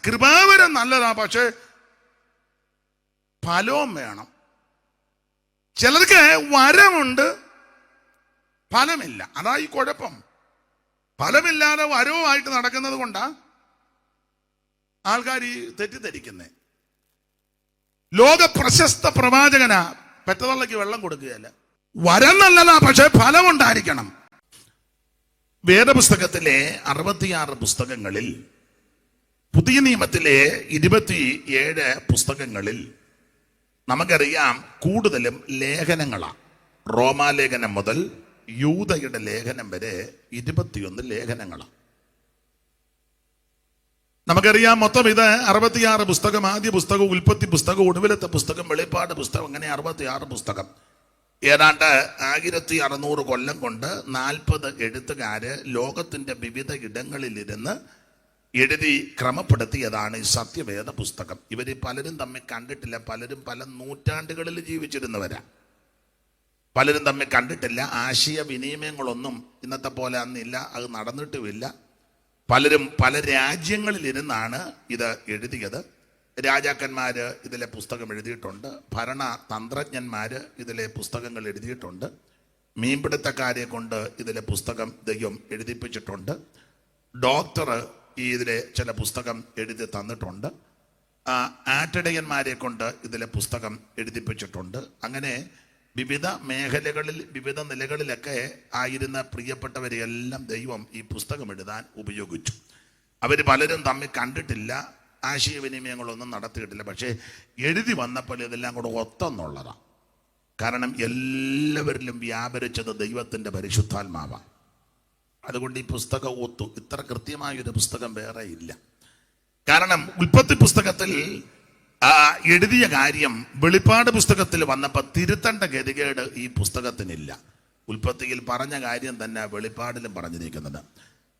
കൃപാവരം നല്ലതാ, പക്ഷെ ഫലവും വേണം. ചിലർക്ക് വരമുണ്ട്, ഫലമില്ല. അതാ ഈ കുഴപ്പം. ഫലമില്ലാതെ വരവുമായിട്ട് നടക്കുന്നത് കൊണ്ടാ ആൾക്കാർ ഈ തെറ്റിദ്ധരിക്കുന്നേ. ലോക പ്രശസ്ത പ്രവാചകനാ പെറ്റതള്ളയ്ക്ക് വെള്ളം കൊടുക്കുകയല്ല. വരം നല്ലതാ, പക്ഷെ ഫലമുണ്ടായിരിക്കണം. വേദപുസ്തകത്തിലെ 66 പുസ്തകങ്ങളിൽ, പുതിയ നിയമത്തിലെ 27 പുസ്തകങ്ങളിൽ നമുക്കറിയാം കൂടുതലും ലേഖനങ്ങളാണ്. റോമാലേഖനം മുതൽ യൂദയുടെ ലേഖനം വരെ 21 ലേഖനങ്ങളാണ്. നമുക്കറിയാം മൊത്തം ഇത് 66 പുസ്തകം. ആദ്യ പുസ്തകം ഉൽപ്പത്തി പുസ്തകം, ഒടുവിലത്തെ പുസ്തകം വെളിപ്പാട് പുസ്തകം, അങ്ങനെ 66 പുസ്തകം. ഏതാണ്ട് 1600 കൊല്ലം കൊണ്ട് 40 എഴുത്തുകാര് ലോകത്തിന്റെ വിവിധ ഇടങ്ങളിലിരുന്ന് എഴുതി ക്രമപ്പെടുത്തിയതാണ് ഈ സത്യവേദ പുസ്തകം. ഇവര് പലരും തമ്മിൽ കണ്ടിട്ടില്ല. പലരും പല നൂറ്റാണ്ടുകളിൽ ജീവിച്ചിരുന്നവരാ. പലരും തമ്മിൽ കണ്ടിട്ടില്ല. ആശയവിനിമയങ്ങളൊന്നും ഇന്നത്തെ പോലെ അന്നില്ല, അത് നടന്നിട്ടുമില്ല. പലരും പല രാജ്യങ്ങളിലിരുന്നാണ് ഇത് എഴുതിയത്. രാജാക്കന്മാര് ഇതിലെ പുസ്തകം എഴുതിയിട്ടുണ്ട്. ഭരണ തന്ത്രജ്ഞന്മാര് ഇതിലെ പുസ്തകങ്ങൾ എഴുതിയിട്ടുണ്ട്. മീൻപിടുത്തക്കാരെ കൊണ്ട് ഇതിലെ പുസ്തകം ദൈവം എഴുതിപ്പിച്ചിട്ടുണ്ട്. ഡോക്ടർ ഇതിലെ ചില പുസ്തകം എഴുതി തന്നിട്ടുണ്ട്. ആട്ടിടയന്മാരെ കൊണ്ട് ഇതിലെ പുസ്തകം എഴുതിപ്പിച്ചിട്ടുണ്ട്. അങ്ങനെ വിവിധ മേഖലകളിൽ, വിവിധ നിലകളിലൊക്കെ ആയിരുന്ന പ്രിയപ്പെട്ടവരെയെല്ലാം ദൈവം ഈ പുസ്തകം എഴുതാൻ ഉപയോഗിച്ചു. അവർ പലരും തമ്മിൽ കണ്ടിട്ടില്ല, ആശയവിനിമയങ്ങളൊന്നും നടത്തിയിട്ടില്ല. പക്ഷേ എഴുതി വന്നപ്പോൾ ഇതെല്ലാം കൂടെ ഒത്തെന്നുള്ളതാണ്. കാരണം എല്ലാവരിലും വ്യാപരിച്ചത് ദൈവത്തിൻ്റെ പരിശുദ്ധാത്മാവാണ്. അതുകൊണ്ട് ഈ പുസ്തകം ഒത്തു. ഇത്ര കൃത്യമായൊരു പുസ്തകം വേറെ ഇല്ല. കാരണം ഉൽപ്പത്തി പുസ്തകത്തിൽ എഴുതിയ കാര്യം വെളിപ്പാട് പുസ്തകത്തിൽ വന്നപ്പോൾ തിരുത്തേണ്ട ഗതികേട് ഈ പുസ്തകത്തിനില്ല. ഉൽപ്പത്തിയിൽ പറഞ്ഞ കാര്യം തന്നെ വെളിപ്പാടിലും പറഞ്ഞിരിക്കുന്നത്.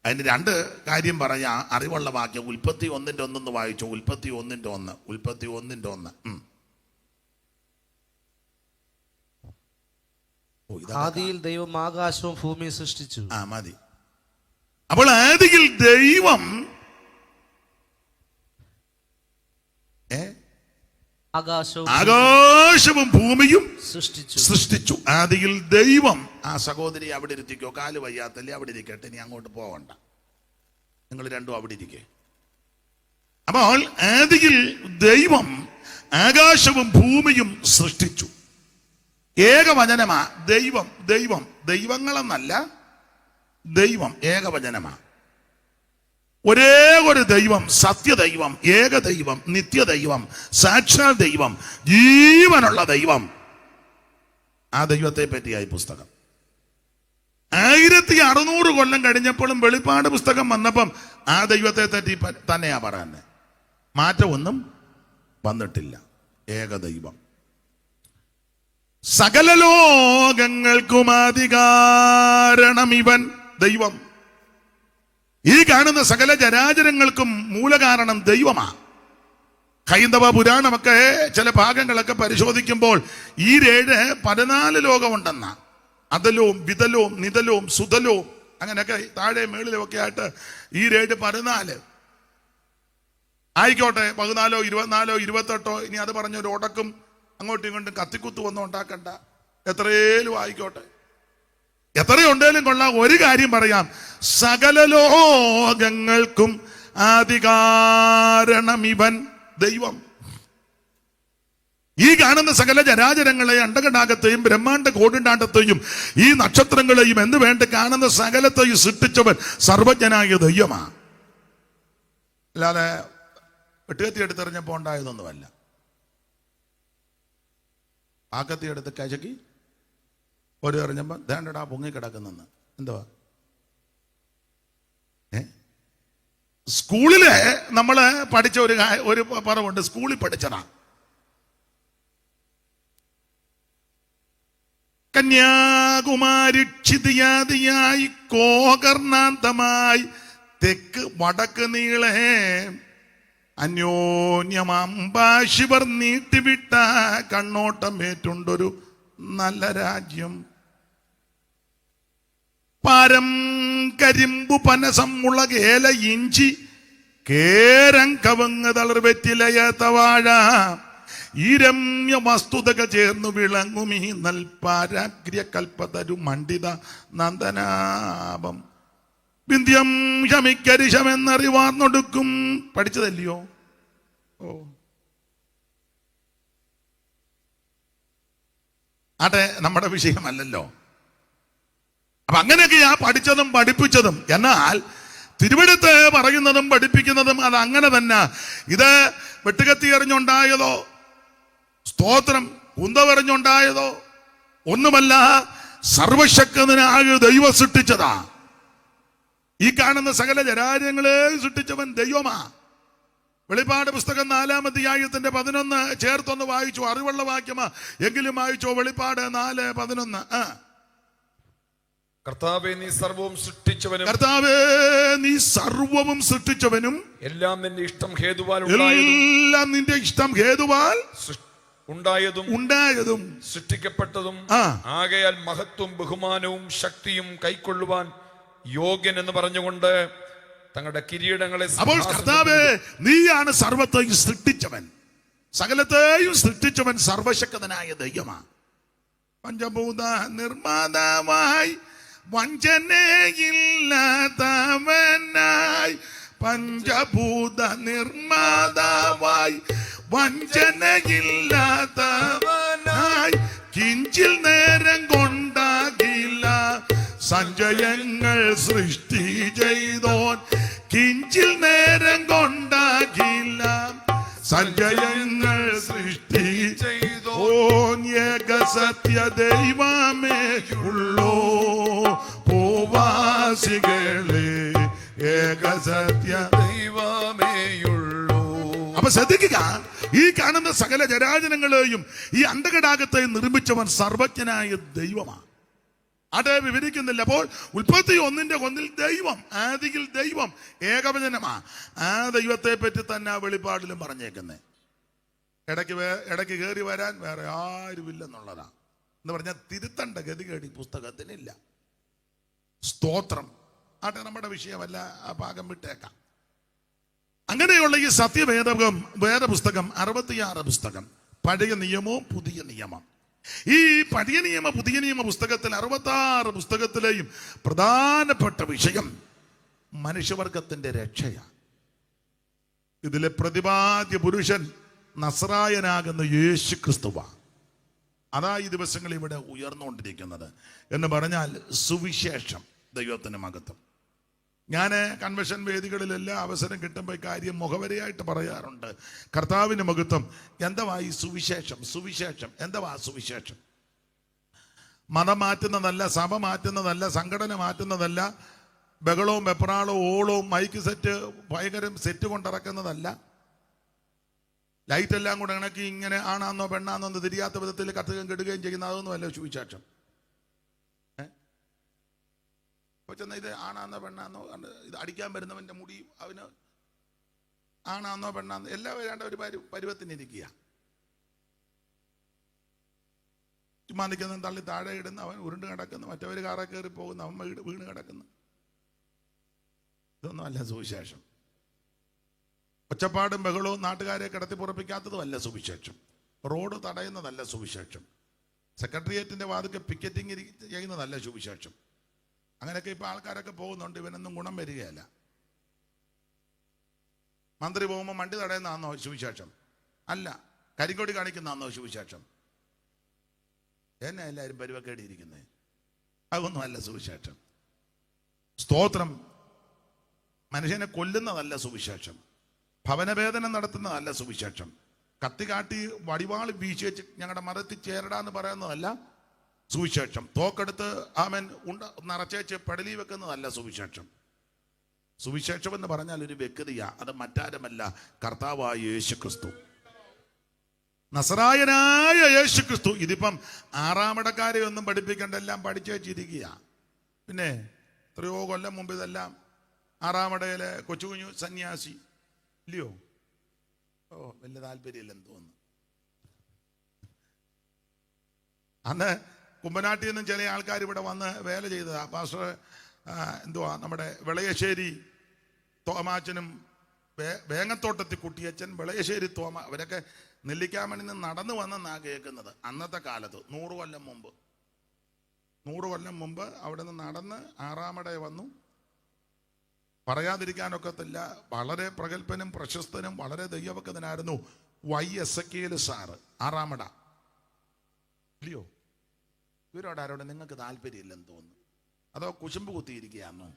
അതിന് 2 കാര്യം പറഞ്ഞ അറിവുള്ള വാക്യം. ഉൽപ്പത്തി 1:1 വായിച്ചു. ഉൽപ്പത്തി 1:1. ഉൽപ്പത്തി 1:1. ആദിയിൽ ദൈവം ആകാശവും ഭൂമിയും സൃഷ്ടിച്ചു. മതി. അപ്പോൾ ആദിയിൽ ദൈവം ആകാശവും ഭൂമിയും സൃഷ്ടിച്ചു. ആദിയിൽ ദൈവം. ആ സഹോദരി അവിടെ ഇരുത്തിക്കോ, കാല് വയ്യാത്തല്ലേ, അവിടെ ഇരിക്കട്ടെ, ഇനി അങ്ങോട്ട് പോകണ്ട, നിങ്ങൾ രണ്ടും അവിടെ ഇരിക്കേ. അപ്പോൾ ആദിയിൽ ദൈവം ആകാശവും ഭൂമിയും സൃഷ്ടിച്ചു. ഏകവചനമാ ദൈവം. ദൈവം, ദൈവങ്ങളെന്നല്ല, ദൈവം ഏകവചനമാ. ഒരേ ഒരു ദൈവം, സത്യദൈവം, ഏകദൈവം, നിത്യദൈവം, സാക്ഷാൽ ദൈവം, ജീവനുള്ള ദൈവം. ആ ദൈവത്തെ പറ്റിയായി പുസ്തകം. 1600 കൊല്ലം കഴിഞ്ഞപ്പോഴും വെളിപ്പാട് പുസ്തകം വന്നപ്പം ആ ദൈവത്തെ പറ്റി തന്നെയാ പറയുന്നത്. മാറ്റമൊന്നും വന്നിട്ടില്ല. ഏകദൈവം. സകല ലോകങ്ങൾക്കും അധികാരണം ഇവൻ. ദൈവം. ഈ കാണുന്ന സകല ചരാചരങ്ങൾക്കും മൂലകാരണം ദൈവമാ. ഹൈന്ദവ പുരാണമൊക്കെ ചില ഭാഗങ്ങളൊക്കെ പരിശോധിക്കുമ്പോൾ ഈ 14 ലോകമുണ്ടെന്ന. അതലവും വിതലവും നിതലവും സുതലവും അങ്ങനെയൊക്കെ താഴെ മേളിലും ഒക്കെ ആയിട്ട് ഈ 14 ആയിക്കോട്ടെ. 14, 24, 28. ഇനി അത് പറഞ്ഞൊരു ഉടക്കും അങ്ങോട്ടും ഇങ്ങോട്ടും കത്തിക്കുത്തു ഒന്നും ഉണ്ടാക്കണ്ട. എത്രയേലും ആയിക്കോട്ടെ, എത്രയുണ്ടേലും കൊള്ളാം. ഒരു കാര്യം പറയാം, സകല ലോകങ്ങൾക്കും അധികാരണം ഇവൻ. ദൈവം. ഈ കാണുന്ന സകല ചരാചരങ്ങളെ, അണ്ടകടാകത്തെയും ബ്രഹ്മാണ്ട കോടിണ്ടാണ്ടത്തെയും ഈ നക്ഷത്രങ്ങളെയും എന്ന് വേണ്ട കാണുന്ന സകലത്തെയും സൃഷ്ടിച്ചവൻ സർവജ്ഞനായ ദൈവമാ. അല്ലാതെ വെട്ടുകത്തി എടുത്തെറിഞ്ഞപ്പോ ഉണ്ടായതൊന്നുമല്ല. ആക്കത്തി എടുത്ത് കശക്കി ഒരു എറിഞ്ഞപ്പോ ദേണ്ടടാ പൊങ്ങിക്കിടക്കുന്നെന്ന്. എന്തുവാ? സ്കൂളില് നമ്മള് പഠിച്ച ഒരു പറവുണ്ട്. സ്കൂളിൽ പഠിച്ചതാ. കന്യാകുമാരി ക്ഷിതിയാദിയായി കോകർണാന്തമായി തെക്ക് വടക്ക് നീളെ അന്യോന്യമാംബാശിവർ നീട്ടിവിട്ട കണ്ണോട്ടമേറ്റുണ്ടൊരു നല്ല രാജ്യം. പാരം കരിമ്പു പനസം മുളകേല ഇഞ്ചി കേരം കവങ്ങ് തളർവെറ്റിലയത്ത വാഴ ഈ രമ്യ വസ്തുതകൾ ചേർന്നു വിളങ്ങുമീ നൽപാരാഗ്ര്യ കൽപ്പതരു മണ്ഡിത നന്ദനാഭം വിന്ധ്യം ശമിക്കരിശമെന്നറിവാർന്നൊടുക്കും. പഠിച്ചതല്ലയോ? ഓ ആട്ടെ, നമ്മുടെ വിഷയമല്ലല്ലോ. അപ്പൊ അങ്ങനെയൊക്കെയാ പഠിച്ചതും പഠിപ്പിച്ചതും. എന്നാൽ തിരുവെടുത്ത് പറയുന്നതും പഠിപ്പിക്കുന്നതും അത് അങ്ങനെ തന്നെ. ഇത് വെട്ടുകത്തി എറിഞ്ഞുണ്ടായതോ സ്തോത്രം കുന്തവെറിഞ്ഞുണ്ടായതോ ഒന്നുമല്ല. സർവശക്തനായ ദൈവം സൃഷ്ടിച്ചതാ. ഈ കാണുന്ന സകല ജരാജങ്ങളെയും സൃഷ്ടിച്ചവൻ ദൈവമാ. വെളിപ്പാട് പുസ്തകം 4-ാം അധ്യായത്തിന്റെ 11 ചേർത്തൊന്ന് വായിച്ചു. അറിവുള്ള വാക്യമാ എങ്കിലും വായിച്ചോ. വെളിപ്പാട് 4:11. കർത്താവേ, നീ സർവവും സൃഷ്ടിച്ചവനും, കർത്താവേ, നീ സർവവും സൃഷ്ടിച്ചവനും, എല്ലാം നിന്റെ ഇഷ്ടം ഹേതുവാൽ എല്ലാം നിന്റെ ഇഷ്ടം ഹേതുവാൽ ഉണ്ടായതും സൃഷ്ടിക്കപ്പെട്ടതും ആകയാൽ മഹത്വം ബഹുമാനവും ശക്തിയും കൈക്കൊള്ളുവാൻ യോഗ്യൻ എന്ന് പറഞ്ഞുകൊണ്ട് തങ്ങളുടെ കിരീടങ്ങളെ. അപ്പോൾ കർത്താവേ, നീയാണ് സർവത്തെയും സൃഷ്ടിച്ചവൻ, സകലത്തെയും സൃഷ്ടിച്ചവൻ സർവശക്തനായ ദൈവമാ. പഞ്ചഭൂത നിർമ്മാതാവായി വഞ്ചനയില്ലാത്തവനായി, പഞ്ചഭൂത നിർമ്മാതാവായി വഞ്ചനയില്ലാത്തവനായി, കിഞ്ചിൽ നേരം കൊണ്ടാകില്ല സഞ്ചയങ്ങൾ സൃഷ്ടി ചെയ്തോൻ, കിഞ്ചിൽ നേരം കൊണ്ടാകില്ല സഞ്ചയങ്ങൾ സൃഷ്ടി ചെയ്തോൻ. ഏക സത്യ ദൈവമേ ഉള്ളോ ഭൂവാസികളെ, ഏക സത്യ ദൈവമേയുള്ളൂ. അപ്പൊ ശ്രദ്ധിക്കുക, ഈ കാണുന്ന സകല ജരാജനങ്ങളെയും ഈ അണ്ടകടാകത്തെയും നിർമ്മിച്ചവൻ സർവജ്ഞനായ ദൈവമാണ്. അത് വിവരിക്കുന്നില്ല. അപ്പോൾ ഉൽപ്പത്തി 1:1 ദൈവം, ആദിയിൽ ദൈവം, ഏകവചനമാ. ആ ദൈവത്തെ പറ്റി തന്നെ വെളിപ്പാടിലും പറഞ്ഞേക്കുന്നേ. ഇടയ്ക്ക് കയറി വരാൻ വേറെ ആരുമില്ലെന്നുള്ളതാ. എന്ന് പറഞ്ഞാൽ തിരുത്തണ്ട ഗതികേട് ഈ പുസ്തകത്തിനില്ല. സ്തോത്രം. ആട്ടെ, നമ്മുടെ വിഷയമല്ല, ആ ഭാഗം വിട്ടേക്കാം. അങ്ങനെയുള്ള ഈ വേദപുസ്തകം 66 പുസ്തകം, പഴയ നിയമവും പുതിയ നിയമം. ഈ പഴയ നിയമ പുതിയ നിയമ പുസ്തകത്തിൽ 66 പുസ്തകത്തിലെയും പ്രധാനപ്പെട്ട വിഷയം മനുഷ്യവർഗത്തിന്റെ രക്ഷയാണ്. ഇതിലെ പ്രതിപാദ്യ പുരുഷൻ നസ്രായനാകുന്ന യേശു ക്രിസ്തുവാ. അതാ ഈ ദിവസങ്ങളിൽ ഇവിടെ ഉയർന്നുകൊണ്ടിരിക്കുന്നത്. എന്ന് പറഞ്ഞാൽ സുവിശേഷം, ദൈവത്തിന്റെ മഹത്വം. ഞാൻ കൺവെൻഷൻ വേദികളിലെല്ലാം അവസരം കിട്ടുമ്പോൾ കാര്യം മുഖവരയായിട്ട് പറയാറുണ്ട്. കർത്താവിന്റെ മഹത്വം. എന്തുവാ ഈ സുവിശേഷം? സുവിശേഷം എന്തുവാ സുവിശേഷം? മതം മാറ്റുന്നതല്ല, സഭ മാറ്റുന്നതല്ല, സംഘടന മാറ്റുന്നതല്ല, ബഹളവും വെപ്രാളവും ഓളവും മൈക്ക് സെറ്റ് ഭയങ്കര സെറ്റ് കൊണ്ടിറക്കുന്നതല്ല, ലൈറ്റ് എല്ലാം കൂടെ ഇണക്കി ഇങ്ങനെ ആണാന്നോ പെണ്ണാന്നോ എന്ന് തിരിയാത്ത വിധത്തിൽ കത്തുകയും കെടുകയും ചെയ്യുന്ന അതൊന്നുമല്ല സുവിശേഷം. ചെന്ന ഇത് ആണാന്നോ പെണ്ണാന്നോ, ഇത് അടിക്കാൻ വരുന്നവന്റെ മുടി അവന് ആണാന്നോ പെണ്ണാന്നോ എല്ലാം വേണ്ട ഒരു പരുവത്തിനിരിക്കുക. ചുമ്മാ നിൽക്കുന്ന തള്ളി താഴെ ഇടുന്ന അവൻ ഉരുണ്ട് കിടക്കുന്നു, മറ്റവർ കാറ കയറി പോകുന്ന അവൻ വീണ് കിടക്കുന്നു. ഇതൊന്നും അല്ല സുവിശേഷം. ഒച്ചപ്പാടും ബഹളവും നാട്ടുകാരെ കിടത്തി പുറപ്പിക്കാത്തതും അല്ല സുവിശേഷം. റോഡ് തടയുന്നതല്ല സുവിശേഷം. സെക്രട്ടേറിയറ്റിന്റെ വാതിൽക്ക് പിക്കറ്റിംഗ് ചെയ്യുന്നതല്ല സുവിശേഷം. അങ്ങനെയൊക്കെ ഇപ്പൊ ആൾക്കാരൊക്കെ പോകുന്നുണ്ട്. ഇവനൊന്നും ഗുണം വരികയല്ല. മന്ത്രി പോകുമ്പോൾ വണ്ടി തടയുന്നതാണോ സുവിശേഷം? അല്ല. കരിങ്കൊടി കാണിക്കുന്നതാണോ സുവിശേഷം? എന്നെ എല്ലാവരും പരുവക്കേടിയിരിക്കുന്നത്. അതൊന്നും അല്ല സുവിശേഷം. സ്തോത്രം. മനുഷ്യനെ കൊല്ലുന്നതല്ല സുവിശേഷം. ഭവനവേദനം നടത്തുന്നതല്ല സുവിശേഷം. കത്തി കാട്ടി വടിവാൾ വീശി വെച്ച് ഞങ്ങളുടെ മതത്തിൽ ചേരടാന്ന് പറയുന്നതല്ല സുവിശേഷം. തോക്കെടുത്ത് ആമൻ നിറച്ചേച്ച് പടലി വെക്കുന്നതല്ല സുവിശേഷം. സുവിശേഷം എന്ന് പറഞ്ഞാൽ ഒരു വ്യക്തിയാ. അത് മറ്റാരുമല്ല, കർത്താവായ യേശു ക്രിസ്തു, നസറായനായ യേശു ക്രിസ്തു. ഇതിപ്പം ആറാമടക്കാരെ ഒന്നും പഠിപ്പിക്കേണ്ട, എല്ലാം പഠിച്ചു വെച്ചിരിക്കുക. പിന്നെ എത്രയോ കൊല്ലം മുമ്പ് ഇതെല്ലാം ആറാമടയിലെ കൊച്ചു കുഞ്ഞു സന്യാസി ഇല്ലയോ? വലിയ താല്പര്യമില്ലെന്ന് തോന്നുന്നു. അന്ന് കുമ്പനാട്ടിൽ നിന്നും ചില ആൾക്കാർ ഇവിടെ വന്ന് വേല ചെയ്തതാ. പാസ്റ്റർ എന്തുവാ നമ്മുടെ വിളയശ്ശേരി തോമാച്ചനും വേങ്ങത്തോട്ടത്തിൽ കുട്ടിയച്ചൻ, വിളയശ്ശേരി തോമ, അവരൊക്കെ നെല്ലിക്കാമണിൽ നിന്ന് നടന്നു വന്നെന്നാണ് കേൾക്കുന്നത്. അന്നത്തെ കാലത്ത് 100 കൊല്ലം മുമ്പ് അവിടെ നിന്ന് നടന്ന് ആറാമട വന്നു. പറയാതിരിക്കാനൊക്കത്തില്ല, വളരെ പ്രഗത്ഭനും പ്രശസ്തനും വളരെ ദൈവഭക്തനായിരുന്നു YS സാറ്, ആറാമട. ഇല്ലയോ? ഇവരോട് ആരോട് നിങ്ങൾക്ക് താല്പര്യമില്ലെന്ന് തോന്നുന്നു, അതോ കുശുമ്പ് കുത്തിയിരിക്കുകയാണോ?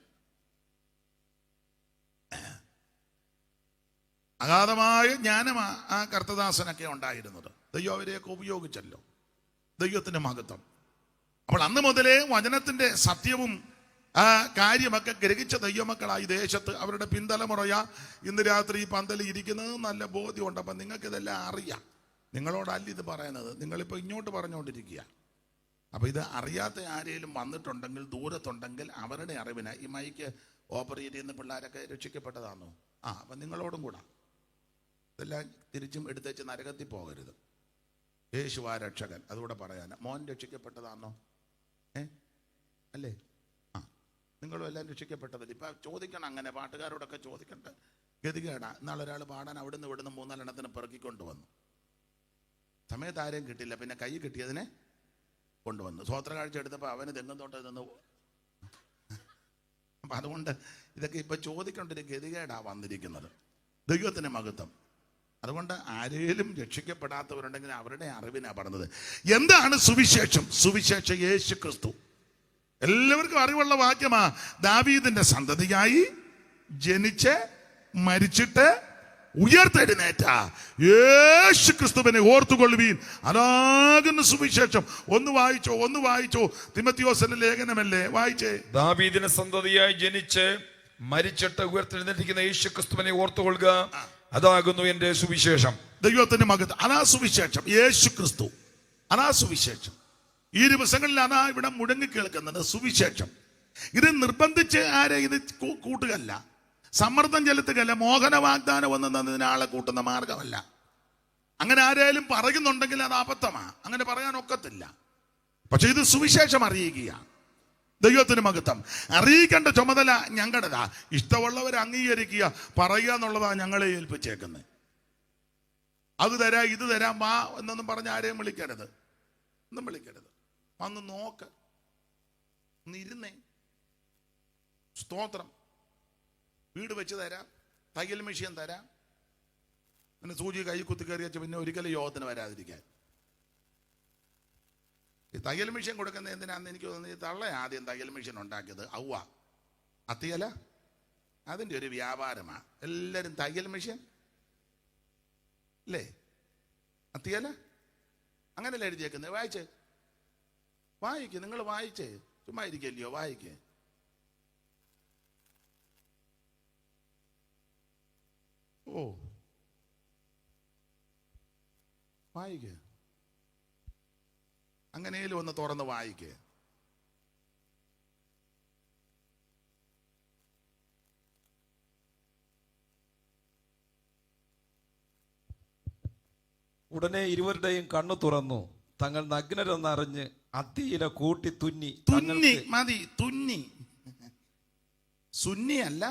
അഗാധമായ ജ്ഞാനമാ ആ കർത്തദാസനൊക്കെ ഉണ്ടായിരുന്നത്. ദൈവം അവരെയൊക്കെ ഉപയോഗിച്ചല്ലോ. ദൈവത്തിന്റെ മഹത്വം. അപ്പോൾ അന്ന് മുതലേ വചനത്തിന്റെ സത്യവും ആ കാര്യമൊക്കെ ഗ്രഹിച്ച ദൈവമക്കളായി ദേശത്ത് അവരുടെ പിന്തലമുറയാ ഇന്ന് രാത്രി ഈ പന്തലിൽ ഇരിക്കുന്നത്. നല്ല ബോധ്യമുണ്ട്. അപ്പം നിങ്ങൾക്ക് ഇതെല്ലാം അറിയാം. നിങ്ങളോടല്ല ഇത് പറയുന്നത്, നിങ്ങളിപ്പോൾ ഇങ്ങോട്ട് പറഞ്ഞുകൊണ്ടിരിക്കുക. അപ്പോൾ ഇത് അറിയാത്ത ആരെങ്കിലും വന്നിട്ടുണ്ടെങ്കിൽ, ദൂരത്തുണ്ടെങ്കിൽ അവരുടെ അറിവിന് ഈ മൈക്ക് ഓപ്പറേറ്റ് ചെയ്യുന്ന പിള്ളേരൊക്കെ രക്ഷിക്കപ്പെട്ടതാണോ? അപ്പം നിങ്ങളോടും കൂടാ ഇതെല്ലാം തിരിച്ചും എടുത്തേച്ച് നരകത്തിൽ പോകരുത്. യേശുവാ രക്ഷകൻ, അതുകൂടെ പറയാൻ. മോൻ രക്ഷിക്കപ്പെട്ടതാണോ? അല്ലേ? നിങ്ങളും എല്ലാം രക്ഷിക്കപ്പെട്ടതല്ലേ? ഇപ്പം ചോദിക്കണം, അങ്ങനെ പാട്ടുകാരോടൊക്കെ ചോദിക്കണ്ട. ഗതികേടാ. ഇന്നാളെ ഒരാൾ പാടാൻ അവിടുന്ന് ഇവിടുന്ന് 3-4 എണ്ണത്തിന് പെറുക്കിക്കൊണ്ട് വന്നു. സമയത്ത് ആരെയും കിട്ടില്ല, പിന്നെ കൈ കിട്ടിയതിനെ കൊണ്ടുവന്നു. സ്വോത്ര കാഴ്ച എടുത്തപ്പോൾ അവന് തെങ്ങുന്തോട്ടം നിന്ന്. അപ്പം അതുകൊണ്ട് ഇതൊക്കെ ഇപ്പം ചോദിക്കേണ്ട ഒരു ഗതികേടാ വന്നിരിക്കുന്നത്. ദൈവത്തിൻ്റെ മഹത്വം. അതുകൊണ്ട് ആരേലും രക്ഷിക്കപ്പെടാത്തവരുണ്ടെങ്കിൽ അവരുടെ അറിവിനാണ് പറഞ്ഞത്. എന്താണ് സുവിശേഷം? സുവിശേഷം യേശു ക്രിസ്തു. എല്ലാവർക്കും അറിവുള്ള വാക്യമാ. ദാവീദിന്റെ സന്തതിയായി ജനിച്ച് മരിച്ചിട്ട് ഉയർത്തെഴുന്നേറ്റ യേശു ക്രിസ്തുവിനെ ഓർത്തുകൊള്ളുവീൻ, അതാകുന്ന സുവിശേഷം. ഒന്ന് വായിച്ചോ. തിമത്തിയോസിന്റെ ലേഖനമല്ലേ, വായിച്ചേ. ദാവീദിന്റെ സന്തതിയായി ജനിച്ച് മരിച്ചിട്ട് ഉയർത്തെഴുന്നേറ്റിരിക്കുന്ന യേശു ക്രിസ്തുവിനെ ഓർത്തുകൊള്ളുക, അതാകുന്നു എന്റെ സുവിശേഷം. ദൈവത്തിന്റെ മകത്ത് അതാ സുവിശേഷം. യേശു ക്രിസ്തു അതാ സുവിശേഷം. ഈ ദിവസങ്ങളിൽ അതാ ഇവിടെ മുഴങ്ങി കേൾക്കുന്നത് സുവിശേഷം. ഇത് നിർബന്ധിച്ച് ആരെ ഇത് കൂട്ടുകയല്ല, സമ്മർദ്ദം ചെലുത്തുകയല്ല, മോഹന വാഗ്ദാനം എന്നതിന് ആളെ കൂട്ടുന്ന മാർഗമല്ല. അങ്ങനെ ആരെങ്കിലും പറയുന്നുണ്ടെങ്കിൽ അത് അബദ്ധമാ, അങ്ങനെ പറയാൻ ഒക്കത്തില്ല. പക്ഷെ ഇത് സുവിശേഷം അറിയിക്കുക. ദൈവത്തിന് മഹത്വം. അറിയിക്കേണ്ട ചുമതല ഞങ്ങളുടേതാ. ഇഷ്ടമുള്ളവരെ അംഗീകരിക്കുക, പറയുക എന്നുള്ളതാ ഞങ്ങളെ ഏൽപ്പിച്ചേക്കുന്നത്. അത് തരാം ഇത് തരാം വാ എന്നൊന്നും പറഞ്ഞ് ആരെയും വിളിക്കരുത്, ഒന്നും വിളിക്കരുത്. വന്ന് നോക്ക്, ഒന്നിരുന്നേ. സ്തോത്രം. വീട് വെച്ച് തരാം, തയ്യൽ മെഷീൻ തരാം, പിന്നെ സൂചി കൈ കുത്തി കയറി വെച്ച് പിന്നെ ഒരിക്കലും യോഗത്തിന് വരാതിരിക്കാൻ. ഈ തയ്യൽ മെഷീൻ കൊടുക്കുന്നത് എന്തിനാണെന്ന് എനിക്ക് തോന്നുന്നത്, ഈ തള്ള ആദ്യം തയ്യൽ മെഷീൻ ഉണ്ടാക്കിയത് ഔവ അത്തിയല, അതിൻ്റെ ഒരു വ്യാപാരമാണ്. എല്ലാവരും തയ്യൽ മെഷീൻ അല്ലേ, അത്തിയല അങ്ങനെയല്ല എഴുതിയേക്കുന്നത്. വായിക്ക്, നിങ്ങൾ വായിച്ചേ, ചുമ്മാ ഇരിക്കല്ലയോ, വായിക്കേ. ഓ വായിക്കേ, അങ്ങനെയും ഒന്ന് തുറന്ന് വായിക്കേ. ഉടനെ ഇരുവരുടെയും കണ്ണു തുറന്നു, തങ്ങൾ നഗ്നരെന്നറിഞ്ഞ് അത്തിയില കൂട്ടി തുന്നി. മതി, തുന്നി. സുന്നി അല്ല,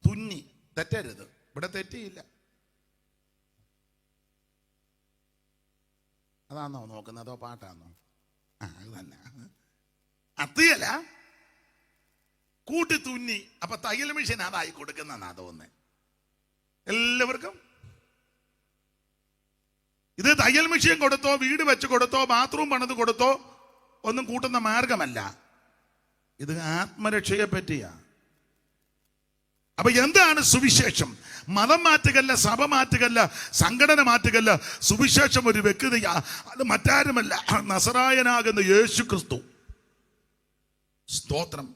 തുന്നി. തെറ്റരുത്, ഇവിടെ തെറ്റിയില്ല. അതാണോ നോക്കുന്നത്, അതോ പാട്ടാണോ? അത് തന്നെ. അത്തിയല കൂട്ടി തുന്നി. അപ്പൊ തയ്യൽ മെഷീൻ അതായി കൊടുക്കുന്ന തോന്നുന്നത് എല്ലാവർക്കും. ഇത് തയ്യൽ മെഷീൻ കൊടുത്തോ, വീട് വെച്ച് കൊടുത്തോ, ബാത്റൂം പണിത് കൊടുത്തോ ഒന്നും കൂട്ടുന്ന മാർഗമല്ല. ഇത് ആത്മരക്ഷയെ പറ്റിയാ. അപ്പൊ എന്താണ് സുവിശേഷം? മതം മാറ്റുകല്ല, സഭ മാറ്റുകല്ല, സംഘടന മാറ്റുകല്ല. സുവിശേഷം ഒരു വ്യക്തിയാ. അത് മറ്റാരുമല്ല, നസറായനാകുന്ന യേശു ക്രിസ്തു. സ്തോത്രം.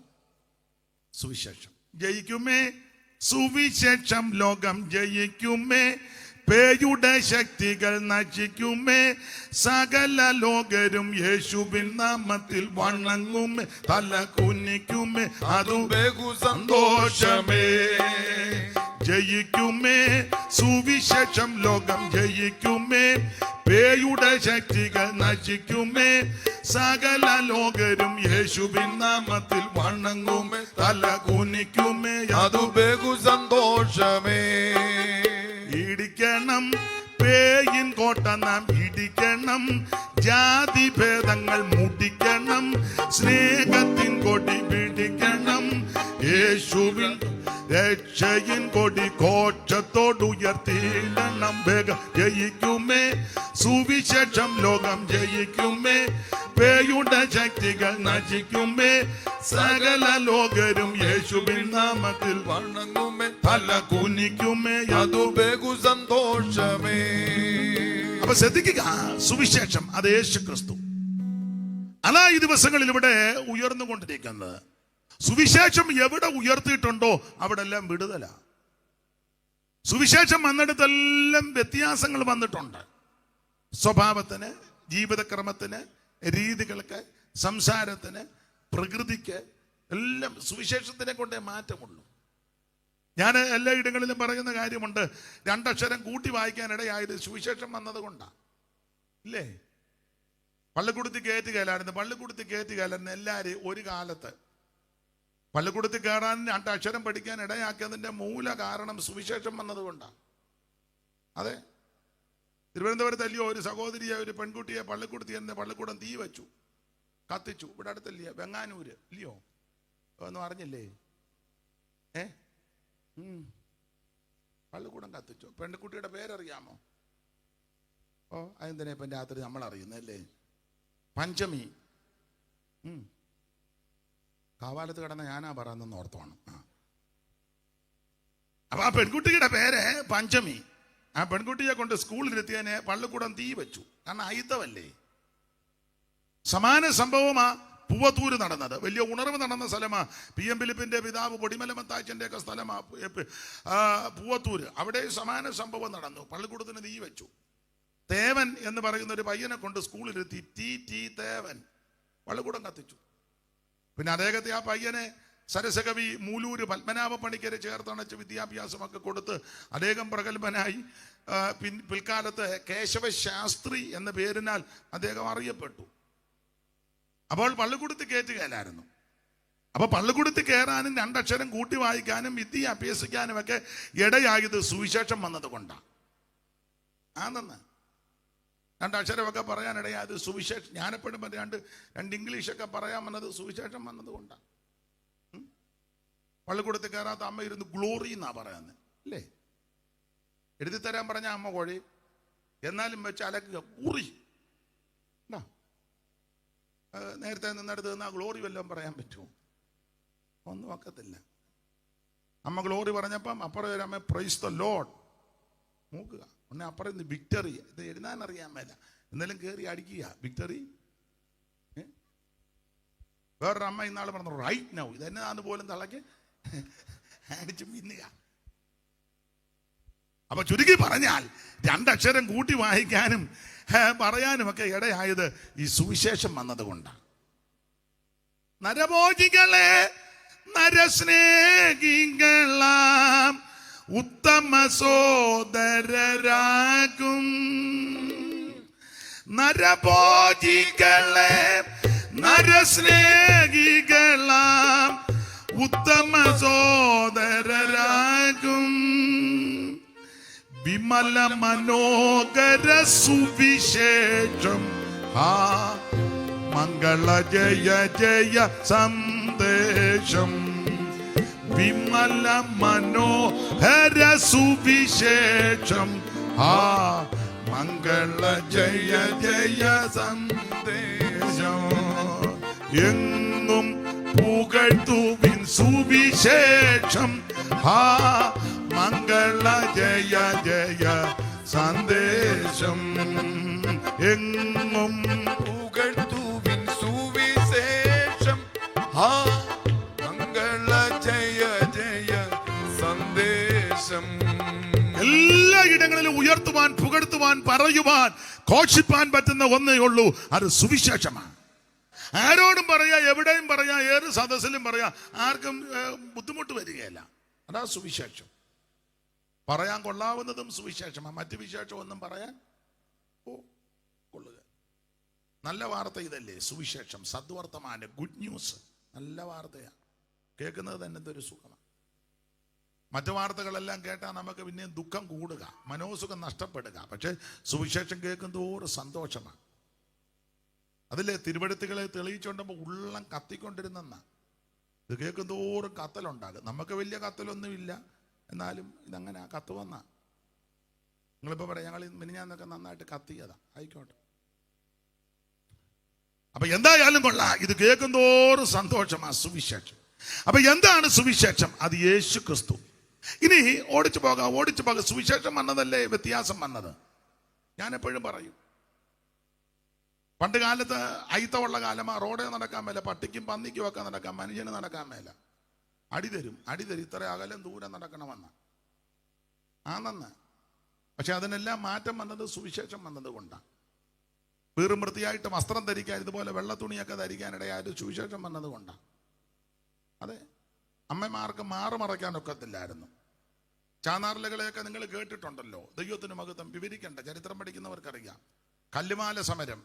സുവിശേഷം ജയിക്കുമേ, സുവിശേഷം ലോകം ജയിക്കുമേ, പേയുടെ ശക്തികൾ നശിക്കുമേ, സകല ലോകരും യേശുവിൻ നാമത്തിൽ വണങ്ങുമേ, തല കുനിക്കുമേ, അതു ബഹു സന്തോഷമേ. ജയിക്കുമേ, സുവിശേഷം ലോകം ജയിക്കുമേ, പേയുടെ ശക്തികൾ നശിക്കുമേ, സകല ലോകരും യേശുവിൻ നാമത്തിൽ വണങ്ങുമേ, തല കുനിക്കുമേ. അതു ബഹു സന്തോഷമേ. ഇടിക്കണം പേയിൻ കോട്ട നാം ഇടിക്കണം, ജാതി ഭേദങ്ങൾ മുടിക്കണം, സ്നേഹത്തിൻ കൊടി പിടിക്കണം, യേശുവിൻ രക്ഷയിൻ കൊടി കോശത്തോടുയർത്തിയിടണം. വേഗം ജയിക്കുമേ സുവിശേഷം, ലോകം ജയിക്കുമേ, പേയുടെ ശക്തികൾ നശിക്കുമേ, സകല ലോകരും യേശുവിൻ നാമത്തിൽ വണങ്ങുമേ, തല കുനിക്കുമേ. അതു ബഹു സന്തോഷമേ. അപ്പൊ ശ്രദ്ധിക്കുക, സുവിശേഷം അത് യേശു ക്രിസ്തു. അതാ ഈ ദിവസങ്ങളിൽ ഇവിടെ ഉയർന്നുകൊണ്ടിരിക്കുന്നത്. സുവിശേഷം എവിടെ ഉയർത്തിയിട്ടുണ്ടോ അവിടെ എല്ലാം വിടുതല. സുവിശേഷം വന്നിടത്തെല്ലാം വ്യത്യാസങ്ങൾ വന്നിട്ടുണ്ട്. സ്വഭാവത്തിന്, ജീവിതക്രമത്തിന്, രീതികൾക്ക്, സംസാരത്തിന്, പ്രകൃതിക്ക് എല്ലാം സുവിശേഷത്തിനെ കൊണ്ടേ മാറ്റമുള്ളൂ. ഞാൻ എല്ലാ ഇടങ്ങളിലും പറയുന്ന കാര്യമുണ്ട്, രണ്ടക്ഷരം കൂട്ടി വായിക്കാനിടയായത് സുവിശേഷം വന്നത് കൊണ്ടാണ്. ഇല്ലേ? പള്ളിക്കൂടത്തിൽ കയറ്റുകയിലായിരുന്നു. പള്ളിക്കൂടത്തിൽ കയറ്റുകയിലായിരുന്നു എല്ലാവരെയും ഒരു കാലത്ത്. പള്ളിക്കൂടത്തിൽ കയറാൻ രണ്ടക്ഷരം പഠിക്കാൻ ഇടയാക്കിയതിൻ്റെ മൂല കാരണം സുവിശേഷം വന്നതുകൊണ്ടാണ്. അതെ, തിരുവനന്തപുരത്തല്ലയോ ഒരു സഹോദരിയെ, ഒരു പെൺകുട്ടിയെ പള്ളിക്കൂടത്തിൽ തന്നെ പള്ളിക്കൂടം തീ വെച്ചു, കത്തിച്ചു. ഇവിടെ അടുത്തല്ലയോ, വെങ്ങാനൂര് ഇല്ലയോ? ഒന്നും അറിഞ്ഞില്ലേ? പള്ളിക്കൂടം കത്തിച്ചു. പെൺകുട്ടിയുടെ പേരറിയാമോ? ഓ, അതെന്തിനാ ഇപ്പം രാത്രി നമ്മൾ അറിയുന്നല്ലേ? പഞ്ചമി. കാവാലത്ത് കിടന്ന ഞാനാ പറയുന്നെന്ന് ഓർത്തോണം. അപ്പൊ ആ പെൺകുട്ടിയുടെ പേര് പഞ്ചമി. ആ പെൺകുട്ടിയെ കൊണ്ട് സ്കൂളിലെത്തിയതിനെ പള്ളിക്കൂടം തീ വെച്ചു. കാരണം അയിത്തമല്ലേ. സമാന സംഭവമാ പൂവത്തൂര് നടന്നത്. വലിയ ഉണർവ് നടന്ന സ്ഥലമാ. PM ഫിലിപ്പിന്റെ പിതാവ് പൊടിമലമത്താച്ചന്റെ ഒക്കെ സ്ഥലമാ പൂവത്തൂര്. അവിടെ സമാന സംഭവം നടന്നു. പള്ളിക്കൂടത്തിന് തീ വെച്ചു. തേവൻ എന്ന് പറയുന്ന ഒരു പയ്യനെ കൊണ്ട് സ്കൂളിലെത്തി. ടി തേവൻ പള്ളിക്കൂടം കത്തിച്ചു. പിന്നെ അദ്ദേഹത്തെ, ആ പയ്യനെ സരസകവി മൂലൂര് പത്മനാഭ പണിക്കരെ ചേർത്തണച്ച് വിദ്യാഭ്യാസമൊക്കെ കൊടുത്ത് അദ്ദേഹം പ്രഗത്ഭനായി. പിൽക്കാലത്ത് കേശവശാസ്ത്രി എന്ന പേരിനാൽ അദ്ദേഹം അറിയപ്പെട്ടു. അപ്പോൾ പള്ളിക്കൂടത്തിൽ കയറ്റുകയിലായിരുന്നു. അപ്പൊ പള്ളിക്കൂടത്തിൽ കയറാനും രണ്ടക്ഷരം കൂട്ടി വായിക്കാനും വിദ്യ അഭ്യസിക്കാനും ഒക്കെ ഇടയായത് സുവിശേഷം വന്നത് കൊണ്ടാണ്. ആണെന്ന് രണ്ടക്ഷരമൊക്കെ പറയാനിടയായത് സുവിശേഷം. ഞാനെപ്പോഴും രണ്ട് ഇംഗ്ലീഷൊക്കെ പറയാൻ വന്നത് സുവിശേഷം വന്നത് കൊണ്ടാണ്. പള്ളിക്കൂടത്തിൽ കയറാത്ത അമ്മ ഇരുന്ന് ഗ്ലോറി എന്നാ പറയുന്നത്, അല്ലേ? എഴുതിത്തരാൻ പറഞ്ഞ അമ്മ കോഴി, എന്നാലും വെച്ച് അലക്കുക കുറി. നേരത്തെ നിന്നെടുത്ത് നിന്നാ ഗ്ലോറി വല്ലതും പറയാൻ പറ്റുമോ? ഒന്നും ഒക്കത്തില്ല. അമ്മ ഗ്ലോറി പറഞ്ഞപ്പം അപ്പുറം ഒരു അമ്മ പ്രൈസ് ദ ലോർഡ് നോക്കുക. ഒന്നെ അപ്പുറം വിക്ടറി. ഇത് എഴുതാൻ അറിയാൻ മേല, എന്നാലും കയറി അടിക്കുക വിക്ടറി. വേറൊരു അമ്മ ഇന്നാൾ പറഞ്ഞു റൈറ്റ് നൗ. ഇതെന്നാന്ന് പോലും തള്ളക്ക് അടിച്ചു മിന്നുക. അപ്പൊ ചുരുക്കി പറഞ്ഞാൽ രണ്ടക്ഷരം കൂട്ടി വായിക്കാനും പറയാനും ഒക്കെ ഇടയായത് ഈ സുവിശേഷം വന്നത് കൊണ്ടാണ്. നരഭോജികളെ, നരസ്നേഹികളാം ഉത്തമ സോദരരാകും. നരഭോജികളെ, നരസ്നേഹികളാം ഉത്തമ സോദരരാകും. വിമല മനോഹര സുവിശേഷം മംഗള ജയ ജയ സന്ദേശം. വിമല മനോഹര സുവിശേഷം മംഗള ജയ ജയ സന്ദേശം. എങ്ങും പുകഴ്ത്തുവിൻ സുവിശേഷം മംഗള ജയ ജയ സന്ദേശം. എങ്ങും പുകഴ്ത്തുവിൻ സുവിശേഷം മംഗള ജയ ജയ സന്ദേശം. എല്ലാ ഇടങ്ങളിലും ഉയർത്തുവാൻ, പുകഴ്ത്തുവാൻ, പറയുവാൻ, ഘോഷിപ്പാൻ പറ്റുന്ന ഒന്നേ ഉള്ളൂ, അത് സുവിശേഷമാണ്. ആരോടും പറയാ, എവിടെയും പറയാ, ഏത് സദസ്സിലും പറയാ, ആർക്കും ബുദ്ധിമുട്ട് വരികയില്ല. അതാ സുവിശേഷം. പറയാൻ കൊള്ളാവുന്നതും സുവിശേഷമാണ്. മറ്റു വിശേഷം ഒന്നും പറയാൻ കൊള്ളുക. നല്ല വാർത്ത ഇതല്ലേ? സുവിശേഷം, സദ്വർത്തമാനം, ഗുഡ് ന്യൂസ്. നല്ല വാർത്തയാണ്. കേൾക്കുന്നത് തന്നെ എന്തൊരു സുഖമാണ്. മറ്റു വാർത്തകളെല്ലാം കേട്ടാൽ നമുക്ക് പിന്നെ ദുഃഖം കൂടുക, മനോസുഖം നഷ്ടപ്പെടുക. പക്ഷെ സുവിശേഷം കേൾക്കുന്നതോറും സന്തോഷമാണ്. അതിലെ തിരുവെഴുത്തുകളെ തെളിയിച്ചുകൊണ്ടുമ്പോൾ ഉള്ളം കത്തിക്കൊണ്ടിരുന്നെന്ന. ഇത് കേൾക്കുന്നതോറും കത്തലുണ്ടാകും. നമുക്ക് വലിയ കത്തലൊന്നുമില്ല, എന്നാലും ഇതങ്ങനെ കത്ത് വന്ന. നിങ്ങളിപ്പോൾ പറയാം ഞങ്ങൾ മിനിഞ്ഞാന്നൊക്കെ നന്നായിട്ട് കത്തിയതാ. ആയിക്കോട്ടെ. അപ്പൊ എന്തായാലും കൊള്ളാം. ഇത് കേൾക്കുന്നതോറും സന്തോഷമാണ് സുവിശേഷം. അപ്പൊ എന്താണ് സുവിശേഷം? അത് യേശു ക്രിസ്തു. ഇനി ഓടിച്ചു പോകാം. സുവിശേഷം വന്നതല്ലേ വ്യത്യാസം വന്നത്? ഞാൻ എപ്പോഴും പറയും, പണ്ട് കാലത്ത് അയിത്തമുള്ള കാലമാ. റോഡേ നടക്കാൻ മേല, പട്ടിക്കും പന്നിക്കും ഒക്കെ നടക്കാം, മനുഷ്യന് നടക്കാൻ മേല. അടി തരും. ഇത്ര അകലം ദൂരം നടക്കണമെന്ന് ആണെന്ന്. പക്ഷെ അതിനെല്ലാം മാറ്റം വന്നത് സുവിശേഷം വന്നത് കൊണ്ടാണ്. വീറും വൃത്തിയായിട്ട് വസ്ത്രം ധരിക്കാൻ, ഇതുപോലെ വെള്ള തുണിയൊക്കെ ധരിക്കാനിടയായത് സുവിശേഷം വന്നത് കൊണ്ടാണ്. അതെ, അമ്മമാർക്ക് മറയ്ക്കാനൊക്കത്തില്ലായിരുന്നു. ചാനാർലകളെയൊക്കെ നിങ്ങൾ കേട്ടിട്ടുണ്ടല്ലോ. ദൈവത്തിന് മഹത്വം. വിവരിക്കണ്ട, ചരിത്രം പഠിക്കുന്നവർക്കറിയാം. കല്ലുമാല സമരം,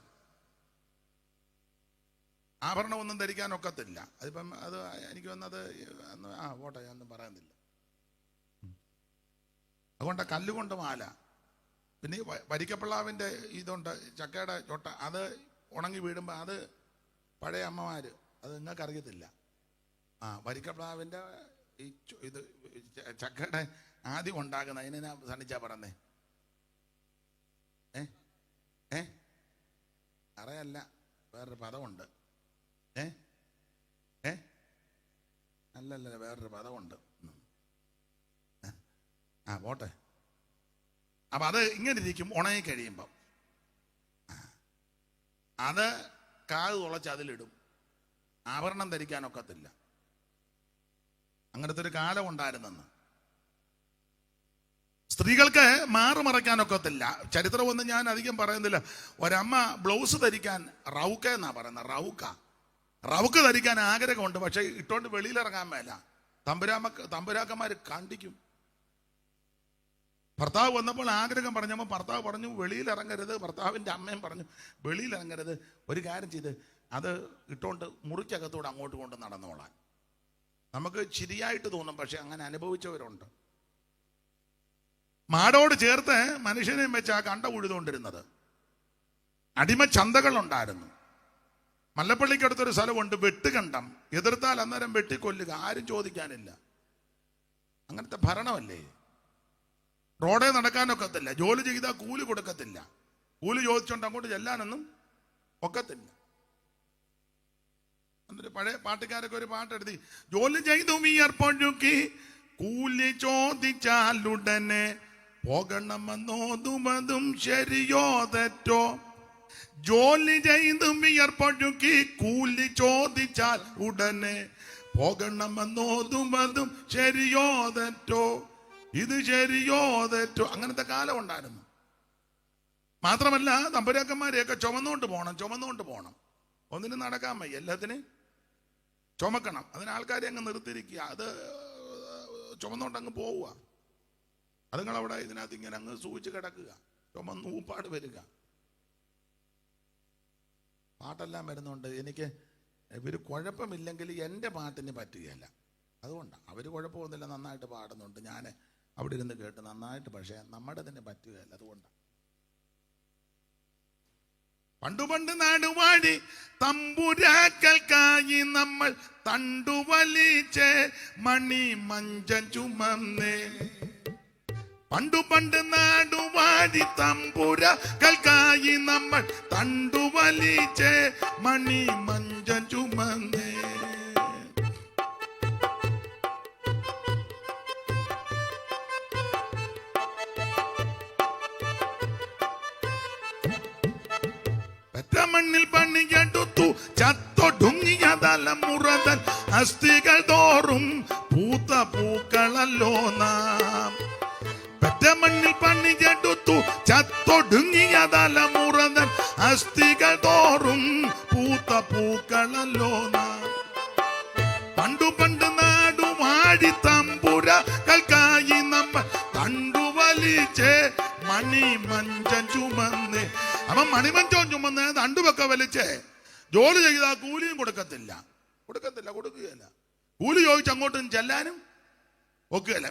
ആഭരണമൊന്നും ധരിക്കാനൊക്കത്തില്ല. അതിപ്പം അത് എനിക്ക് വന്നത് പോട്ടെ, ഞാനൊന്നും പറയുന്നില്ല. അതുകൊണ്ട് കല്ലുകൊണ്ട് മാല. പിന്നെ വരിക്കപ്പിള്ളാവിൻ്റെ ഇതുണ്ട്, ചക്കയുടെ ചൊട്ട, അത് ഉണങ്ങി വീഴുമ്പോൾ അത് പഴയ അമ്മമാര്, അത് നിങ്ങൾക്ക് അറിയത്തില്ല. വരിക്കപ്പിള്ളാവിൻ്റെ ഈ ഇത് ചക്കയുടെ ആദ്യം ഉണ്ടാകുന്ന അതിനെ സണിച്ചാ പറഞ്ഞേ. അറിയല്ല, വേറൊരു പദമുണ്ട്. അല്ലല്ല, വേറൊരു പദമുണ്ട്. പോട്ടെ. അപ്പൊ അത് ഇങ്ങനെ ഇരിക്കും. ഉണങ്ങി കഴിയുമ്പം അത് കാത് തുളച്ച് അതിലിടും. ആഭരണം ധരിക്കാനൊക്കത്തില്ല. അങ്ങനത്തെ ഒരു കാലം ഉണ്ടായിരുന്നെന്ന്. സ്ത്രീകൾക്ക് മറയ്ക്കാനൊക്കത്തില്ല. ചരിത്രമൊന്നും ഞാൻ അധികം പറയുന്നില്ല. ഒരമ്മ ബ്ലൗസ് ധരിക്കാൻ, റൗക്ക എന്നാ പറയുന്നത്, റൗക്ക് ധരിക്കാൻ ആഗ്രഹമുണ്ട്. പക്ഷെ ഇട്ടോണ്ട് വെളിയിലിറങ്ങാൻ മേല. തമ്പുരാക്കന്മാർ കണ്ടിക്കും. ഭർത്താവ് വന്നപ്പോൾ ആഗ്രഹം പറഞ്ഞപ്പോൾ ഭർത്താവ് പറഞ്ഞു വെളിയിലിറങ്ങരുത്. ഭർത്താവിൻ്റെ അമ്മയും പറഞ്ഞു വെളിയിലിറങ്ങരുത്. ഒരു കാര്യം ചെയ്ത് അത് ഇട്ടോണ്ട് മുറിക്കകത്തൂടെ അങ്ങോട്ട് കൊണ്ട് നടന്നോളാൻ. നമുക്ക് ശരിയായിട്ട് തോന്നും, പക്ഷെ അങ്ങനെ അനുഭവിച്ചവരുണ്ട്. മാടോട് ചേർത്ത് മനുഷ്യനെയും വെച്ച് ആ കണ്ട ഉഴുതുകൊണ്ടിരുന്നത്. അടിമ ചന്തകളുണ്ടായിരുന്നു. മല്ലപ്പള്ളിക്കടുത്തൊരു സ്ഥലമുണ്ട്, വെട്ടുകണ്ടം. എതിർത്താൽ അന്നേരം വെട്ടിക്കൊല്ലുക, ആരും ചോദിക്കാനില്ല. അങ്ങനത്തെ ഭരണമല്ലേ. റോഡേ നടക്കാനൊക്കത്തില്ല. ജോലി ചെയ്താൽ കൂലി കൊടുക്കത്തില്ല. കൂലി ചോദിച്ചോണ്ട് അങ്ങോട്ട് ചെല്ലാനൊന്നും ഒക്കത്തില്ല. എന്നിട്ട് പഴയ പാട്ടുകാരൊക്കെ ഒരു പാട്ടെഴുതി, ജോലി ചെയ്തു വിയർപ്പൊഴുക്കി കൂലി ചോദിച്ചാലുടനെ പോകണമെന്നോതുമതും ശരിയോ തെറ്റോ. ജോലി ചെയ്തു വിയർപ്പൊഴുക്കി കൂലി ചോദിച്ചാൽ ഉടനെ പോകണമെന്നോതുമതും ശരിയോ തെറ്റോ. ഇത് ശരിയോ തെറ്റോ. അങ്ങനത്തെ കാലം ഉണ്ടായിരുന്നു. മാത്രമല്ല തമ്പുരാക്കന്മാരെയൊക്കെ ചുമന്നുകൊണ്ട് പോകണം. ഒന്നിനും നടക്കാൻ വയ്യ, എല്ലാത്തിനും ചുമക്കണം. അതിന് ആൾക്കാരെ അങ്ങ് നിർത്തിയിരിക്കുക. അത് ചുമന്നുകൊണ്ട് അങ്ങ് പോവുക. അതുങ്ങളവിടെ ഇതിനകത്ത് ഇങ്ങനെ അങ്ങ് സൂചിച്ച് കിടക്കുക, ചുമന്ന് ഊപ്പാട് വരിക. പാട്ടെല്ലാം വരുന്നുണ്ട്. എനിക്ക് ഇവർ കുഴപ്പമില്ലെങ്കിൽ എൻ്റെ പാട്ടിന് പറ്റുകയല്ല. അതുകൊണ്ടാണ്. അവർ കുഴപ്പമൊന്നുമില്ല, നന്നായിട്ട് പാടുന്നുണ്ട്. ഞാൻ അവിടെ ഇരുന്ന് കേട്ട് നന്നായിട്ട്, പക്ഷേ നമ്മുടെ തന്നെ പറ്റുകയല്ല. അതുകൊണ്ടാണ്. പണ്ട് നാടുവാഴി തമ്പുരാക്കൾക്കായി നമ്മൾ തണ്ടുവലിച്ച് മണി മഞ്ചം ചുമന്നേ. പണ്ട് നാടുവാഴി തമ്പുരാക്കൾക്കായി നമ്മൾ തണ്ടുവലിച്ച് മണി മഞ്ചം ചുമന്നേ. മണ്ണിൽ പണിയെടുത്തു ചത്തൊടുങ്ങിയ തലമുറതൻ അസ്ഥികൾ തോറും പൂത്ത പൂക്കളല്ലോ നാം. പെറ്റ മണ്ണിൽ പണിയെടുത്തു ചത്തൊടുങ്ങിയ തലമുറതൻ അസ്ഥികൾ തോറും പൂത്ത പൂക്കളല്ലോ നാം. പണ്ട് നാടുവാഴി തമ്പുരാക്കൾക്കായി നമ്മൾ തണ്ടുവലിച്ച് മണി മഞ്ചം ചുമന്ന് അവൻ മണിമഞ്ചോൻ ചുമന്ന് തണ്ടുവൊക്കെ വലിച്ച് ജോലി ചെയ്താൽ കൂലിയും കൊടുക്കത്തില്ല, കൊടുക്കുകയില്ല. കൂലി ചോദിച്ച് അങ്ങോട്ടും ചെല്ലാനും ഒക്കെയല്ല.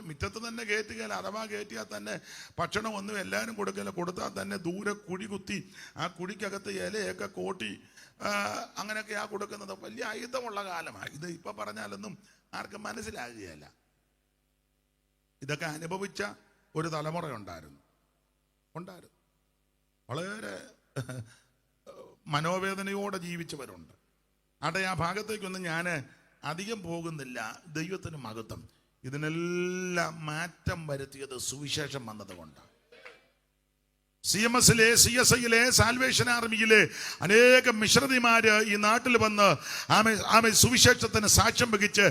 മുറ്റത്ത് തന്നെ കയറ്റുകയില്ല. അഥവാ കയറ്റിയാൽ തന്നെ ഭക്ഷണം ഒന്നും എല്ലാവരും കൊടുക്കില്ല. കൊടുത്താൽ തന്നെ ദൂരെ കുഴി കുത്തി ആ കുഴിക്കകത്ത് ഇലയൊക്കെ കോട്ടി അങ്ങനെയൊക്കെയാ കൊടുക്കുന്നത്. വലിയ ആയുധമുള്ള കാലമാണ് ഇത്. ഇപ്പം പറഞ്ഞാലൊന്നും ആർക്കും മനസ്സിലാകുകയല്ല. ഇതൊക്കെ അനുഭവിച്ച ഒരു തലമുറ ഉണ്ടായിരുന്നു. വളരെ മനോവേദനയോടെ ജീവിച്ചവരുണ്ട്. അവിടെ ആ ഭാഗത്തേക്കൊന്നും ഞാൻ അധികം പോകുന്നില്ല. ദൈവത്തിന് മഹത്വം. ഇതിനെല്ലാം മാറ്റം വരുത്തിയത് സുവിശേഷം വന്നത് കൊണ്ടാണ്. CMS-ലെ CSI-ലെ സാൽവേഷൻ ആർമിയിലെ അനേകം മിശ്രതിമാര് ഈ നാട്ടിൽ വന്ന് ആമേ സുവിശേഷത്തിന് സാക്ഷ്യം വഹിച്ച്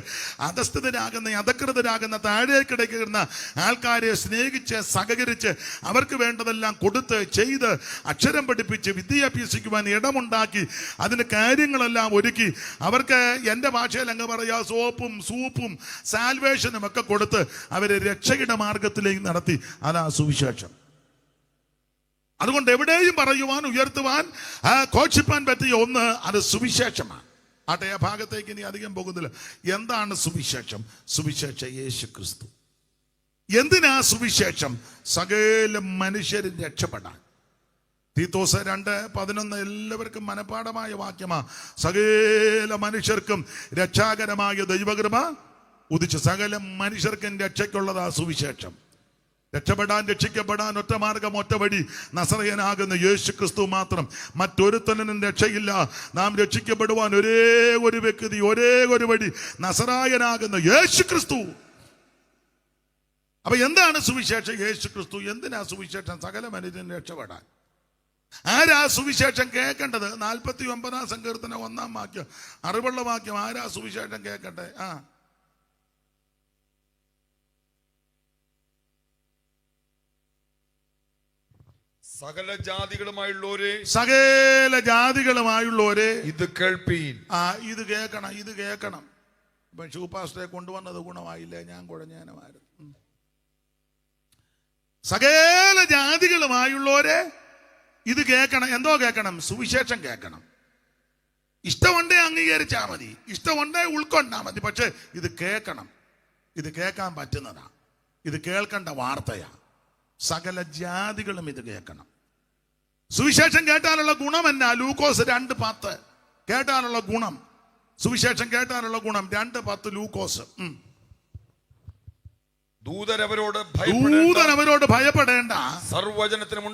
അധകൃതരാകുന്ന താഴേക്കിടയ്ക്കുന്ന ആൾക്കാരെ സ്നേഹിച്ച് സഹകരിച്ച് അവർക്ക് വേണ്ടതെല്ലാം കൊടുത്ത് ചെയ്ത് അക്ഷരം പഠിപ്പിച്ച് വിദ്യാഭ്യസിക്കുവാൻ ഇടമുണ്ടാക്കി അതിന് കാര്യങ്ങളെല്ലാം ഒരുക്കി അവർക്ക് എൻ്റെ ഭാഷയിൽ അങ്ങ് പറയാ സോപ്പും സൂപ്പും സാൽവേഷനും ഒക്കെ കൊടുത്ത് അവരെ രക്ഷയുടെ മാർഗത്തിലേക്ക് നടത്തി. അതാ സുവിശേഷം. അതുകൊണ്ട് എവിടെയും പറയുവാൻ, ഉയർത്തുവാൻ, ഘോഷിപ്പാൻ പറ്റിയ ഒന്ന് അത് സുവിശേഷമാണ്. ആട്ടെ, ആ ഭാഗത്തേക്ക് ഇനി അധികം പോകുന്നില്ല. എന്താണ് സുവിശേഷം? സുവിശേഷം യേശു ക്രിസ്തു. എന്തിനാ സുവിശേഷം? സകല മനുഷ്യരും രക്ഷപ്പെടാൻ. തീത്തോസ് 2:11 എല്ലാവർക്കും മനപാഠമായ വാക്യമാ. സകല മനുഷ്യർക്കും രക്ഷാകരമായ ദൈവകൃപ ഉദിച്ച് സകല മനുഷ്യർക്കും രക്ഷയ്ക്കുള്ളതാ സുവിശേഷം. രക്ഷപ്പെടാൻ ഒറ്റ മാർഗം, ഒറ്റ വഴി, നസറയനാകുന്ന യേശു ക്രിസ്തു മാത്രം. മറ്റൊരുത്തനും രക്ഷയില്ല. നാം രക്ഷിക്കപ്പെടുവാൻ ഒരേ ഒരു വ്യക്തി, ഒരേ ഒരു വഴി, നസറായനാകുന്ന യേശു ക്രിസ്തു. അപ്പൊ എന്താണ് സുവിശേഷം? യേശു ക്രിസ്തു. എന്തിനാ സുവിശേഷം? സകല മനുഷ്യനും രക്ഷപ്പെടാൻ. ആരാ സുവിശേഷം കേൾക്കേണ്ടത്? 49 സങ്കീർത്തനം 1 വാക്യം, അറിവുള്ള വാക്യം. ആരാ സുവിശേഷം കേൾക്കട്ടെ? സകല ജാതികളുമായുള്ളവരെ ഇത് കേൾപ്പീൻ. ഇത് കേൾക്കണം. ഇപ്പൊ ഷൂപാസ്റ്ററെ കൊണ്ടുവന്നത് ഗുണമായില്ലേ? ഞാൻ കുഴഞ്ഞാനമായിരുന്നു. സകല ജാതികളുമായുള്ളവരെ ഇത് കേൾക്കണം. എന്തോ കേൾക്കണം? സുവിശേഷം കേൾക്കണം. ഇഷ്ടമുണ്ടേ അംഗീകരിച്ചാൽ മതി, ഇഷ്ടമുണ്ടേ ഉൾക്കൊണ്ടാൽ മതി. പക്ഷെ ഇത് കേൾക്കണം. ഇത് കേൾക്കാൻ പറ്റുന്നതാ. ഇത് കേൾക്കേണ്ട വാർത്തയാ. സകല ജാതികളും ഇത് കേൾക്കണം. സുവിശേഷം കേട്ടാലുള്ള ഗുണം എന്നാ? ലൂക്കോസ് 2:10 കേട്ടാലുള്ള ഗുണം. സുവിശേഷം കേട്ടാലുള്ള ഗുണം 2:10 ലൂക്കോസ്. ദൂതരവരോട് ഭയപ്പെടേണ്ട, സർവ്വജനത്തിനും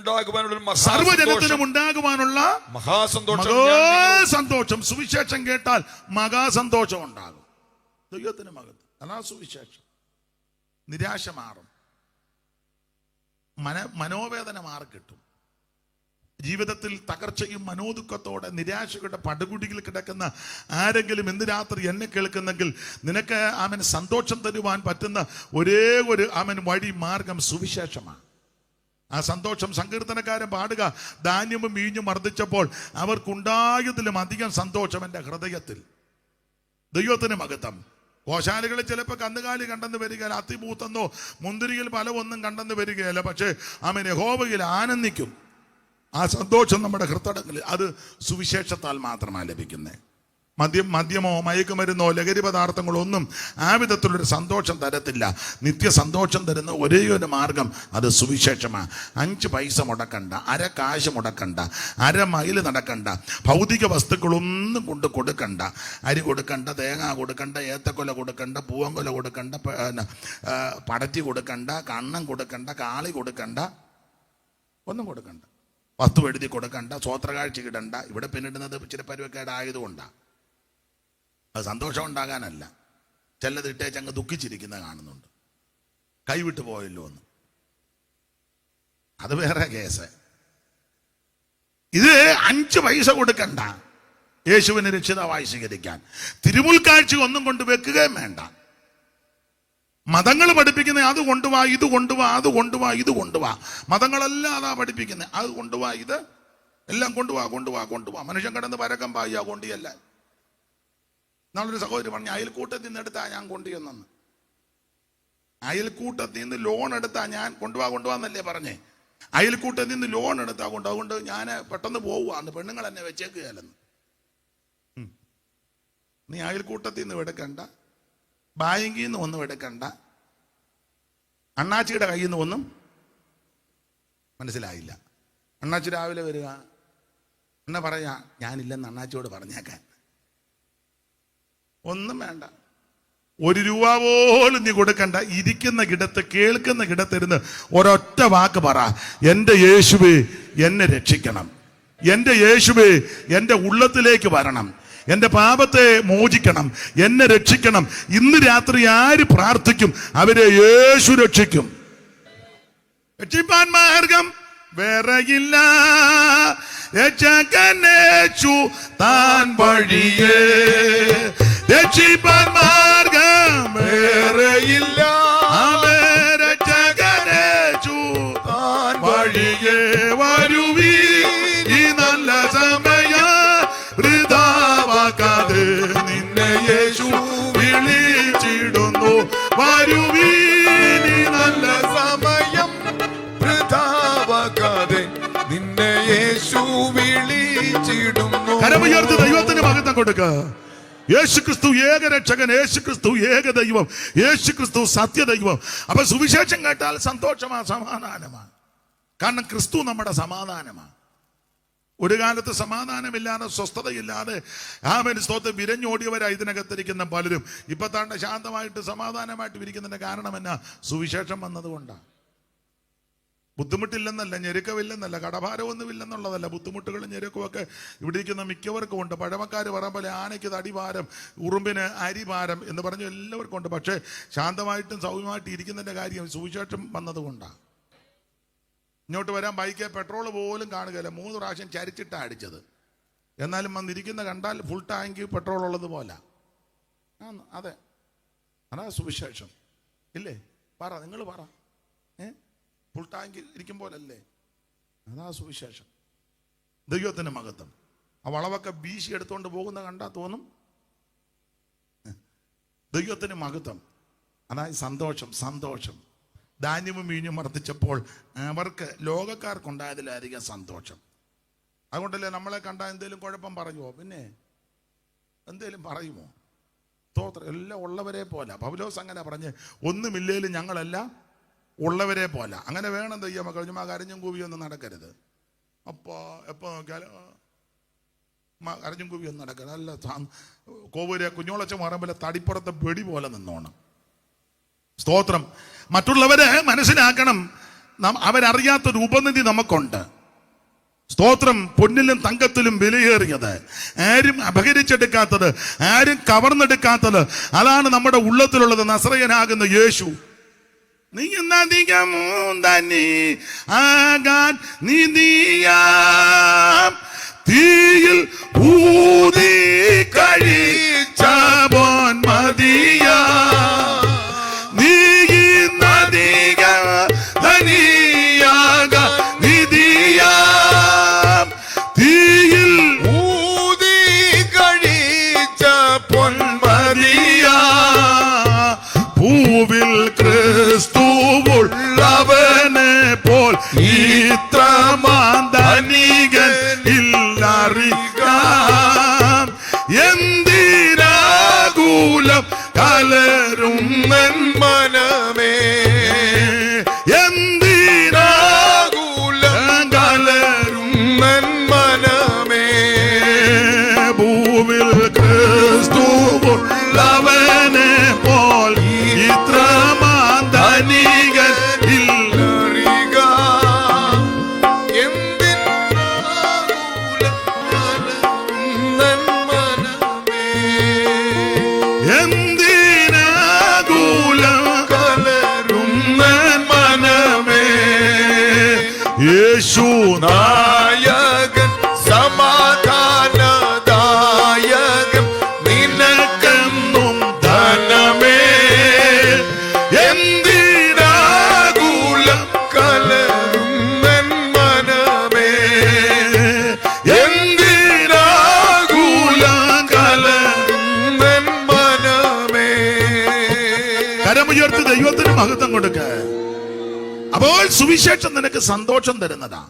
ഉണ്ടാകുവാനുള്ള മഹാസന്തോഷം. സുവിശേഷം കേട്ടാൽ മഹാസന്തോഷം ഉണ്ടാകും. ദൈവത്തിന് മകത്ത് അതാ സുവിശേഷം. നിരാശ മാറും, മനോവേദന മാറി കിട്ടും. ജീവിതത്തിൽ തകർച്ചയും മനോദുഃഖത്തോടെ നിരാശയുടെ പടുകുടിയിൽ കിടക്കുന്ന ആരെങ്കിലും ഇന്ന് രാത്രി എന്നെ കേൾക്കുന്നെങ്കിൽ നിനക്ക് സന്തോഷം തരുവാൻ പറ്റുന്ന ഒരേ ഒരു വഴി, മാർഗം സുവിശേഷമാണ്. ആ സന്തോഷം സങ്കീർത്തനക്കാരൻ പാടുക, ധാന്യവും വീഞ്ഞും വർദ്ധിച്ചപ്പോൾ അവർക്കുണ്ടായതിലും അധികം സന്തോഷം എൻ്റെ ഹൃദയത്തിൽ. ദൈവത്തിന് മഹത്വം. ഗോശാലകളിൽ ചിലപ്പോൾ കന്നുകാലി കണ്ടെന്ന് വരികയില്ല, അത്തിപൂത്തെന്നോ മുന്തിരിയിൽ ഫലമൊന്നും കണ്ടെന്ന് വരികയില്ല. പക്ഷേ യഹോവയിൽ ആനന്ദിക്കും. ആ സന്തോഷം നമ്മുടെ ഹൃദയത്തിൽ. അത് സുവിശേഷത്താൽ മാത്രമാണ് ലഭിക്കുന്നത്. മദ്യമോ മയക്കുമരുന്നോ ലഹരി പദാർത്ഥങ്ങളോ ഒന്നും ആ വിധത്തിലൊരു സന്തോഷം തരത്തില്ല. നിത്യസന്തോഷം തരുന്ന ഒരേ ഒരു മാർഗം അത് സുവിശേഷമാണ്. 5 പൈസ മുടക്കണ്ട, അര കാശ് മുടക്കണ്ട, അര മൈൽ നടക്കണ്ട, ഭൗതിക വസ്തുക്കളൊന്നും കൊണ്ട് കൊടുക്കണ്ട. അരി കൊടുക്കണ്ട, തേങ്ങ കൊടുക്കണ്ട, ഏത്തക്കൊല കൊടുക്കണ്ട, പൂവങ്കൊല കൊടുക്കണ്ട, പടറ്റി കൊടുക്കണ്ട, കണ്ണം കൊടുക്കണ്ട, കാളി കൊടുക്കണ്ട, ഒന്നും കൊടുക്കണ്ട. വസ്തു എഴുതി കൊടുക്കണ്ട, സ്വോത്രകാഴ്ച ഇടണ്ട. ഇവിടെ പിന്നിടുന്നത് ഇച്ചിരി പരുവക്കേടായതുകൊണ്ടാണ്. അത് സന്തോഷം ഉണ്ടാകാനല്ല. ചിലത് ഇട്ടേച്ച് അങ്ങ് ദുഃഖിച്ചിരിക്കുന്നത് കാണുന്നുണ്ട്, കൈവിട്ടു പോയല്ലോ എന്ന്. അത് വേറെ കേസ്. ഇത് 5 പൈസ കൊടുക്കണ്ട യേശുവിനെ രക്ഷിതാവായി സ്വീകരിക്കാൻ. തിരുമുൽക്കാഴ്ച ഒന്നും കൊണ്ട് വെക്കുകയും വേണ്ട. മതങ്ങൾ പഠിപ്പിക്കുന്നത് അത് കൊണ്ടുവാ, ഇത് കൊണ്ടുവാ, അത് കൊണ്ടുവാ, ഇത് കൊണ്ടുവാ. മതങ്ങളെല്ലാം അതാ പഠിപ്പിക്കുന്നത്. അത് കൊണ്ടുവാ, ഇത് എല്ലാം കൊണ്ടുവാ. മനുഷ്യൻ കിടന്ന് പരക്കം പായ്യാ കൊണ്ടിയല്ല. നാളൊരു സഹോദരി പറഞ്ഞു, അയൽക്കൂട്ടത്തിൽ നിന്ന് എടുത്താ ഞാൻ കൊണ്ടുവന്നെന്ന്. അയൽക്കൂട്ടത്തിൽ നിന്ന് ലോൺ എടുത്താ ഞാൻ കൊണ്ടുവാന്നല്ലേ പറഞ്ഞേ. അയൽക്കൂട്ടത്തിൽ നിന്ന് ലോൺ എടുത്താകൊണ്ട് അതുകൊണ്ട് ഞാൻ പെട്ടെന്ന് പോവുകയാണ്, പെണ്ണുങ്ങൾ എന്നെ വെച്ചേക്കുകയല്ലെന്ന്. നീ അയൽക്കൂട്ടത്തിൽ നിന്ന് എടുക്കണ്ട, ബാങ്കിൽ നിന്ന് ഒന്നും എടുക്കണ്ട, അണ്ണാച്ചിയുടെ കയ്യിൽ നിന്ന് ഒന്നും. മനസ്സിലായില്ല? അണ്ണാച്ചി രാവിലെ വരിക, എന്നെ പറയാ ഞാനില്ലെന്ന് അണ്ണാച്ചിയോട് പറഞ്ഞേക്കാൻ. ഒന്നും വേണ്ട, 1 രൂപ പോലും നീ കൊടുക്കണ്ട. ഇരിക്കുന്ന കിടത്ത്, കേൾക്കുന്ന കിടത്തിരുന്ന് ഒരൊറ്റ വാക്ക് പറ, എൻ്റെ യേശുവേ എന്നെ രക്ഷിക്കണം, എൻ്റെ യേശുവേ എൻ്റെ ഉള്ളത്തിലേക്ക് വരണം, എൻ്റെ പാപത്തെ മോചിക്കണം, എന്നെ രക്ഷിക്കണം. ഇന്ന് രാത്രി ആര് പ്രാർത്ഥിക്കും അവരെ യേശു രക്ഷിക്കും. രക്ഷിപ്പാൻ മാർഗം വേറെയില്ല, രക്ഷകനേശു താൻ വഴിയേ. രക്ഷിപ്പാൻ മാർഗം വേറെയില്ല, രക്ഷകനേശു താൻ വഴിയേ. വരുവീ ഈ നല്ല സമയം വൃഥാവാക്കാതെ, നിന്നെ യേശു വിളിച്ചിടുന്നു. വരുവീ ഈ നല്ല സമയം വൃഥാവാക്കാതെ, നിന്നെ യേശു വിളിച്ചിടുന്നു. കരമുയർത്തി ദൈവത്തിന് മഹത്വം കൊടുക്കുക. യേശുക്രിസ്തു ഏകരക്ഷകൻ, യേശുക്രിസ്തു ഏകദൈവം, യേശുക്രിസ്തു സത്യദൈവം. അപ്പൊ സുവിശേഷം കേട്ടാൽ സന്തോഷമാ, സമാധാനമാണ്. കാരണം ക്രിസ്തു നമ്മുടെ സമാധാനമാണ്. ഒരു കാലത്ത് സമാധാനമില്ലാതെ, സ്വസ്ഥതയില്ലാതെ സ്തോത്രം വിരഞ്ഞോടിയവരായി ഇതിനകത്തിരിക്കുന്ന പലരും ഇപ്പൊ താണ്ട ശാന്തമായിട്ട് സമാധാനമായിട്ട് ഇരിക്കുന്നതിന്റെ കാരണം എന്നാ? സുവിശേഷം വന്നതുകൊണ്ടാണ്. ബുദ്ധിമുട്ടില്ലെന്നല്ല, ഞെരുക്കമില്ലെന്നല്ല, കടഭാരമൊന്നുമില്ലെന്നുള്ളതല്ല. ബുദ്ധിമുട്ടുകളും ഞെരുക്കവും ഒക്കെ ഇവിടെ ഇരിക്കുന്ന മിക്കവർക്കും ഉണ്ട്. പഴമക്കാർ പറയാൻ പോലെ ആനയ്ക്ക് തടിഭാരം, ഉറുമ്പിന് അരിഭാരം എന്ന് പറഞ്ഞ് എല്ലാവർക്കും ഉണ്ട്. പക്ഷേ ശാന്തമായിട്ടും സൗമ്യമായിട്ടും ഇരിക്കുന്നതിൻ്റെ കാര്യം സുവിശേഷം വന്നതുകൊണ്ടാണ്. ഇങ്ങോട്ട് വരാൻ ബൈക്ക് പെട്രോൾ പോലും കാണുകയില്ല, 3 പ്രാവശ്യം ചരിച്ചിട്ടാണ് അടിച്ചത്. എന്നാലും വന്നിരിക്കുന്ന കണ്ടാൽ ഫുൾ ടാങ്ക് പെട്രോൾ ഉള്ളത് പോലെ. അതെ, അതാ സുവിശേഷം ഇല്ലേ? പറ, നിങ്ങൾ പറ. ഫുൾ ടാങ്ക് ഇരിക്കും പോലല്ലേ? അതാ സുവിശേഷം. ദൈവത്തിന് മഹത്വം. ആ വളവൊക്കെ വീശി എടുത്തുകൊണ്ട് പോകുന്ന കണ്ടാൽ തോന്നും ദൈവത്തിന് മഹത്വം. അതായത് സന്തോഷം, സന്തോഷം. ധാന്യവും വീഞ്ഞും വർദ്ധിച്ചപ്പോൾ അവർക്ക്, ലോകക്കാർക്കുണ്ടായതിലധികം സന്തോഷം. അതുകൊണ്ടല്ലേ നമ്മളെ കണ്ടാൽ എന്തേലും കുഴപ്പം പറയുമോ? പിന്നെ എന്തേലും പറയുമോ? സ്തോത്രം. എല്ലാം ഉള്ളവരെ പോലെ പൗലോസ് അങ്ങനെ പറഞ്ഞ്, ഒന്നുമില്ലേലും ഞങ്ങളെല്ലാം ഉള്ളവരെ പോലെ. അങ്ങനെ വേണം ദൈവമക്കൾ. ചുമ്മാ കരഞ്ഞും കൂവിയൊന്നും നടക്കരുത്. അപ്പോൾ എപ്പോൾ നോക്കിയാലും കരഞ്ഞും കൂവിയൊന്നും നടക്കരുത്. അല്ല, കോവൂരെ കുഞ്ഞോളച്ച മാറുമ്പോൾ തടിപ്പുറത്തെ വെടി പോലെ നിന്നോണം. സ്തോത്രം. മറ്റുള്ളവരെ മനസ്സിലാക്കണം, അവരറിയാത്തൊരു ഉപനിധി നമുക്കുണ്ട്. സ്തോത്രം. പൊന്നിലും തങ്കത്തിലും വിലയേറിയത്, ആരും അപഹരിച്ചെടുക്കാത്തത്, ആരും കവർന്നെടുക്കാത്തത്, അതാണ് നമ്മുടെ ഉള്ളത്തിലുള്ളത്. നസറയനാകുന്ന യേശു. നീ ആകാൻ നീതിയാം തീയിൽ ഊതി കഴിച്ച മതിയാ. നീ ധനിയാക നിധിയാം തീയിൽ ഊതി കഴിച്ച പൊന്മതിയാ. പൂവിൽ ക്രിസ്തുവുള്ളവനെ പോൽ ഇത്രമാന്തനികൻ ഇല്ലറിയാം. എന്തിനാകുലം കലരും മനമേ, എന്തിനാകുലം കലരും മനമേ. ഭൂവിൽ ക്രിസ്തുവുള്ളവനെ പോൽ ഇത്രമാന്തനികൻ ഇല്ലറിക. എന്തിനാകുലം മനമേ, എന്തിനാകുലം കലരും മനമേ. യേശു നായകൻ, സമാധാനദായകൻ, നിനക്കെന്നും ധനമേ. എന്തിനാകുലം കലരും മനമേ, എന്തിനാകുലം കലരും. മനമേ. കരമുയർത്തി ദൈവത്തിന് മഹത്വം കൊടുക്ക. അപ്പൊ അപ്പോൾ സുവിശേഷം നിനക്ക് സന്തോഷം തരുന്നതാ.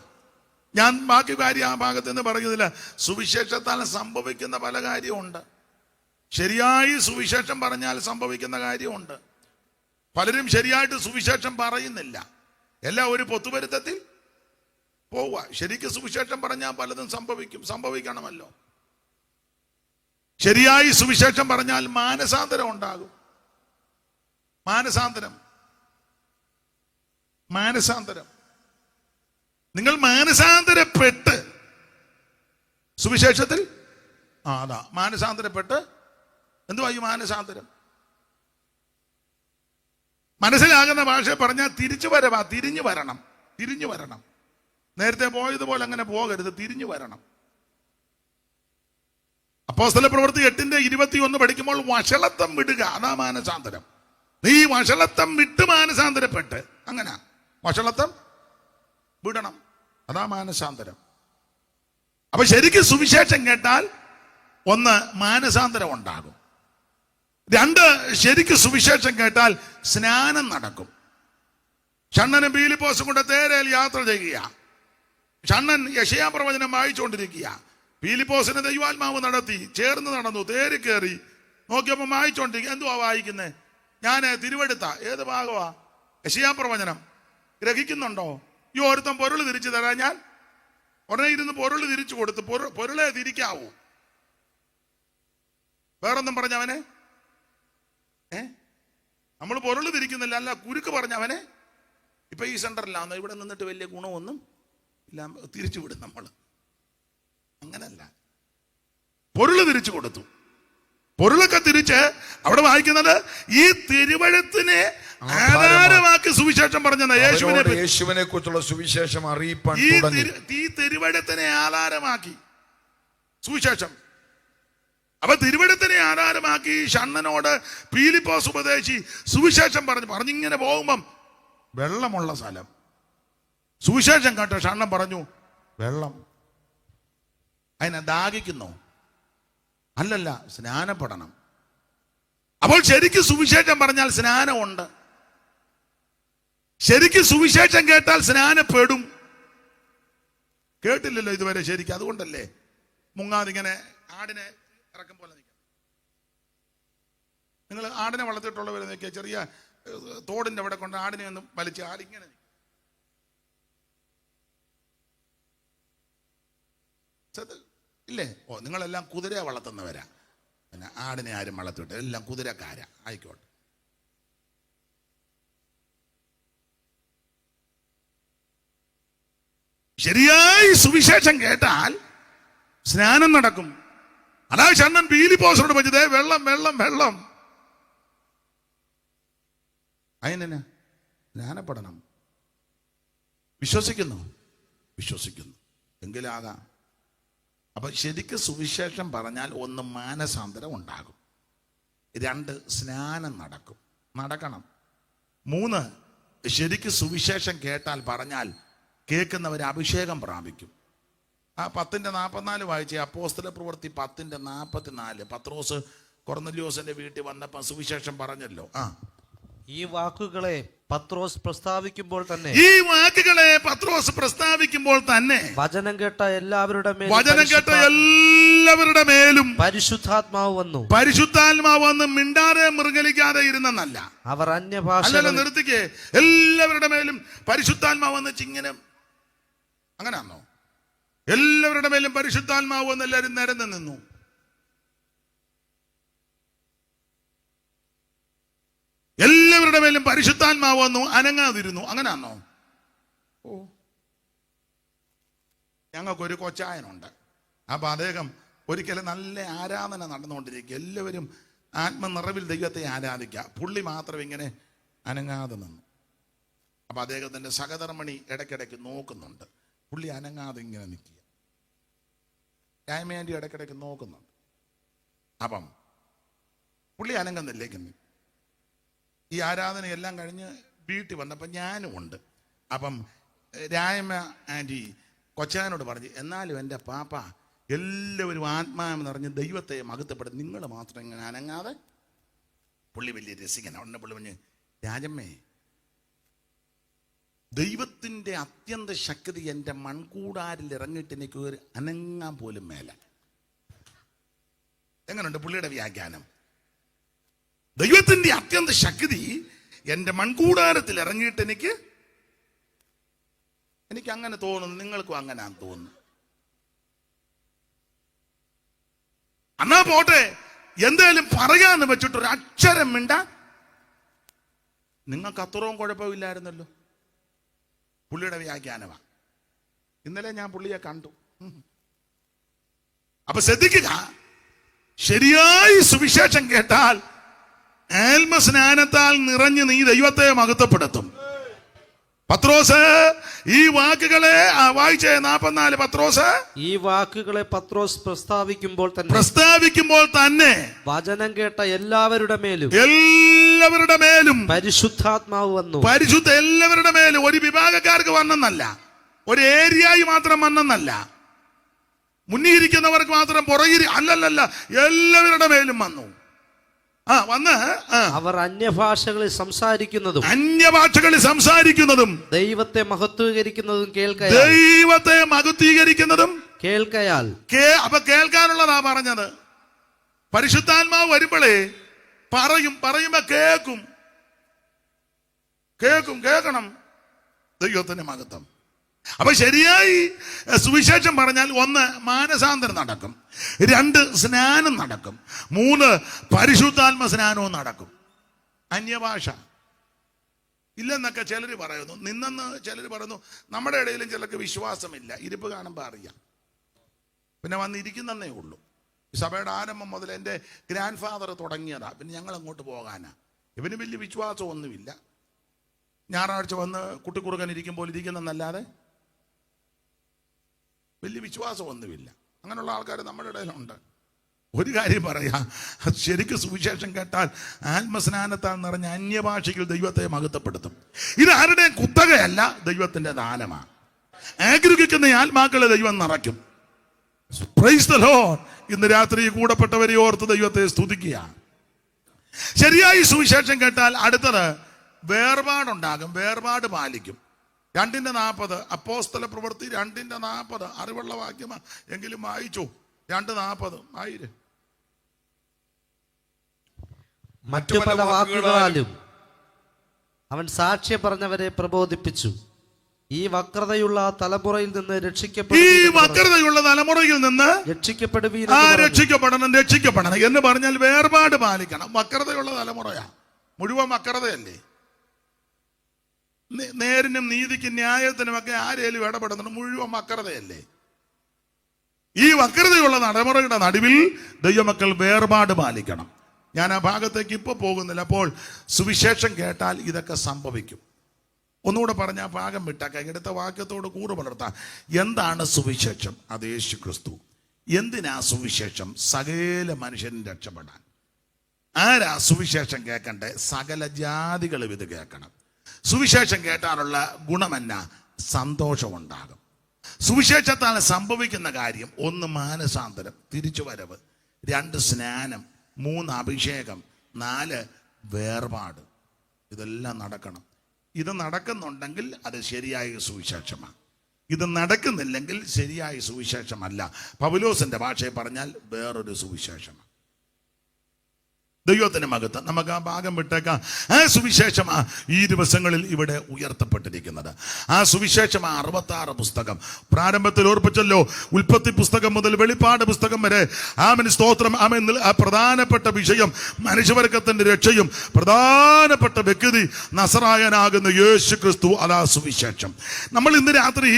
ഞാൻ ബാക്കി കാര്യം ആ ഭാഗത്ത് നിന്ന് പറയുന്നില്ല. സുവിശേഷത്താൽ സംഭവിക്കുന്ന പല കാര്യമുണ്ട്. ശരിയായി സുവിശേഷം പറഞ്ഞാൽ സംഭവിക്കുന്ന കാര്യമുണ്ട്. പലരും ശരിയായിട്ട് സുവിശേഷം പറയുന്നില്ല. എല്ലാം ഒരു പൊത്തുവരുത്തത്തിൽ പോവുക. ശരിക്കും സുവിശേഷം പറഞ്ഞാൽ പലതും സംഭവിക്കണമല്ലോ. ശരിയായി സുവിശേഷം പറഞ്ഞാൽ മാനസാന്തരം ഉണ്ടാകും. മാനസാന്തരം നിങ്ങൾ മാനസാന്തരപ്പെട്ട് സുവിശേഷത്തിൽ അതാ മാനസാന്തരപ്പെട്ട് എന്തുവാ ഈ മാനസാന്തരം? മനസ്സിലാകുന്ന ഭാഷ പറഞ്ഞാൽ തിരിച്ചു വരവാ. തിരിഞ്ഞു വരണം. നേരത്തെ പോയതുപോലെ അങ്ങനെ പോകരുത്, തിരിഞ്ഞു വരണം. അപ്പോസ്തല പ്രവൃത്തി 8:21 പഠിക്കുമ്പോൾ വഷളത്വം വിടുക, അതാ മാനസാന്തരം. നീ വഷളത്വം വിട്ട് മാനസാന്തരപ്പെട്ട്, അങ്ങനെ വഷളത്വം വിടണം, അതാ മാനസാന്തരം. അപ്പൊ ശരിക്കും സുവിശേഷം കേട്ടാൽ ഒന്ന് മാനസാന്തരം ഉണ്ടാകും. 2 ശരിക്കും സുവിശേഷം കേട്ടാൽ സ്നാനം നടക്കും. ഷണ്ണനും പീലിപ്പോസും കൂടെ തേരയിൽ യാത്ര ചെയ്യുക. ഷണ്ണൻ യെശയ്യാ പ്രവചനം വായിച്ചുകൊണ്ടിരിക്കുക. പീലിപ്പോസിനെ ദൈവാത്മാവ് നടത്തി, ചേർന്ന് നടന്നു, തേരി കയറി നോക്കിയപ്പോൾ വായിച്ചോണ്ടിരിക്കുക. എന്തുവാ വായിക്കുന്നത്? ഞാൻ തിരുവെടുത്ത ഏത് ഭാഗമാ? യെശയ്യാ പ്രവചനം ഗ്രഹിക്കുന്നുണ്ടോ? ഈ ഒരുത്തം പൊരുൾ തിരിച്ചു തരാൻ ഞാൻ ഉടനെ ഇരുന്ന് പൊരുൾ തിരിച്ചു കൊടുത്ത്, പൊരുളെ തിരിക്കാവൂ. വേറൊന്നും പറഞ്ഞവനെ നമ്മൾ പൊരുൾ തിരിക്കുന്നില്ല, അല്ല കുരുക്ക് പറഞ്ഞവനെ. ഇപ്പൊ ഈ സെന്ററിലാന്ന് ഇവിടെ നിന്നിട്ട് വലിയ ഗുണമൊന്നും ഇല്ല, തിരിച്ചു വിടും നമ്മൾ. അങ്ങനല്ല, പൊരുള് തിരിച്ചു കൊടുത്തു. പൊരുളൊക്കെ തിരിച്ച് അവിടെ വായിക്കുന്നത് ഈ തിരുവഴുത്തിനെ ആധാരമാക്കി സുവിശേഷം പറഞ്ഞ യേശുവിനെ കുറിച്ചുള്ള സുവിശേഷം അറിയിപ്പാൻ ഈ തിരുവഴുത്തിനെ ആധാരമാക്കി സുവിശേഷം. അപ്പൊ തിരുവഴുത്തിനെ ആധാരമാക്കി ഷണ്ണനോട് പീലിപ്പോസ് ഉപദേശി സുവിശേഷം പറഞ്ഞിങ്ങനെ പോകുമ്പം വെള്ളമുള്ള സ്ഥലം സുവിശേഷം കേട്ടോ ഷണ്ണൻ പറഞ്ഞു വെള്ളം. അതിനെ ദാഹിക്കുന്നു? അല്ലല്ല, സ്നാനപ്പെടണം. അപ്പോൾ ശരിക്കും സുവിശേഷം പറഞ്ഞാൽ സ്നാനമുണ്ട്. ശരിക്കും സുവിശേഷം കേട്ടാൽ സ്നാനപ്പെടും. കേട്ടില്ലല്ലോ ഇതുവരെ ശരിക്കും. അതുകൊണ്ടല്ലേ മുങ്ങാതിങ്ങനെ ആടിനെ ഇറക്കും പോലെ നിൽക്കാം. നിങ്ങൾ ആടിനെ വളർത്തിയിട്ടുള്ളവരെ നോക്കിയാൽ ചെറിയ തോടിന്റെ അവിടെ കൊണ്ട് ആടിനെ ഒന്ന് വലിച്ച് ആടിങ്ങനെ ഇല്ലേ? ഓ, നിങ്ങളെല്ലാം കുതിരയെ വളർത്തുന്നവരാ. പിന്നെ ആടിനെ ആരും വളർത്തിട്ട് എല്ലാം കുതിരക്കാരാ. ആയിക്കോട്ടെ. ശരിയായി സുവിശേഷം കേട്ടാൽ സ്നാനം നടക്കും. അതാ ഷണ്ണൻ പീലിപ്പോസിനോട് പറഞ്ഞത് വെള്ളം വെള്ളം വെള്ളം. അതിനെന്നാ സ്നാനപ്പെടണം. വിശ്വസിക്കുന്നു എങ്കിലാകാം. അപ്പൊ ശരിക്കും സുവിശേഷം പറഞ്ഞാൽ 1 മാനസാന്തരം ഉണ്ടാകും, 2 സ്നാനം നടക്കണം, 3 ശരിക്കും സുവിശേഷം കേട്ടാൽ പറഞ്ഞാൽ കേൾക്കുന്നവർ അഭിഷേകം പ്രാപിക്കും. ആ 10:44 വായിച്ച അപ്പോസ്തല പ്രവൃത്തി 10:44. പത്രോസ് കൊർന്നല്യോസിന്റെ വീട്ടിൽ വന്നപ്പോൾ സുവിശേഷം പറഞ്ഞല്ലോ. ഈ വാക്കുകളെ പത്രോസ് പ്രസ്താവിക്കുമ്പോൾ തന്നെ വചനം കേട്ട എല്ലാവരുടെ മേലും പരിശുദ്ധാത്മാവ് വന്നു മിണ്ടാതെ മൃഗലിക്കാതെ ഇരുന്നല്ല. അവർ അന്യഭാഷ നിർത്തിക്കേ. എല്ലാവരുടെ മേലും പരിശുദ്ധാത്മാവ് വന്ന് ചിങ്ങനെ അങ്ങനെയാണോ? എല്ലാവരുടെ മേലും പരിശുദ്ധാത്മാവ് വന്ന് എല്ലാവരും നിരന്ന് നിന്നു. എല്ലാവരുടെ മേലും പരിശുദ്ധാത്മാവ് വന്നു, അനങ്ങാതിരുന്നു. അങ്ങനെയാണോ? ഓ, ഞങ്ങൾക്കൊരു കൊച്ചായനുണ്ട്. അപ്പൊ അദ്ദേഹം ഒരിക്കലും നല്ല ആരാധന നടന്നുകൊണ്ടിരിക്കുക. എല്ലാവരും ആത്മനിറവിൽ ദൈവത്തെ ആരാധിക്കുക. പുള്ളി മാത്രം ഇങ്ങനെ അനങ്ങാതെ നിന്നു. അപ്പൊ അദ്ദേഹത്തിന്റെ സഹധർമ്മിണി ഇടയ്ക്കിടയ്ക്ക് നോക്കുന്നുണ്ട്. പുള്ളി അനങ്ങാതെ ഇങ്ങനെ നിൽക്കുക. രാമയാൻറ്റി ഇടയ്ക്കിടയ്ക്ക് നോക്കുന്നുണ്ട്. അപ്പം പുള്ളി അനങ്ങുന്നില്ലേക്ക്. ഈ ആരാധനയെല്ലാം കഴിഞ്ഞ് വീട്ടിൽ വന്നപ്പോൾ ഞാനും ഉണ്ട്. അപ്പം രാമ ആൻറ്റി കൊച്ചാനോട് പറഞ്ഞു, എന്നാലും എൻ്റെ പാപ്പ എല്ലാവരും ആത്മാവ് നിറഞ്ഞ് ദൈവത്തെ മഹത്വപ്പെടും, നിങ്ങൾ മാത്രം ഇങ്ങനെ അനങ്ങാതെ. പുള്ളി വലിയ രസിക്കണം. ഉടനെ പുള്ളി പറഞ്ഞ്, രാജമ്മേ, ദൈവത്തിൻ്റെ അത്യന്ത ശക്തി എൻ്റെ മൺകൂടാരിൽ ഇറങ്ങിയിട്ട് എനിക്ക് ഒരു അനങ്ങാൻ പോലും മേല. എങ്ങനെയുണ്ട് പുള്ളിയുടെ വ്യാഖ്യാനം? ദൈവത്തിൻ്റെ അത്യന്ത ശക്തി എൻ്റെ മൺകൂടാരത്തിൽ ഇറങ്ങിയിട്ട് എനിക്ക് അങ്ങനെ തോന്നുന്നു. നിങ്ങൾക്കും അങ്ങനെയാന്ന് തോന്നുന്നു. എന്നാ പോട്ടെ, എന്തേലും പറയാന്ന് വെച്ചിട്ട് ഒരു അക്ഷരം മിണ്ട. നിങ്ങൾക്ക് അത്രയും കുഴപ്പമില്ലായിരുന്നല്ലോ. പുള്ളിയുടെ വ്യാഖ്യാനമാണ്. ഇന്നലെ ഞാൻ പുള്ളിയെ കണ്ടു. അപ്പൊ ശ്രദ്ധിക്കുക, ശരിയായി സുവിശേഷം കേട്ടാൽ ആത്മസ്നാനത്താൽ നിറഞ്ഞ് നീ ദൈവത്തെ മഹത്വപ്പെടുത്തും. പത്രോസ് ഈ വാക്കുകളെ വായിച്ചേ 44. പത്രോസ് ഈ വാക്കുകളെ പത്രോസ് പ്രസ്താവിക്കുമ്പോൾ തന്നെ വചനം കേട്ട എല്ലാവരുടെ മേലും പരിശുദ്ധാത്മാവ് വന്നു. എല്ലാവരുടെ മേലും, ഒരു വിഭാഗക്കാർക്ക് വന്നെന്നല്ല, ഒരു ഏരിയയായി മാത്രം വന്നെന്നല്ല, മുന്നിരിക്കുന്നവർക്ക് മാത്രം പുറകിൽ അല്ലല്ല, എല്ലാവരുടെ മേലും വന്നു. അവർ അന്യഭാഷകളിൽ സംസാരിക്കുന്നതും ദൈവത്തെ മഹത്വീകരിക്കുന്നതും കേൾക്കയാൽ. അപ്പൊ കേൾക്കാനുള്ളതാ പറഞ്ഞത്. പരിശുദ്ധാത്മാവ് വരുമ്പോഴേ പറയുമ്പോ കേൾക്കണം ദൈവത്തിന്റെ മഹത്വം. അപ്പൊ ശരിയായി സുവിശേഷം പറഞ്ഞാൽ 1 മാനസാന്തരം നടക്കും, 2 സ്നാനം നടക്കും, 3 പരിശുദ്ധാത്മ സ്നാനവും നടക്കും. അന്യഭാഷ ഇല്ലെന്നൊക്കെ ചിലർ പറയുന്നു, നിന്നെന്ന് ചിലർ പറയുന്നു. നമ്മുടെ ഇടയിലും ചിലർക്ക് വിശ്വാസമില്ല, ഇരിപ്പ് കാണുമ്പോൾ അറിയാം. പിന്നെ വന്നിരിക്കുന്നേ ഉള്ളൂ. സഭയുടെ ആരംഭം മുതൽ എൻ്റെ ഗ്രാൻഡ് ഫാദർ തുടങ്ങിയതാ. പിന്നെ ഞങ്ങൾ അങ്ങോട്ട് പോകാനാ. ഇവന് വലിയ വിശ്വാസമൊന്നുമില്ല. ഞായറാഴ്ച വന്ന് കുട്ടിക്കുറുക്കൻ ഇരിക്കുമ്പോൾ ഇരിക്കുന്നതെന്നല്ലാതെ വലിയ വിശ്വാസമൊന്നുമില്ല. അങ്ങനെയുള്ള ആൾക്കാർ നമ്മുടെ ഇടയിലുണ്ട്. ഒരു കാര്യം പറയാം, ശരിക്കും സുവിശേഷം കേട്ടാൽ ആത്മസ്നാനത്താൽ നിറഞ്ഞ അന്യഭാഷയിൽ ദൈവത്തെ മഹത്വപ്പെടുത്തും. ഇത് ആരുടെയും കുത്തകയല്ല, ദൈവത്തിന്റെ ദാനമാണ്. ആഗ്രഹിക്കുന്ന ആത്മാക്കളെ ദൈവം നിറയ്ക്കും. Praise the Lord. ഇന്ന് രാത്രി കൂടപ്പെട്ടവരെ ഓർത്ത് ദൈവത്തെ സ്തുതിക്കുക. ശരിയായി സുവിശേഷം കേട്ടാൽ അടുത്തത് വേർപാടുണ്ടാകും, വേർപാട് പാലിക്കും. 2:40 അപ്പോസ്തല പ്രവൃത്തി 2:40 അറിവുള്ള വാക്യമാ, എങ്കിലും വായിച്ചു. 2:40 ആയിരം. മറ്റു പല വാക്കുകളാലും അവൻ സാക്ഷ്യം പറഞ്ഞവരെ പ്രബോധിപ്പിച്ചു. ഈ വക്രതയുള്ള തലമുറയിൽ നിന്ന് രക്ഷിക്കപ്പെടണം എന്ന് പറഞ്ഞാൽ വേർപാട് പാലിക്കണം. വക്രതയുള്ള തലമുറയാ, മുഴുവൻ വക്രതയല്ലേ. നേരിനും നീതിക്കും ന്യായത്തിനും ഒക്കെ ആരേലും ഇടപെടുന്നുണ്ട്, മുഴുവൻ വക്രതയല്ലേ. ഈ വക്രതയുള്ള തലമുറയുടെ നടുവിൽ ദൈവമക്കൾ വേർപാട് പാലിക്കണം. ഞാൻ ആ ഭാഗത്തേക്ക് ഇപ്പൊ പോകുന്നില്ല. അപ്പോൾ സുവിശേഷം കേട്ടാൽ ഇതൊക്കെ സംഭവിക്കും. ഒന്നുകൂടെ പറഞ്ഞ ആ ഭാഗം വിട്ടാക്കാം, എടുത്ത വാക്യത്തോട് കൂറ് പുലർത്താം. എന്താണ് സുവിശേഷം? അത് യേശു ക്രിസ്തു. എന്തിനാ സുവിശേഷം? സകല മനുഷ്യനും രക്ഷപ്പെടാൻ. ആരാ സുവിശേഷം കേൾക്കണ്ടേ? സകല ജാതികളും ഇത് കേൾക്കണം. സുവിശേഷം കേട്ടാലുള്ള ഗുണമെന്നാ? സന്തോഷമുണ്ടാകും. സുവിശേഷത്താൽ സംഭവിക്കുന്ന കാര്യം 1 മാനസാന്തരം, തിരിച്ചുവരവ്, 2 സ്നാനം, 3 അഭിഷേകം, 4 വേർപാട്. ഇതെല്ലാം നടക്കണം. ഇത് നടക്കുന്നുണ്ടെങ്കിൽ അത് ശരിയായ സുവിശേഷമാണ്. ഇത് നടക്കുന്നില്ലെങ്കിൽ ശരിയായ സുവിശേഷമല്ല. പൗലോസിന്റെ ഭാഷയെ പറഞ്ഞാൽ വേറൊരു സുവിശേഷമാണ്. ദൈവത്തിന് മഹത്വം. നമുക്ക് ആ ഭാഗം വിട്ടേക്കാം. ആ സുവിശേഷമാ ഈ ദിവസങ്ങളിൽ ഇവിടെ ഉയർത്തപ്പെട്ടിരിക്കുന്നത്. ആ സുവിശേഷമാ 66 പുസ്തകം. പ്രാരംഭത്തിൽ ഓർപ്പിച്ചല്ലോ, ഉൽപ്പത്തി പുസ്തകം മുതൽ വെളിപ്പാട് പുസ്തകം വരെ. ആമേൻ, സ്തോത്രം. ആമേൻ. ആ പ്രധാനപ്പെട്ട വിഷയം മനുഷ്യവർഗത്തിന്റെ രക്ഷയും പ്രധാനപ്പെട്ട വ്യക്തി നസറായനാകുന്ന യേശു ക്രിസ്തു. അതാ സുവിശേഷം. നമ്മൾ ഇന്ന് രാത്രി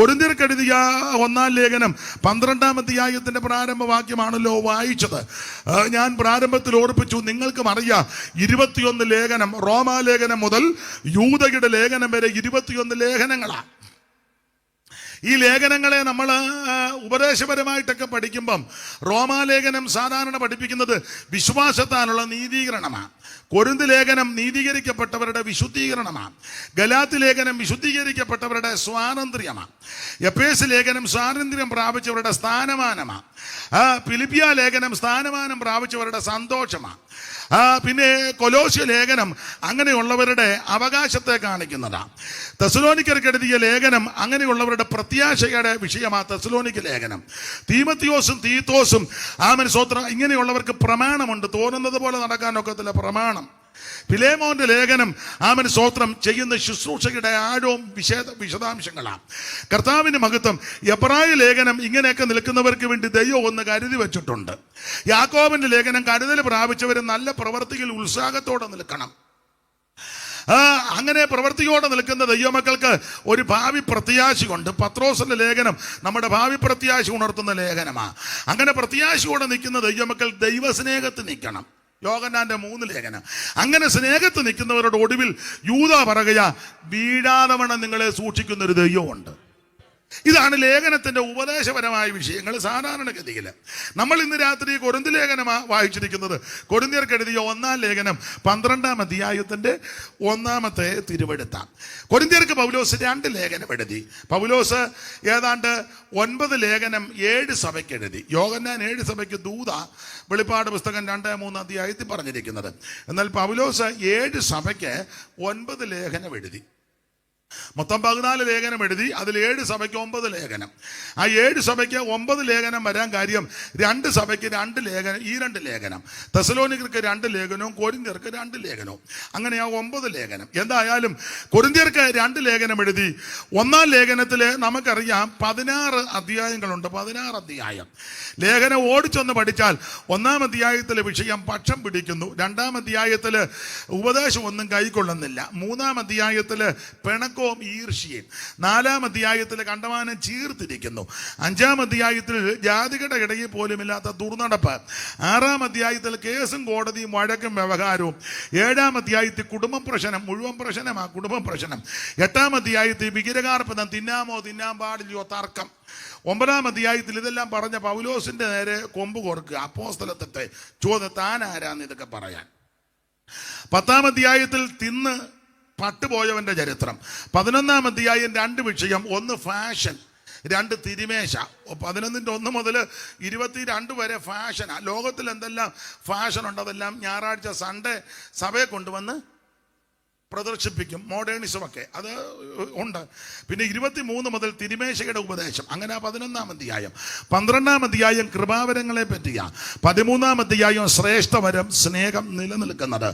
കൊരിന്ത്യർക്ക് എഴുതിയ 1-ാം ലേഖനം 12-ാം അധ്യായത്തിന്റെ പ്രാരംഭ വാക്യമാണല്ലോ വായിച്ചത്. ഞാൻ പ്രാരംഭത്തിൽ ഓർപ്പിച്ചു, നിങ്ങൾക്കും അറിയാം 21 ലേഖനം, റോമാലേഖനം മുതൽ യൂദയുടെ ലേഖനം വരെ 21 ലേഖനങ്ങളാണ്. ഈ ലേഖനങ്ങളെ നമ്മൾ ഉപദേശപരമായിട്ടൊക്കെ പഠിക്കുമ്പം റോമാലേഖനം സാധാരണ പഠിപ്പിക്കുന്നത് വിശ്വാസത്താലുള്ള നീതീകരണമാണ്. കൊരിന്ത് ലേഖനം നീതീകരിക്കപ്പെട്ടവരുടെ വിശുദ്ധീകരണമാണ്. ഗലാത്തി ലേഖനം വിശുദ്ധീകരിക്കപ്പെട്ടവരുടെ സ്വാതന്ത്ര്യമാണ്. എഫേസ് ലേഖനം സ്വാതന്ത്ര്യം പ്രാപിച്ചവരുടെ സ്ഥാനമാനമാണ്. ഫിലിപ്പിയ ലേഖനം സ്ഥാനമാനം പ്രാപിച്ചവരുടെ സന്തോഷമാണ്. പിന്നെ കൊലോസ്യ ലേഖനം അങ്ങനെയുള്ളവരുടെ അവകാശത്തെ കാണിക്കുന്നതാണ്. തെസ്സലോനിക്കർക്ക് എഴുതിയ ലേഖനം അങ്ങനെയുള്ളവരുടെ പ്രത്യാശയുടെ വിഷയമാണ് തെസ്സലോനിക്ക ലേഖനം. തീമത്തിയോസും തീത്തോസും ആമേൻ സ്തോത്രം ഇങ്ങനെയുള്ളവർക്ക് പ്രമാണമുണ്ട്, തോന്നുന്നത് പോലെ നടക്കാനൊക്കത്തില്ല, പ്രമാണം. ഫിലേമോന്റെ ലേഖനം ആമേൻ സ്തോത്രം ചെയ്യുന്ന ശുശ്രൂഷയുടെ ആഴവും വിശദാംശങ്ങളാണ്. കർത്താവിന്റെ മഹത്വം. എബ്രായ ലേഖനം ഇങ്ങനെയൊക്കെ നിൽക്കുന്നവർക്ക് വേണ്ടി ദൈവം ഒന്ന് കരുതി വെച്ചിട്ടുണ്ട്. യാക്കോബിന്റെ ലേഖനം കരുതൽ പ്രാപിച്ചവർ നല്ല പ്രവർത്തിയിൽ ഉത്സാഹത്തോടെ നിൽക്കണം. അങ്ങനെ പ്രവൃത്തിയോടെ നിൽക്കുന്ന ദൈവമക്കൾക്ക് ഒരു ഭാവി പ്രത്യാശയുണ്ട്. പത്രോസിന്റെ ലേഖനം നമ്മുടെ ഭാവി പ്രത്യാശ ഉണർത്തുന്ന ലേഖനമാണ്. അങ്ങനെ പ്രത്യാശയോടെ നിൽക്കുന്ന ദൈവമക്കൾ ദൈവസ്നേഹത്തിൽ നിൽക്കണം. യോഹന്നാന്റെ 3 ലേഖനം. അങ്ങനെ സ്നേഹത്ത് നിൽക്കുന്നവരുടെ ഒടുവിൽ യൂദ പറയുക, വീഴാതവണ്ണം നിങ്ങളെ സൂക്ഷിക്കുന്ന ഒരു ദൈവമുണ്ട്. ഇതാണ് ലേഖനത്തിന്റെ ഉപദേശപരമായ വിഷയങ്ങൾ. സാധാരണഗതിയിൽ നമ്മൾ ഇന്ന് രാത്രി കൊരിന്ത് ലേഖനമാണ് വായിച്ചിരിക്കുന്നത്. കൊരിന്ത്യർക്ക് എഴുതിയ 1-ാം ലേഖനം 12-ാം അധ്യായത്തിന്റെ 1-ാമത്തെ തിരുവെഴുത്താണ്. കൊരിന്ത്യർക്ക് പൗലോസ് 2 ലേഖനം എഴുതി. പൗലോസ് ഏതാണ്ട് 9 ലേഖനം 7 സഭയ്ക്ക് എഴുതി. യോഹന്നാൻ 7 സഭയ്ക്ക് ദൂത, വെളിപ്പാട് പുസ്തകം 2-3 അധ്യായത്തിൽ പറഞ്ഞിരിക്കുന്നത്. എന്നാൽ പൗലോസ് 7 സഭയ്ക്ക് 9 ലേഖനം എഴുതി. മൊത്തം 14 ലേഖനം എഴുതി. അതിൽ 7 സഭയ്ക്ക് 9 ലേഖനം. ആ 7 സഭയ്ക്ക് 9 ലേഖനം വരാൻ കാര്യം 2 സഭയ്ക്ക് 2 ലേഖനം. ഈ 2 ലേഖനം തെസ്സലോനിക്കർക്ക് 2 ലേഖനവും കൊരിന്ത്യർക്ക് 2 ലേഖനവും. അങ്ങനെ ആ 9 ലേഖനം. എന്തായാലും കൊരിന്ത്യർക്ക് 2 ലേഖനം എഴുതി. 1-ാം ലേഖനത്തിൽ നമുക്കറിയാം 16 അധ്യായങ്ങളുണ്ട്. 16 അധ്യായം. ലേഖനം ഓടിച്ചൊന്ന് പഠിച്ചാൽ 1-ാം അധ്യായത്തിലെ വിഷയം പക്ഷം പിടിക്കുന്നു. 2-ാം അധ്യായത്തിൽ ഉപദേശം ഒന്നും കൈക്കൊള്ളുന്നില്ല. 3-ാം അധ്യായത്തിൽ പിണക്കവും ഈർഷ്യയും. 4-ാം അധ്യായത്തിൽ കണ്ടമാനം ചീർത്തിരിക്കുന്നു. 5-ാം അധ്യായത്തിൽ ജാതികളുടെ ഇടയിൽ പോലുമില്ലാത്ത ദുർനടപ്പ്. 6-ാം അധ്യായത്തിൽ കേസും കോടതിയും വഴക്കും വ്യവഹാരവും. 7-ാം അധ്യായത്തിൽ കുടുംബ പ്രശ്നം, മുഴുവൻ പ്രശ്നമാണ് കുടുംബ പ്രശ്നം. 8-ാം അധ്യായത്തിൽ വിഗ്രഹാർപ്പണം, തിന്നാമോ തിന്നാൻ പാടില്ലയോ തർക്കം. 9-ാം അധ്യായത്തിൽ ഇതെല്ലാം പറഞ്ഞ പൗലോസിന്റെ നേരെ കൊമ്പ് കോർക്കുക. അപ്പോസ്തലത്തെ ചോദ്യം, താൻ ആരാന്ന് ഇതൊക്കെ പറയാൻ. 10-ാം അധ്യായത്തിൽ തിന്ന് പട്ടുപോയവന്റെ ചരിത്രം. 11-ാം അധ്യായം 2 വിഷയം. 1 ഫാഷൻ, 2 തിരുമേശ. 11-ന്റെ 1 മുതൽ 22 വരെ ഫാഷനാ. ലോകത്തിൽ എന്തെല്ലാം ഫാഷൻ ഉണ്ട് അതെല്ലാം ഞായറാഴ്ച സൺഡേ സഭയെ കൊണ്ടുവന്ന് പ്രദർശിപ്പിക്കും. മോഡേണിസമൊക്കെ അത് ഉണ്ട്. പിന്നെ 23 മുതൽ തിരുമേശയുടെ ഉപദേശം. അങ്ങനെ 11-ാം അധ്യായം. 12-ാം അധ്യായം കൃപാവരങ്ങളെ പറ്റിയാ. 13-ാം അധ്യായം ശ്രേഷ്ഠവരം, സ്നേഹം നിലനിൽക്കുന്നത്.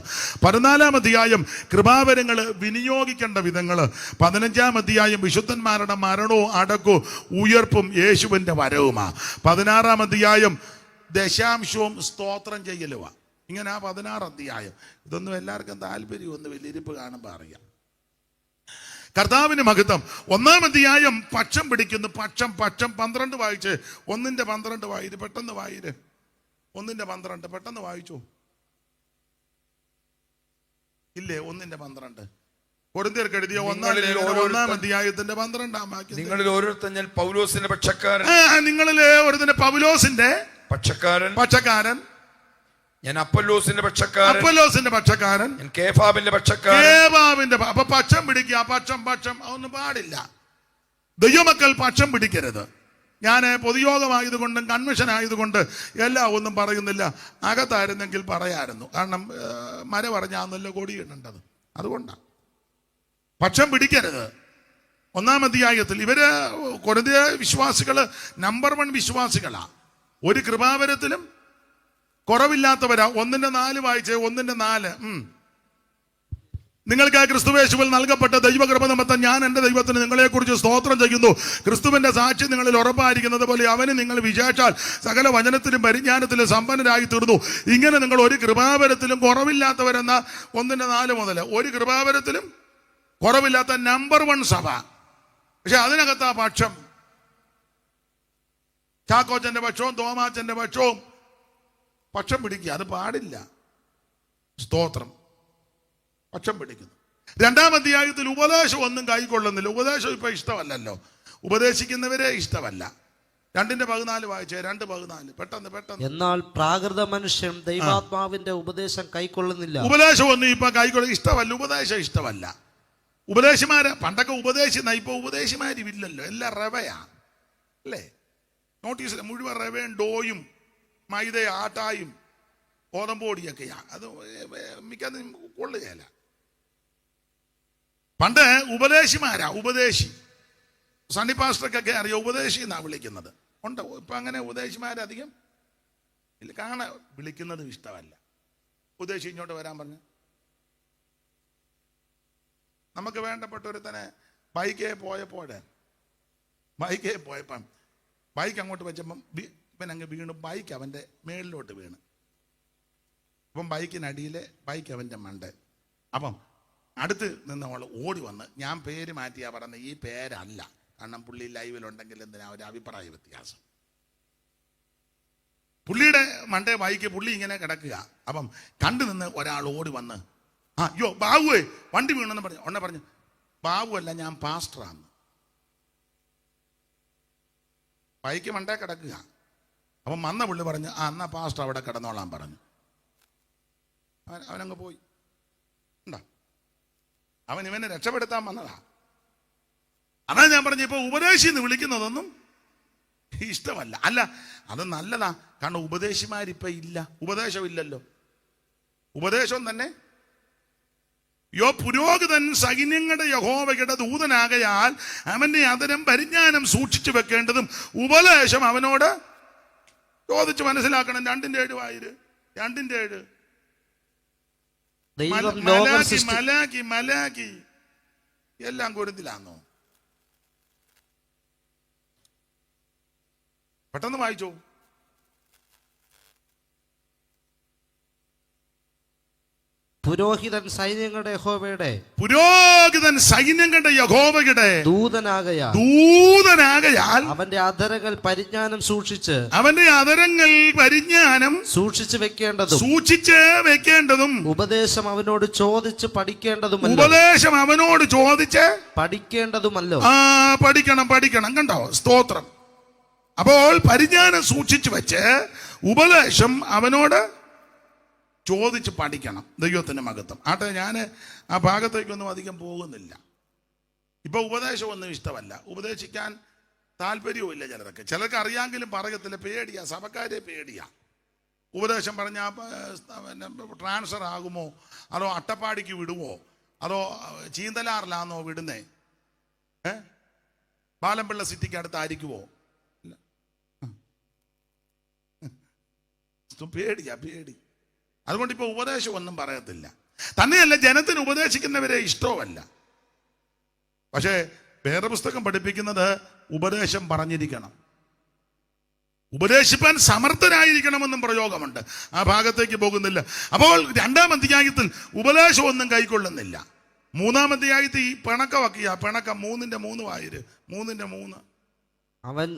14-ാം അധ്യായം കൃപാവരങ്ങൾ വിനിയോഗിക്കേണ്ട വിധങ്ങൾ. 15-ാം അധ്യായം വിശുദ്ധന്മാരുടെ മരണവും അടക്കവും ഉയർപ്പും യേശുവിന്റെ വരവുമാ. 16-ാം അധ്യായം ദശാംശവും സ്തോത്രം ചെയ്യലുമാണ്. ഇങ്ങനെ ആ 16 അധ്യായം. ഇതൊന്നും എല്ലാവർക്കും താല്പര്യമൊന്നും വലിയിരിപ്പ് കാണുമ്പോൾ അറിയാം. കർത്താവിന് മഹത്വം. 1-ാം അധ്യായം പക്ഷം പിടിക്കുന്നു. പക്ഷം 12 വായിച്ച്. 1-ന്റെ 12 വായിര്, പെട്ടെന്ന് വായിര്. 1-ന്റെ 12 പെട്ടെന്ന് വായിച്ചോ. ഇല്ലേ? 1-ന്റെ 12 കൊരിന്ത്യർക്ക് എഴുതിയ 1-ാം അധ്യായത്തിന്റെ 12-ാം വാക്യം. നിങ്ങളിൽ ഓരോരുത്തൻ ഞാൻ പൗലോസിന്റെ പക്ഷക്കാരൻ. നിങ്ങളിൽ ഒരുത്തന്റെ പൗലോസിന്റെ പക്ഷക്കാരൻ. ഞാൻ അപ്പൊല്ലോസിന്റെ പക്ഷക്കാരൻ. ഞാൻ കേഫാബിന്റെ പക്ഷക്കാരൻ. അപ്പൊ പക്ഷം പിടിക്കുക. പക്ഷം അതൊന്നും പാടില്ല. ദൈവമക്കൾ പക്ഷം പിടിക്കരുത്. ഞാൻ പൊതുയോഗമായതുകൊണ്ടും കൺവെൻഷൻ ആയതുകൊണ്ട് എല്ലാം ഒന്നും പറയുന്നില്ല. അകത്തായിരുന്നെങ്കിൽ പറയായിരുന്നു. കാരണം മര പറഞ്ഞാന്നല്ലോ കൊടി ഇടേണ്ടത്. അതുകൊണ്ടാണ് പക്ഷം പിടിക്കരുത്. 1-ാം അധ്യായത്തിൽ ഇവര് കൊരിന്ത്യ വിശ്വാസികള് നമ്പർ 1 വിശ്വാസികളാ. ഒരു കൃപാവരത്തിലും കുറവില്ലാത്തവരാ. 1-ന്റെ 4 വായിച്ചേ. 1-ന്റെ 4. നിങ്ങൾക്ക് ആ ക്രിസ്തുവേശുവിൽ നൽകപ്പെട്ട ദൈവകൃപ നിമിത്തം ഞാൻ എൻ്റെ ദൈവത്തിന് നിങ്ങളെക്കുറിച്ച് സ്തോത്രം ചെയ്യുന്നു. ക്രിസ്തുവിന്റെ സാക്ഷി നിങ്ങളിൽ ഉറപ്പായിരിക്കുന്നത് പോലെ അവന് നിങ്ങൾ വിചാരിച്ചാൽ സകല വചനത്തിലും പരിജ്ഞാനത്തിലും സമ്പന്നരായി തീർന്നു. ഇങ്ങനെ നിങ്ങൾ ഒരു കൃപാവരത്തിലും കുറവില്ലാത്തവരെന്ന 1-ന്റെ 4 മുതൽ ഒരു കൃപാവരത്തിലും കുറവില്ലാത്ത നമ്പർ 1 സഭ. പക്ഷെ അതിനകത്താ പക്ഷം. ചാക്കോച്ചന്റെ പക്ഷവും തോമാച്ചന്റെ പക്ഷവും പക്ഷം പിടിക്കുക. അത് പാടില്ല. സ്തോത്രം. പക്ഷം പിടിക്കുന്നു. 2-ാം അധ്യായത്തിൽ ഉപദേശം ഒന്നും കൈക്കൊള്ളുന്നില്ല. ഉപദേശം ഇപ്പൊ ഇഷ്ടമല്ലല്ലോ. ഉപദേശിക്കുന്നവരെ ഇഷ്ടമല്ല. 2-ന്റെ 14 വായിച്ചേ. 2:14 പെട്ടെന്ന്. എന്നാൽ പ്രാകൃത മനുഷ്യൻ ദൈവാത്മാവിന്റെ ഉപദേശം കൈക്കൊള്ളുന്നില്ല. ഉപദേശം ഒന്നും ഇപ്പൊ ഇഷ്ടമല്ല. ഉപദേശം ഇഷ്ടമല്ല. ഉപദേശിമാര് പണ്ടൊക്കെ ഉപദേശിക്കുന്ന, ഇപ്പൊ ഉപദേശിമാരും ഇല്ലല്ലോ. എല്ലാം റവയാ അല്ലേ? നോട്ടീസിൽ മുഴുവൻ റവയും ഡോയും മൈദയും ആട്ടായും ഗോതമ്പൊടിയൊക്കെയാ, അത് മിക്കതും കൊള്ളുകയല്ല. പണ്ട് ഉപദേശിമാരാ, ഉപദേശി. സണ്ണി പാസ്റ്റർക്കൊക്കെ അറിയാം, ഉപദേശി എന്നാ വിളിക്കുന്നത്. ഉണ്ട് ഇപ്പൊ അങ്ങനെ ഉപദേശിമാരധികം ഇല്ല, വിളിക്കുന്നതും ഇഷ്ടമല്ല. ഉപദേശി ഇങ്ങോട്ട് വരാൻ പറഞ്ഞു. നമുക്ക് വേണ്ടപ്പെട്ട ഒരുത്തനെ ബൈക്കേ പോയപ്പം ബൈക്ക് അങ്ങോട്ട് വെച്ചപ്പം ഇവനങ്ങ് വീണു. ബൈക്ക് അവൻ്റെ മേളിലോട്ട് വീണ്. അപ്പം ബൈക്കിനടിയിലെ ബൈക്ക് അവൻ്റെ മണ്ട. അപ്പം അടുത്ത് നിന്നവൾ ഓടി വന്ന്, ഞാൻ പേര് മാറ്റിയാ പറഞ്ഞത്, ഈ പേരല്ല, കാരണം പുള്ളി ലൈവിലുണ്ടെങ്കിൽ എന്തിനാ ഒരു അഭിപ്രായ വ്യത്യാസം. പുള്ളിയുടെ മണ്ടേ ബൈക്ക് പുള്ളി ഇങ്ങനെ കിടക്കുക. അപ്പം കണ്ടു നിന്ന് ഒരാൾ ഓടി വന്ന്, അയ്യോ ബാബുവേ വണ്ടി വീണെന്ന് പറഞ്ഞു. ബാബു അല്ല, ഞാൻ പാസ്റ്ററാന്ന്. ബൈക്ക് മണ്ടേ കിടക്കുക. അപ്പം വന്ന പുള്ളി പറഞ്ഞു, എന്നാ പാസ്റ്റർ അവിടെ കിടന്നോളാൻ പറഞ്ഞു. അവനങ്ങ് പോയി. ഉണ്ടോ, അവൻ ഇവനെ രക്ഷപ്പെടുത്താൻ വന്നതാ. അതാ ഞാൻ പറഞ്ഞു, ഇപ്പൊ ഉപദേശി എന്ന് വിളിക്കുന്നതൊന്നും ഇഷ്ടമല്ല. അല്ല, അത് നല്ലതാ, കാരണം ഉപദേശിമാരിപ്പോ ഇല്ല, ഉപദേശം ഇല്ലല്ലോ. ഉപദേശം തന്നെ പുരോഹിതൻ സൈന്യങ്ങളുടെ യഹോവയുടെ ദൂതനാകയാൽ അവന്റെ അതരം പരിജ്ഞാനം സൂക്ഷിച്ചു വെക്കേണ്ടതും ഉപദേശം അവനോട് ചോദിച്ച് മനസ്സിലാക്കണം. 2:7 2:7 മലാക്കി എല്ലാം കൊരിന്തിലാന്നോ? പെട്ടെന്ന് വായിച്ചോ. പുരോഹിതൻ സൈന്യങ്ങളുടെ യഹോവയുടെ ദൂതനാകയാൽ അവന്റെ അധരങ്ങൾ പരിജ്ഞാനം സൂക്ഷിച്ച് വെക്കേണ്ടതും ഉപദേശം അവനോട് ചോദിച്ച് പഠിക്കേണ്ടതുമല്ലോ. പഠിക്കണം കണ്ടോ, സ്തോത്രം. അപ്പോൾ പരിജ്ഞാനം സൂക്ഷിച്ചു വെച്ച് ഉപദേശം അവനോട് ചോദിച്ച് പഠിക്കണം. ദൈവത്തിന്റെ മഹത്വം. ആട്ടെ, ഞാൻ ആ ഭാഗത്തേക്കൊന്നും അധികം പോകുന്നില്ല. ഇപ്പൊ ഉപദേശമൊന്നും ഇഷ്ടമല്ല, ഉപദേശിക്കാൻ താല്പര്യവുമില്ല ചിലർക്ക് അറിയാമെങ്കിലും പറയത്തില്ല, പേടിയാ, സഭക്കാരെ പേടിയാ. ഉപദേശം പറഞ്ഞാൽ ട്രാൻസ്ഫർ ആകുമോ, അതോ അട്ടപ്പാടിക്ക് വിടുമോ, അതോ ചീന്തലാറിലാണോ വിടുന്നേ, പാലമ്പിള്ള സിറ്റിക്ക് അടുത്തായിരിക്കുമോ? പേടി. അതുകൊണ്ട് ഇപ്പൊ ഉപദേശം ഒന്നും പറയത്തില്ല. തന്നെയല്ല, ജനത്തിന് ഉപദേശിക്കുന്നവരെ ഇഷ്ടവുമല്ല. പക്ഷേ വേദപുസ്തകം പഠിപ്പിക്കുന്നത് ഉപദേശം പറഞ്ഞിരിക്കണം, ഉപദേശിപ്പാൻ സമർത്ഥരായിരിക്കണമെന്നും പ്രയോഗമുണ്ട്. ആ ഭാഗത്തേക്ക് പോകുന്നില്ല. അപ്പോൾ 2-ാം അധ്യായത്തിൽ ഉപദേശം ഒന്നും കൈക്കൊള്ളുന്നില്ല. 3-ാം അധ്യായത്തിൽ ഈ പിണക്കമൊക്കെയാ, പിണക്കം 3:3 അവൻ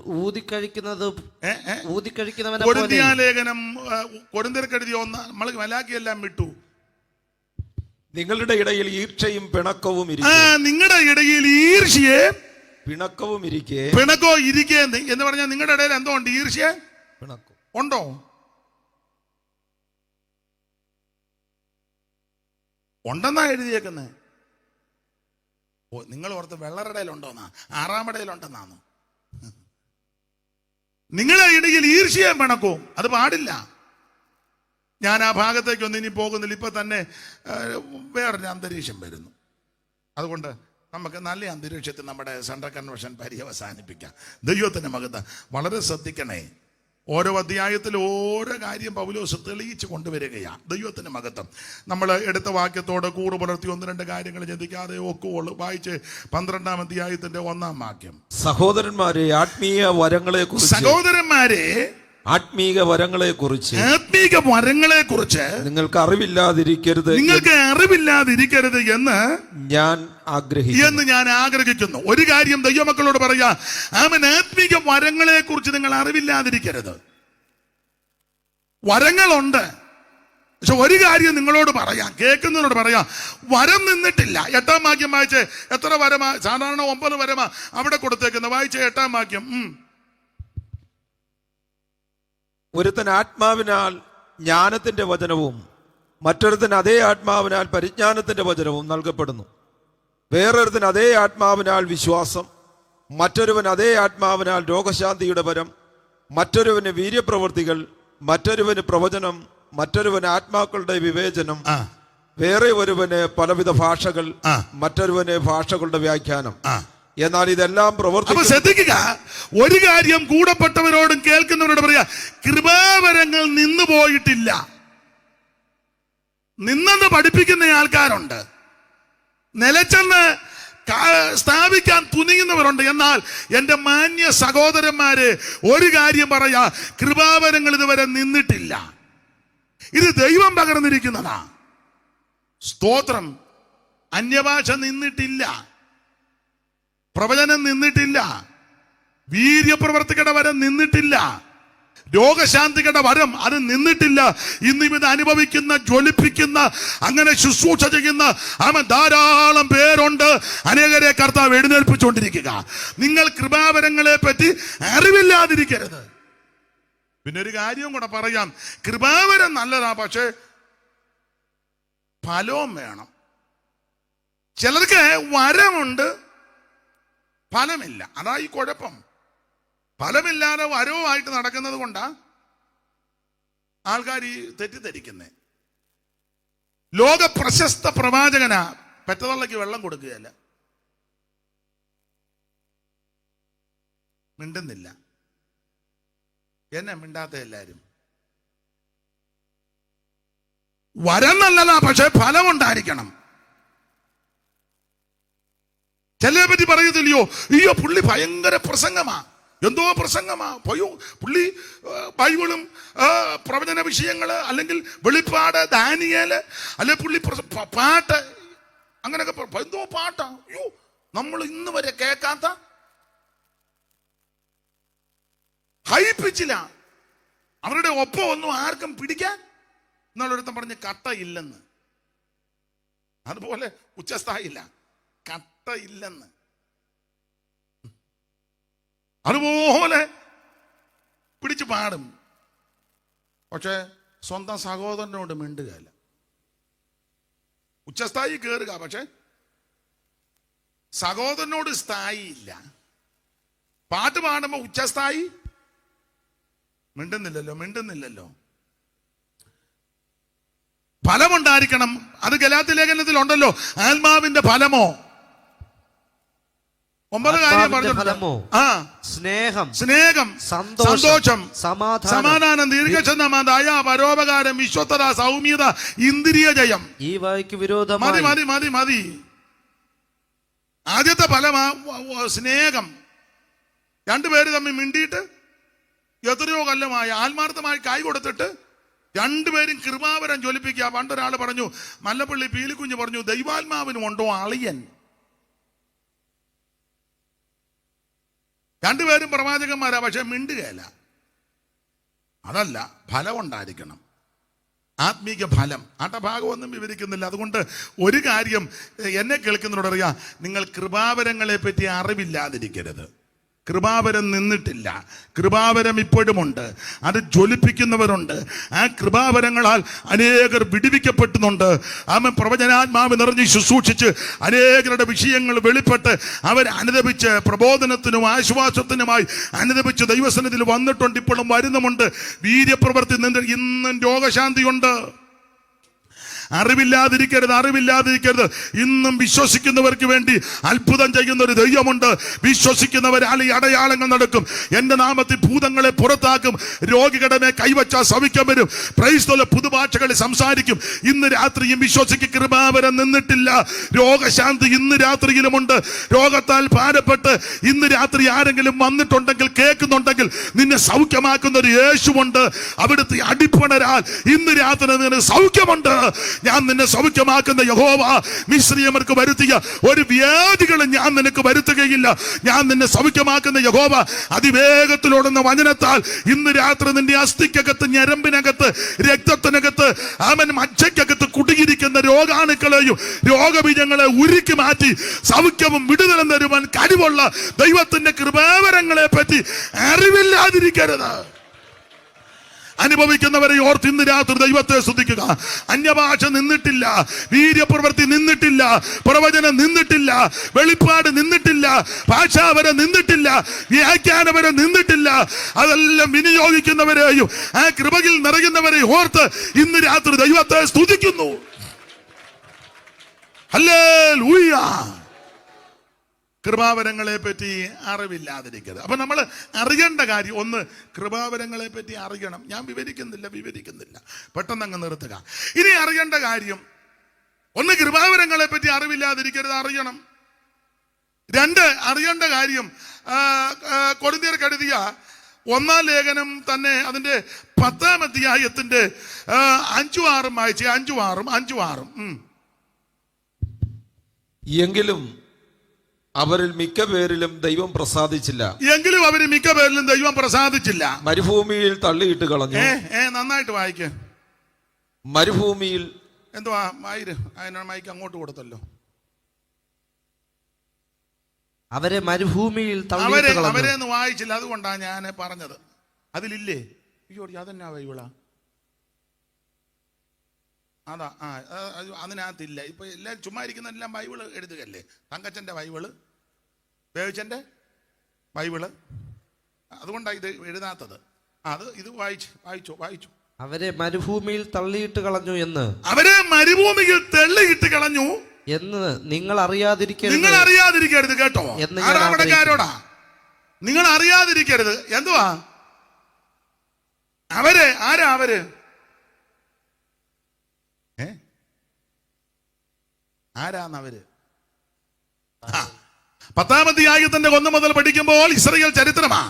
ഊതിക്കഴിക്കുന്നവനെ ലേഖനം കൊരിന്ത്യർക്കെഴുതിയ 1 നമ്മൾ മലാക്കിയെല്ലാം വിട്ടു. നിങ്ങളുടെ ഇടയിൽ ഈർഷ്യയും പിണക്കവും നിങ്ങളുടെ ഇടയിൽ ഈർഷ്യയും പിണക്കവും ഇരിക്കെ എന്ന് പറഞ്ഞാൽ നിങ്ങളുടെ ഇടയിൽ എന്തോ ഉണ്ട്? ഈർഷ്യ പിണക്കം ഉണ്ടോ? ഉണ്ടെന്നാ എഴുതിയേക്കുന്നത്. നിങ്ങൾ ഓർത്ത് വെള്ളറടയിലുണ്ടോന്നാ, 6-ാം ഇടയിലുണ്ടെന്നാണ്. നിങ്ങളെ ഇടയിൽ ഈർഷ്യയും പിണക്കവും അത് പാടില്ല. ഞാൻ ആ ഭാഗത്തേക്കൊന്നും ഇനി പോകുന്നില്ല. ഇപ്പൊ തന്നെ വേറൊരു അന്തരീക്ഷം വരുന്നു. അതുകൊണ്ട് നമുക്ക് നല്ല അന്തരീക്ഷത്തിൽ നമ്മുടെ സെൻട്രൽ കൺവെൻഷൻ പര്യവസാനിപ്പിക്കാം. ദൈവത്തിന്റെ മഹത്വം. വളരെ ശ്രദ്ധിക്കണേ. ഓരോ അധ്യായത്തിൽ ഓരോ കാര്യം പൗലോസ് തെളിയിച്ച് കൊണ്ടുവരികയാണ്. ദൈവത്തിന്റെ മഹത്വം. നമ്മൾ എടുത്ത വാക്യത്തോട് കൂറ് പുലർത്തി 1-2 കാര്യങ്ങൾ ചിന്തിക്കാതെ ഒക്കുള്ളൂ. വായിച്ച് 12-ാം അധ്യായത്തിന്റെ 1-ാം വാക്യം. സഹോദരന്മാരെ, ആത്മീയ വരങ്ങളെ കുറിച്ച് നിങ്ങൾക്ക് അറിവില്ലാതിരിക്കരുത് എന്ന് ഞാൻ ആഗ്രഹിക്കുന്നു. ഒരു കാര്യം ദൈവമക്കളോട് പറയാ, ആത്മീക വരങ്ങളെ കുറിച്ച് നിങ്ങൾ അറിവില്ലാതിരിക്കരുത്. വരങ്ങളുണ്ട്. പക്ഷെ ഒരു കാര്യം നിങ്ങളോട് പറയാം, കേൾക്കുന്നതിനോട് പറയാം, വരം നിന്നിട്ടില്ല. 8-ാം വാക്യം വായിച്ച്. എത്ര വരമാ? സാധാരണ 9 വരമാ അവിടെ കൊടുത്തേക്കുന്ന. വായിച്ച 8-ാം വാക്യം. ഒരുത്തൻ ആത്മാവിനാൽ ജ്ഞാനത്തിന്റെ വചനവും മറ്റൊരുത്തൻ അതേ ആത്മാവിനാൽ പരിജ്ഞാനത്തിന്റെ വചനവും നൽകപ്പെടുന്നു. വേറൊരുത്തൻ അതേ ആത്മാവിനാൽ വിശ്വാസം, മറ്റൊരുവൻ അതേ ആത്മാവിനാൽ രോഗശാന്തിയുടെ വരം, മറ്റൊരുവന് വീര്യപ്രവൃത്തികൾ, മറ്റൊരുവന് പ്രവചനം, മറ്റൊരുവന് ആത്മാക്കളുടെ വിവേചനം, ആ വേറെ ഒരുവന് പലവിധ ഭാഷകൾ, ആ. മറ്റൊരുവന് ഭാഷകളുടെ വ്യാഖ്യാനം. ആ എന്നാൽ ഇതെല്ലാം അപ്പൊ പ്രവർത്തിക്കും. ശ്രദ്ധിക്കുക, ഒരു കാര്യം കൂടപ്പെട്ടവരോടും കേൾക്കുന്നവരോട് പറയാ, കൃപാവരങ്ങൾ നിന്നു പോയിട്ടില്ല. നിന്നെന്ന് പഠിപ്പിക്കുന്ന ആൾക്കാരുണ്ട്, നിലച്ചെന്ന് സ്ഥാപിക്കാൻ തുനിയുന്നവരുണ്ട്. എന്നാൽ എന്റെ മാന്യ സഹോദരന്മാര്, ഒരു കാര്യം പറയാ, കൃപാവരങ്ങൾ ഇതുവരെ നിന്നിട്ടില്ല. ഇത് ദൈവം പകർന്നിരിക്കുന്നതാ. സ്തോത്രം. അന്യഭാഷ നിന്നിട്ടില്ല, പ്രവചനം നിന്നിട്ടില്ല, വീര്യപ്രവർത്തികളുടെ വരം നിന്നിട്ടില്ല, രോഗശാന്തികളുടെ വരം അത് നിന്നിട്ടില്ല. ഇന്ന് ഇത് അനുഭവിക്കുന്ന, ജ്വലിപ്പിക്കുന്ന, അങ്ങനെ ശുശ്രൂഷ ചെയ്യുന്ന ധാരാളം പേരുണ്ട്. അനേകരെ കർത്താവ് എഴുന്നേൽപ്പിച്ചുകൊണ്ടിരിക്കുക. നിങ്ങൾ കൃപാവരങ്ങളെ പറ്റി അറിവില്ലാതിരിക്കരുത്. പിന്നെ ഒരു കാര്യവും കൂടെ പറയാം, കൃപാവരം നല്ലതാ, പക്ഷെ ഫലവും വേണം. ചിലർക്ക് വരമുണ്ട്, ഫലമില്ല. അതാ ഈ കുഴപ്പം. ഫലമില്ലാതെ വരവുമായിട്ട് നടക്കുന്നത് കൊണ്ടാ ആൾക്കാർ ഈ തെറ്റിദ്ധരിക്കുന്നേ. ലോക പ്രശസ്ത പ്രവാചകനാ, പെറ്റതള്ളക്ക് വെള്ളം കൊടുക്കുകയല്ല. മിണ്ടുന്നില്ല. എന്നെ മിണ്ടാത്ത എല്ലാരും. വരം നല്ലതാ, പക്ഷെ ഫലം ഉണ്ടായിരിക്കണം. ചിലരെ പറ്റി പറയത്തില്ലയോ, അയ്യോ പുള്ളി ഭയങ്കര പ്രസംഗമാ, എന്തോ പ്രസംഗമാ, പോയോ പുള്ളി ബൈബിളും പ്രവചന വിഷയങ്ങള്, അല്ലെങ്കിൽ വെളിപ്പാട്, ദാനിയേല്, അല്ലെ പുള്ളി പാട്ട്, അങ്ങനെയൊക്കെ എന്തോ പാട്ടാ, അയ്യോ നമ്മൾ ഇന്ന് വരെ കേൾക്കാത്ത ഹൈ പിച്ചില. അവരുടെ ഒപ്പം ഒന്നും ആർക്കും പിടിക്കാൻ. എന്നുള്ളൊരുത്തം പറഞ്ഞ് കട്ടയില്ലെന്ന്. അതുപോലെ ഉച്ചസ്ഥായില്ല, കട്ടയില്ലെന്ന്. അതുപോലെ പിടിച്ചു പാടും, പക്ഷെ സ്വന്തം സഹോദരനോട് മിണ്ടുകയല്ല. ഉച്ചസ്ഥായി കയറുക, പക്ഷെ സഹോദരനോട് സ്ഥായി ഇല്ല. പാട്ട് പാടുമ്പോ ഉച്ചസ്ഥായി മിണ്ടുന്നില്ലല്ലോ. ഫലമുണ്ടായിരിക്കണം. അത് ഗലാത്യ ലേഖനത്തിലുണ്ടല്ലോ, ആത്മാവിന്റെ ഫലമോ. 9 കാര്യം പറഞ്ഞിട്ടുണ്ട്. സ്നേഹം, സന്തോഷം, സമാധാനം, ദീർഘക്ഷമ, ദയ, പരോപകാരം, വിശ്വസ്തത, സൗമ്യത, ഇന്ദ്രിയ ജയം. ഈ വായ്ക്ക് വിരോധമായി മതി. ആദ്യത്തെ ഫലമാ സ്നേഹം. രണ്ടുപേര് തമ്മിൽ മിണ്ടിയിട്ട് എത്രയോ കൊല്ലമായി ആത്മാർത്ഥമായി കൈ കൊടുത്തിട്ട് രണ്ടുപേരും കൃപാവരം ജ്വലിപ്പിക്കുക. പണ്ടൊരാൾ പറഞ്ഞു, മല്ലപ്പള്ളി പീലിക്കുഞ്ഞ് പറഞ്ഞു, ദൈവാത്മാവിനും ഉണ്ടോ അളിയൻ? രണ്ടുപേരും പ്രവാചകന്മാരാ, പക്ഷെ മിണ്ടുകയല്ല. അതല്ല, ഫലം ഉണ്ടായിരിക്കണം. ആത്മീക ഫലം. ഭാഗമൊന്നും വിവരിക്കുന്നില്ല. അതുകൊണ്ട് ഒരു കാര്യം എന്നെ കേൾക്കുന്നവരോട് അറിയാം, നിങ്ങൾ കൃപാവരങ്ങളെ പറ്റി അറിവില്ലാതിരിക്കരുത്. കൃപാവരം നിന്നിട്ടില്ല, കൃപാവരം ഇപ്പോഴുമുണ്ട്. അത് ജ്വലിപ്പിക്കുന്നവരുണ്ട്. ആ കൃപാവരങ്ങളാൽ അനേകർ വിടുവിക്കപ്പെടുന്നുണ്ട്. പ്രവചനാത്മാവ് നിറഞ്ഞ് ശുശ്രൂഷിച്ച് അനേകരുടെ വിഷയങ്ങൾ വെളിപ്പെട്ട് അവർ അനുദപിച്ച് പ്രബോധനത്തിനും ആശ്വാസത്തിനുമായി അനുദപിച്ച് ദൈവസന്നിധിയിൽ വന്നിട്ടുണ്ട്, ഇപ്പോഴും വരുന്നുമുണ്ട്. വീര്യപ്രവൃത്തി ഇന്നും രോഗശാന്തിയുണ്ട്. അറിവില്ലാതിരിക്കരുത്. ഇന്നും വിശ്വസിക്കുന്നവർക്ക് വേണ്ടി അത്ഭുതം ചെയ്യുന്ന ഒരു ദൈവമുണ്ട്. വിശ്വസിക്കുന്നവരാൽ ഈ അടയാളങ്ങൾ നടക്കും. എന്റെ നാമത്തിൽ ഭൂതങ്ങളെ പുറത്താക്കും, രോഗികളുടെ മേൽ കൈവച്ചാൽ സൗഖ്യം വരും. ക്രൈസ്തവ പുതുഭാഷകളിൽ സംസാരിക്കും. ഇന്ന് രാത്രിയും വിശ്വസിക്ക്, കൃപാവരം നിന്നിട്ടില്ല. രോഗശാന്തി ഇന്ന് രാത്രിയിലുമുണ്ട്. രോഗത്താൽ ഭാരപ്പെട്ട് ഇന്ന് രാത്രി ആരെങ്കിലും വന്നിട്ടുണ്ടെങ്കിൽ, കേൾക്കുന്നുണ്ടെങ്കിൽ, നിന്നെ സൗഖ്യമാക്കുന്ന ഒരു യേശുവുണ്ട്. അവിടുത്തെ അടിപ്പണരാൽ ഇന്ന് രാത്രി നിനക്ക് സൗഖ്യമുണ്ട്. ഞാൻ നിന്നെ സൗഖ്യമാക്കുന്ന യഹോവ. മിസ്രിയർക്ക് വരുത്തിയ ഒരു വ്യാധികളും ഞാൻ നിനക്ക് വരുത്തുകയില്ല. ഞാൻ നിന്നെ സൗഖ്യമാക്കുന്ന യഹോവ. അതിവേഗത്തിലോടുന്ന വചനത്താൽ ഇന്ന് രാത്രി നിന്റെ അസ്ഥിക്കകത്ത്, ഞരമ്പിനകത്ത്, രക്തത്തിനകത്ത്, മജ്ജയ്ക്കകത്ത് കുടുങ്ങിയിരിക്കുന്ന രോഗാണുക്കളെയും രോഗബീജങ്ങളെ ഉരുക്കി മാറ്റി സൗഖ്യവും വിടുതലും തരുവാൻ കഴിവുള്ള ദൈവത്തിന്റെ കൃപാവരങ്ങളെ പറ്റി അറിവില്ലാതിരിക്കരുത്. അനുഭവിക്കുന്നവരെ ഓർത്ത് ഇന്ന് രാത്രി ദൈവത്തെ സ്തുതിക്കുക. അന്യഭാഷ നിന്നിട്ടില്ല, വീര്യപ്രവൃത്തി നിന്നിട്ടില്ല, പ്രവചനം നിന്നിട്ടില്ല, വെളിപ്പാട് നിന്നിട്ടില്ല, ഭാഷാവരം നിന്നിട്ടില്ല, വ്യാഖ്യാനവരം നിന്നിട്ടില്ല. അതെല്ലാം വിനിയോഗിക്കുന്നവരെയും ആ കൃപയിൽ നിറയുന്നവരെ ഓർത്ത് ഇന്ന് രാത്രി ദൈവത്തെ സ്തുതിക്കുന്നു. ഹല്ലേലൂയ. കൃപാവരങ്ങളെ പറ്റി അറിവില്ലാതിരിക്കരുത്. അപ്പൊ നമ്മൾ അറിയേണ്ട കാര്യം ഒന്ന്, കൃപാവരങ്ങളെ പറ്റി അറിയണം. ഞാൻ വിവരിക്കുന്നില്ല, പെട്ടെന്ന് അങ്ങ് നിർത്തുക. ഇനി അറിയേണ്ട കാര്യം ഒന്ന്, കൃപാവരങ്ങളെ പറ്റി അറിവില്ലാതിരിക്കരുത്, അറിയണം. രണ്ട്, അറിയേണ്ട കാര്യം കൊരിന്ത്യർക്ക് എഴുതിയ 1-ാം ലേഖനം തന്നെ അതിന്റെ 10-ാം അധ്യായത്തിന്റെ 5-6 വായിച്ചേ. 5-6 എങ്കിലും അവരിൽ മിക്ക പേരിലും ദൈവം പ്രസാദിച്ചില്ല. മരുഭൂമിയിൽ തള്ളിയിട്ട് കളഞ്ഞു. നന്നായിട്ട് വായിക്ക. മരുഭൂമിയിൽ എന്തുവാ അതിനാണ് മൈക്ക് അങ്ങോട്ട് കൊടുത്തല്ലോ. അവരെ മരുഭൂമിയിൽ അവരെന്ന് വായിച്ചില്ല, അതുകൊണ്ടാണ് ഞാൻ പറഞ്ഞത്. അതിലില്ലേ? അയ്യോ, അതെന്നാ ബൈബിളാ? അതാ, അതിനകത്തില്ല. ഇപ്പൊ എല്ലാം ചുമ്മാ ഇരിക്കുന്ന എല്ലാം ബൈബിള് എഴുതുകയല്ലേ. തങ്കച്ചന്റെ ബൈബിള്, ബേവിച്ചന്റെ ബൈബിള്, അതുകൊണ്ടാണ് ഇത് എഴുതാത്തത്. ഇത് വായിച്ചു. അവരെ മരുഭൂമിയിൽ തള്ളിയിട്ട് കളഞ്ഞു എന്ന് നിങ്ങൾ അറിയാതിരിക്കരുത് കേട്ടോ. ആരോടാ നിങ്ങൾ അറിയാതിരിക്കരുത്? എന്തുവാ ആരാ അവര്? ആരാന്നവര്? 10-ാം അധ്യായത്തിന്റെ 1 മുതൽ പഠിക്കുമ്പോൾ ഇസ്രായേൽ ചരിത്രമാ.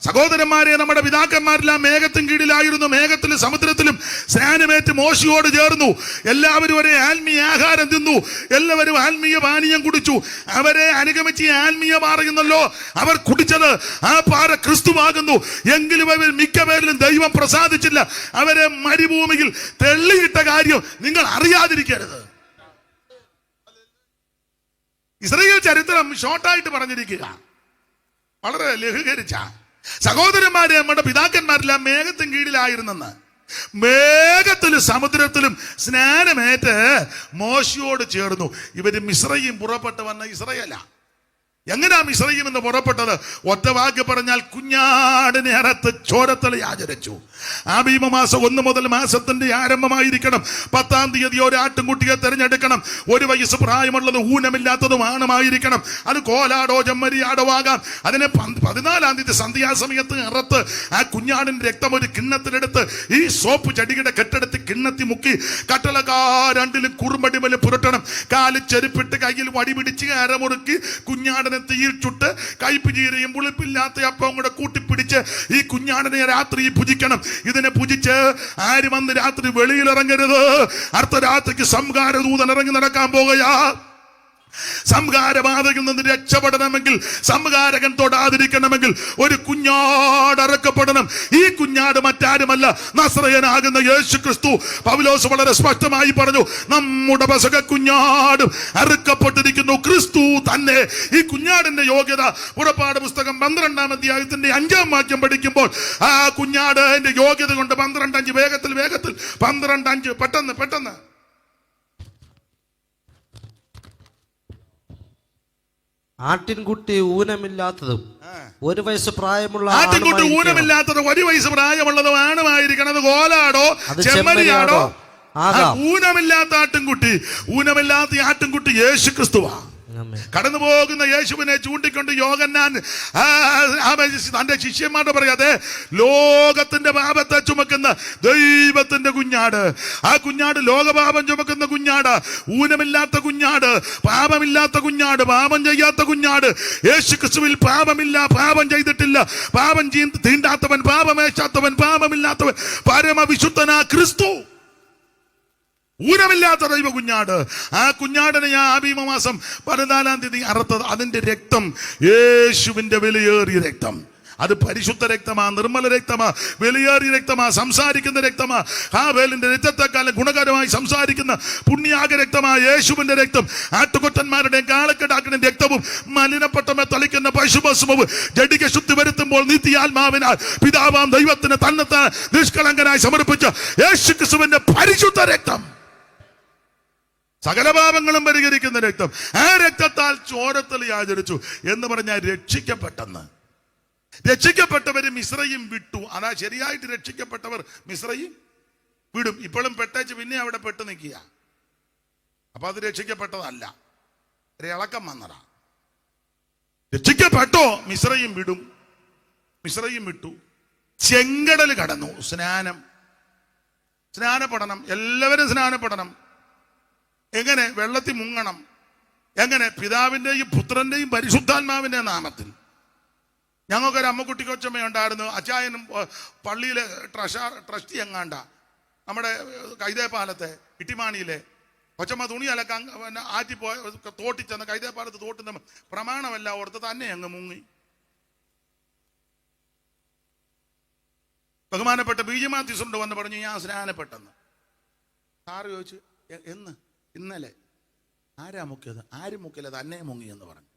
സഹോദരന്മാരെ, നമ്മുടെ പിതാക്കന്മാരെല്ലാം മേഘത്തിൻ കീഴിലായിരുന്നു. മേഘത്തിലും സമുദ്രത്തിലും സ്നാനമേറ്റ് മോശയോട് ചേർന്നു. എല്ലാവരും ഒരേ ആത്മീയ ആഹാരം തിന്നു, എല്ലാവരും ആത്മീയ പാനീയം കുടിച്ചു. അവരെ അനുഗമിച്ച് ആത്മീയ പാറയുന്നല്ലോ അവർ കുടിച്ചത്. ആ പാറ ക്രിസ്തുവാകുന്നു. എങ്കിലും അവർ മിക്ക പേരിലും ദൈവം പ്രസാദിച്ചില്ല. അവരെ മരുഭൂമിയിൽ തെള്ളിയിട്ട കാര്യം നിങ്ങൾ അറിയാതിരിക്കരുത്. ഇസ്രായേൽ ചരിത്രം ഷോർട്ടായിട്ട് പറഞ്ഞിരിക്കുക, വളരെ ലഘൂകരിച്ച. സഹോദരന്മാരെ, നമ്മുടെ പിതാക്കന്മാരെല്ലാം മേഘത്തിൻ കീഴിലായിരുന്നെന്ന്. മേഘത്തിലും സമുദ്രത്തിലും സ്നാനമേറ്റ് മോശയോട് ചേർന്നു. ഇവര് മിസ്രയീം പുറപ്പെട്ട് വന്ന ഇസ്രായേലാ. എങ്ങനെയാ മിസ്രയീം എന്ന് പുറപ്പെട്ടത്? ഒറ്റ വാക്ക് പറഞ്ഞാൽ, കുഞ്ഞാടിനെ അറുത്ത് ചോരത്തളി ആചരിച്ചു. ആബീമ മാസം 1 മുതൽ മാസത്തിന്റെ ആരംഭമായിരിക്കണം. 10-ാം തീയതി ഒരു ആട്ടിൻകുട്ടിയെ തെരഞ്ഞെടുക്കണം. 1 വയസ്സ് പ്രായമുള്ളത് ഊനമില്ലാത്തതും ആണുമായിരിക്കണം. അത് കോലാടോ ചെമ്മരിയാടോ ആകാം. അതിനെ 14-ാം തീയതി സന്ധ്യാസമയത്ത് അറുത്ത് ആ കുഞ്ഞാടിന്റെ രക്തം ഒരു കിണ്ണത്തിലെടുത്ത് ഈ സോപ്പ് ചെടിയുടെ കെട്ടെടുത്ത് കിണ്ണത്തി മുക്കി കട്ടളക്കാരണ്ടിലും കുറുമ്പടിമല് പുരട്ടണം. കാലിൽ ചെരുപ്പിട്ട് കയ്യിൽ വടി പിടിച്ച് അരമുറുക്കി കുഞ്ഞാടിനെ തീയിൽ ചുട്ട് കയ്പ് ചീരയും പുളിപ്പില്ലാത്ത അപ്പം കൂടെ കൂട്ടിപ്പിടിച്ച് ഈ കുഞ്ഞാടിനെ രാത്രി ഭുജിക്കണം. ഇതിനെ ഭുജിച്ച് ആരും അന്ന് രാത്രി വെളിയിലിറങ്ങരുത്. അർദ്ധരാത്രിക്ക് സംഹാരദൂതൻ ഇറങ്ങി നടക്കാൻ പോകുകയാ. സംഹാരബാധയിൽ നിന്ന് രക്ഷപ്പെടണമെങ്കിൽ, സംഹാരകൻ തൊടാതിരിക്കണമെങ്കിൽ ഒരു കുഞ്ഞാട് അറുക്കപ്പെടണം. ഈ കുഞ്ഞാട് മറ്റാരുമല്ല, നസ്രയനാകുന്ന യേശു ക്രിസ്തു. പൗലോസ് വളരെ സ്പഷ്ടമായി പറഞ്ഞു, നമ്മുടെ പെസഹ കുഞ്ഞാടും അറുക്കപ്പെട്ടിരിക്കുന്നു, ക്രിസ്തു തന്നെ. ഈ കുഞ്ഞാടിന്റെ യോഗ്യത പുറപ്പാട് പുസ്തകം 12-ാം അധ്യായത്തിന്റെ 5-ാം വാക്യം പഠിക്കുമ്പോൾ ആ കുഞ്ഞാടിന്റെ യോഗ്യത കൊണ്ട് 12:5 വേഗത്തിൽ 12:5 പെട്ടെന്ന് ആട്ടിൻകുട്ടി ഊനമില്ലാത്തതും 1 വയസ്സ് പ്രായമുള്ള ആട്ടിൻകുട്ടി ഊനമില്ലാത്തതും 1 വയസ്സ് പ്രായമുള്ളതും ആണുമായിരിക്കണം. കോലാടോ ചെമ്മരിയാടോ ഊനമില്ലാത്ത ആട്ടിൻകുട്ടി യേശു ക്രിസ്തുവാ. കടന്നു പോകുന്ന യേശുവിനെ ചൂണ്ടിക്കൊണ്ട് യോഹന്നാൻ തന്റെ ശിഷ്യന്മാരോട് പറയാതെ, ലോകത്തിന്റെ പാപത്തെ ചുമക്കുന്ന ദൈവത്തിന്റെ കുഞ്ഞാട്. ആ കുഞ്ഞാട് ലോകപാപം ചുമക്കുന്ന കുഞ്ഞാട്, ഊനമില്ലാത്ത കുഞ്ഞാട്, പാപമില്ലാത്ത കുഞ്ഞാട്, പാപം ചെയ്യാത്ത കുഞ്ഞാട്. യേശു ക്രിസ്തുവിൽ പാപമില്ല, പാപം ചെയ്തിട്ടില്ല, പാപം തീണ്ടാത്തവൻ, പാപമേശാത്തവൻ, പാപമില്ലാത്തവൻ, പരമവിശുദ്ധനാ ക്രിസ്തു. ഊനമില്ലാത്ത ദൈവ കുഞ്ഞാട്. ആ കുഞ്ഞാടിനെ ഞാൻ ആബീമ മാസം 14-ാം തീയതി അറുത്തത്. അതിന്റെ രക്തം യേശുവിന്റെ വിലയേറിയ രക്തം. അത് പരിശുദ്ധ രക്തമാ, നിർമ്മല രക്തമാ, വെളിയേറിയ രക്തമാ, സംസാരിക്കുന്ന രക്തമാ. ഹാബേലിന്റെ രക്തത്തെക്കാലം ഗുണകരമായി സംസാരിക്കുന്ന പുണ്യാഗ രക്തമാ യേശുവിന്റെ രക്തം. ആട്ടുകൊറ്റന്മാരുടെയും കാളക്കെടാക്കിന്റെ രക്തവും മലിനപ്പെട്ടമേ തളിക്കുന്ന പശുഭസ്മവും ജഡിക ശുദ്ധി വരുത്തുമ്പോൾ നിത്യാത്മാവിനാൽ പിതാവാം ദൈവത്തിന് തന്നെത്താൻ നിഷ്കളങ്കനായി സമർപ്പിച്ച യേശുക്രിസ്തുവിന്റെ പരിശുദ്ധ രക്തം, സകല പാപങ്ങളും പരിഹരിക്കുന്ന രക്തം. ആ രക്തത്താൽ ചോരത്തലി ആചരിച്ചു എന്ന് പറഞ്ഞാൽ രക്ഷിക്കപ്പെട്ടെന്ന്. രക്ഷിക്കപ്പെട്ടവര് മിസ്രയീം വിട്ടു. അതാ ശരിയായിട്ട് രക്ഷിക്കപ്പെട്ടവർ മിസ്രയീം വിടും. ഇപ്പോഴും പെട്ടേച്ച് പിന്നെ അവിടെ പെട്ട് നിൽക്കുക. അപ്പൊ അത് രക്ഷിക്കപ്പെട്ടതല്ല, ഒരു ഇളക്കം വന്നതാ. രക്ഷിക്കപ്പെട്ടോ മിസ്രയീം വിടും. മിസ്രയീം വിട്ടു, ചെങ്കടൽ കടന്നു. സ്നാനപ്പെടണം, എല്ലാവരും സ്നാനപ്പെടണം. എങ്ങനെ? വെള്ളത്തിൽ മുങ്ങണം. എങ്ങനെ? പിതാവിന്റെയും പുത്രന്റെയും പരിശുദ്ധാത്മാവിന്റെ നാമത്തിൽ. ഞങ്ങൾക്കൊരു അമ്മക്കുട്ടി കൊച്ചമ്മ ഉണ്ടായിരുന്നു. അച്ചായനും പള്ളിയിലെ ട്രസ്റ്റി എങ്ങാണ്ട, നമ്മുടെ കൈതേപ്പാലത്തെ ഇട്ടിമാണിയിലെ കൊച്ചമ്മ തുണി അലക്കാൻ ആറ്റിപ്പോയ തോട്ടിച്ചെന്ന് കൈതേപ്പാലത്ത് തോട്ടുന്ന പ്രമാണമല്ല ഓർത്ത് തന്നെ അങ്ങ് മുങ്ങി. ബഹുമാനപ്പെട്ട ബി.ജെ. മാത്യൂസുണ്ട് വന്ന് പറഞ്ഞു, ഞാൻ സ്നാനപ്പെട്ടെന്ന്. സാറ് ചോദിച്ചു, എന്ന്? ഇന്നലെ. ആരാ മുക്കിയത്? ആരും മുക്കില്ല, തന്നെ മുങ്ങി എന്ന് പറഞ്ഞു.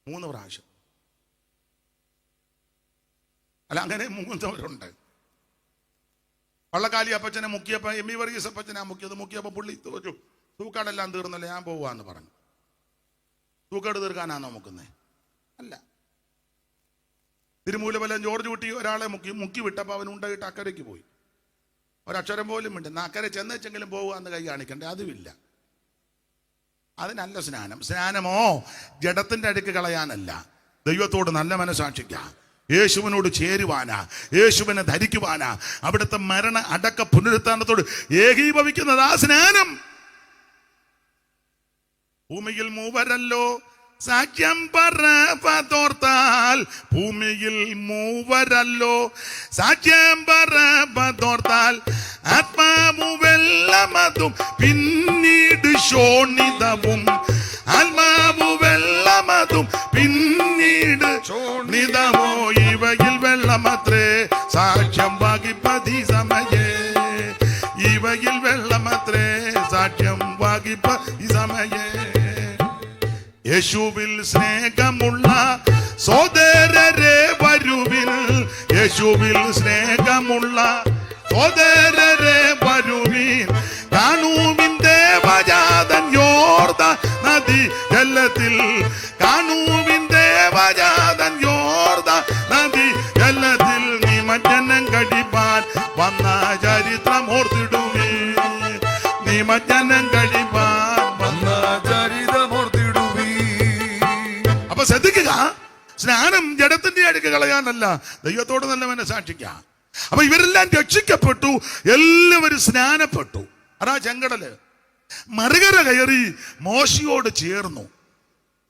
3 പ്രാവശ്യം. അല്ല, അങ്ങനെ മുങ്ങുന്നവരുണ്ട്. വള്ളക്കാലി അപ്പച്ചനെ മുക്കിയപ്പോ എം ഇ വർഗീസ് അപ്പച്ചനാ മുക്കിയപ്പോ പുള്ളി തോറ്റു. തൂക്കാടെല്ലാം തീർന്നല്ലേ, ഞാൻ പോവാന്ന് പറഞ്ഞു. തൂക്കാട് തീർക്കാനാണോ മുക്കുന്നേ? അല്ല. തിരുമൂലപലം ജോർജ് കുട്ടി ഒരാളെ മുക്കി വിട്ടപ്പോൾ അവൻ ഉണ്ടായിട്ട് അക്കരയ്ക്ക് പോയി. ഒരക്ഷരം പോലും ഉണ്ട്. അക്കരെ ചെന്നെച്ചെങ്കിലും പോവുകയെന്ന് കൈ കാണിക്കണ്ടേ? അതുമില്ല. അതിനല്ല സ്നാനം. സ്നാനമോ ജഡത്തിന്റെ അടുക്ക് കളയാനല്ല, ദൈവത്തോട് നല്ല മനസാക്ഷിക്കാം, യേശുവിനോട് ചേരുവാനാ, യേശുവിനെ ധരിക്കുവാനാ, അവിടുത്തെ മരണ അടക്ക പുനരുത്ഥാനത്തോട് ഏകീഭവിക്കുന്നതാ സ്നാനം. ഭൂമിയിൽ മൂവരല്ലോ സാക്ഷ്യം പറവതോർത്താൽ, ഭൂമിയിൽ മൂവരല്ലോ സാക്ഷ്യം പറവതോർത്താൽ, ആത്മാവു വെള്ളമതും പിന്നീട് ശോണിതവും, ആത്മാവു വെള്ളമതും പിന്നീട് ശോണിതമോ, ഇവയിൽ വെള്ളമത്രേ സാക്ഷ്യം വഹിപ്പതി സമയേ, ഇവയിൽ വെള്ളമത്രേ സാക്ഷ്യം വഹിപ്പതി സമയേ. യേശുവിൽ സ്നേഹമുള്ള സോദരരെ വരുവിൻ, യേശുവിൽ സ്നേഹമുള്ള സോദരരെ വരുവിൻ, കാണുവിൻ ദേവജാതൻ യോർദാൻ നദി ജലത്തിൽ, കാണുവിൻ ദേവജാതൻ യോർദാൻ നദി ജലത്തിൽ, നിമജ്ജനം കഴിപ്പാൻ വന്ന ചരിത്രം ഓർത്തിടുവേ, നിമജ്ജനം കഴിപ്പാൻ വന്ന ചരിത്രം ഓർത്തിടുവേ. അപ്പൊ ശ്രദ്ധിക്കുക, സ്നാനം ജഡത്തിന്റെ അടുക്ക് കളയാനല്ല, ദൈവത്തോട് നല്ല മനസാക്ഷിക്കാം. അപ്പൊ ഇവരെല്ലാം രക്ഷിക്കപ്പെട്ടു, എല്ലാവരും സ്നാനപ്പെട്ടു. അതാ ചെങ്കടല്. മറുകര കയറി മോശയോട് ചേർന്നു.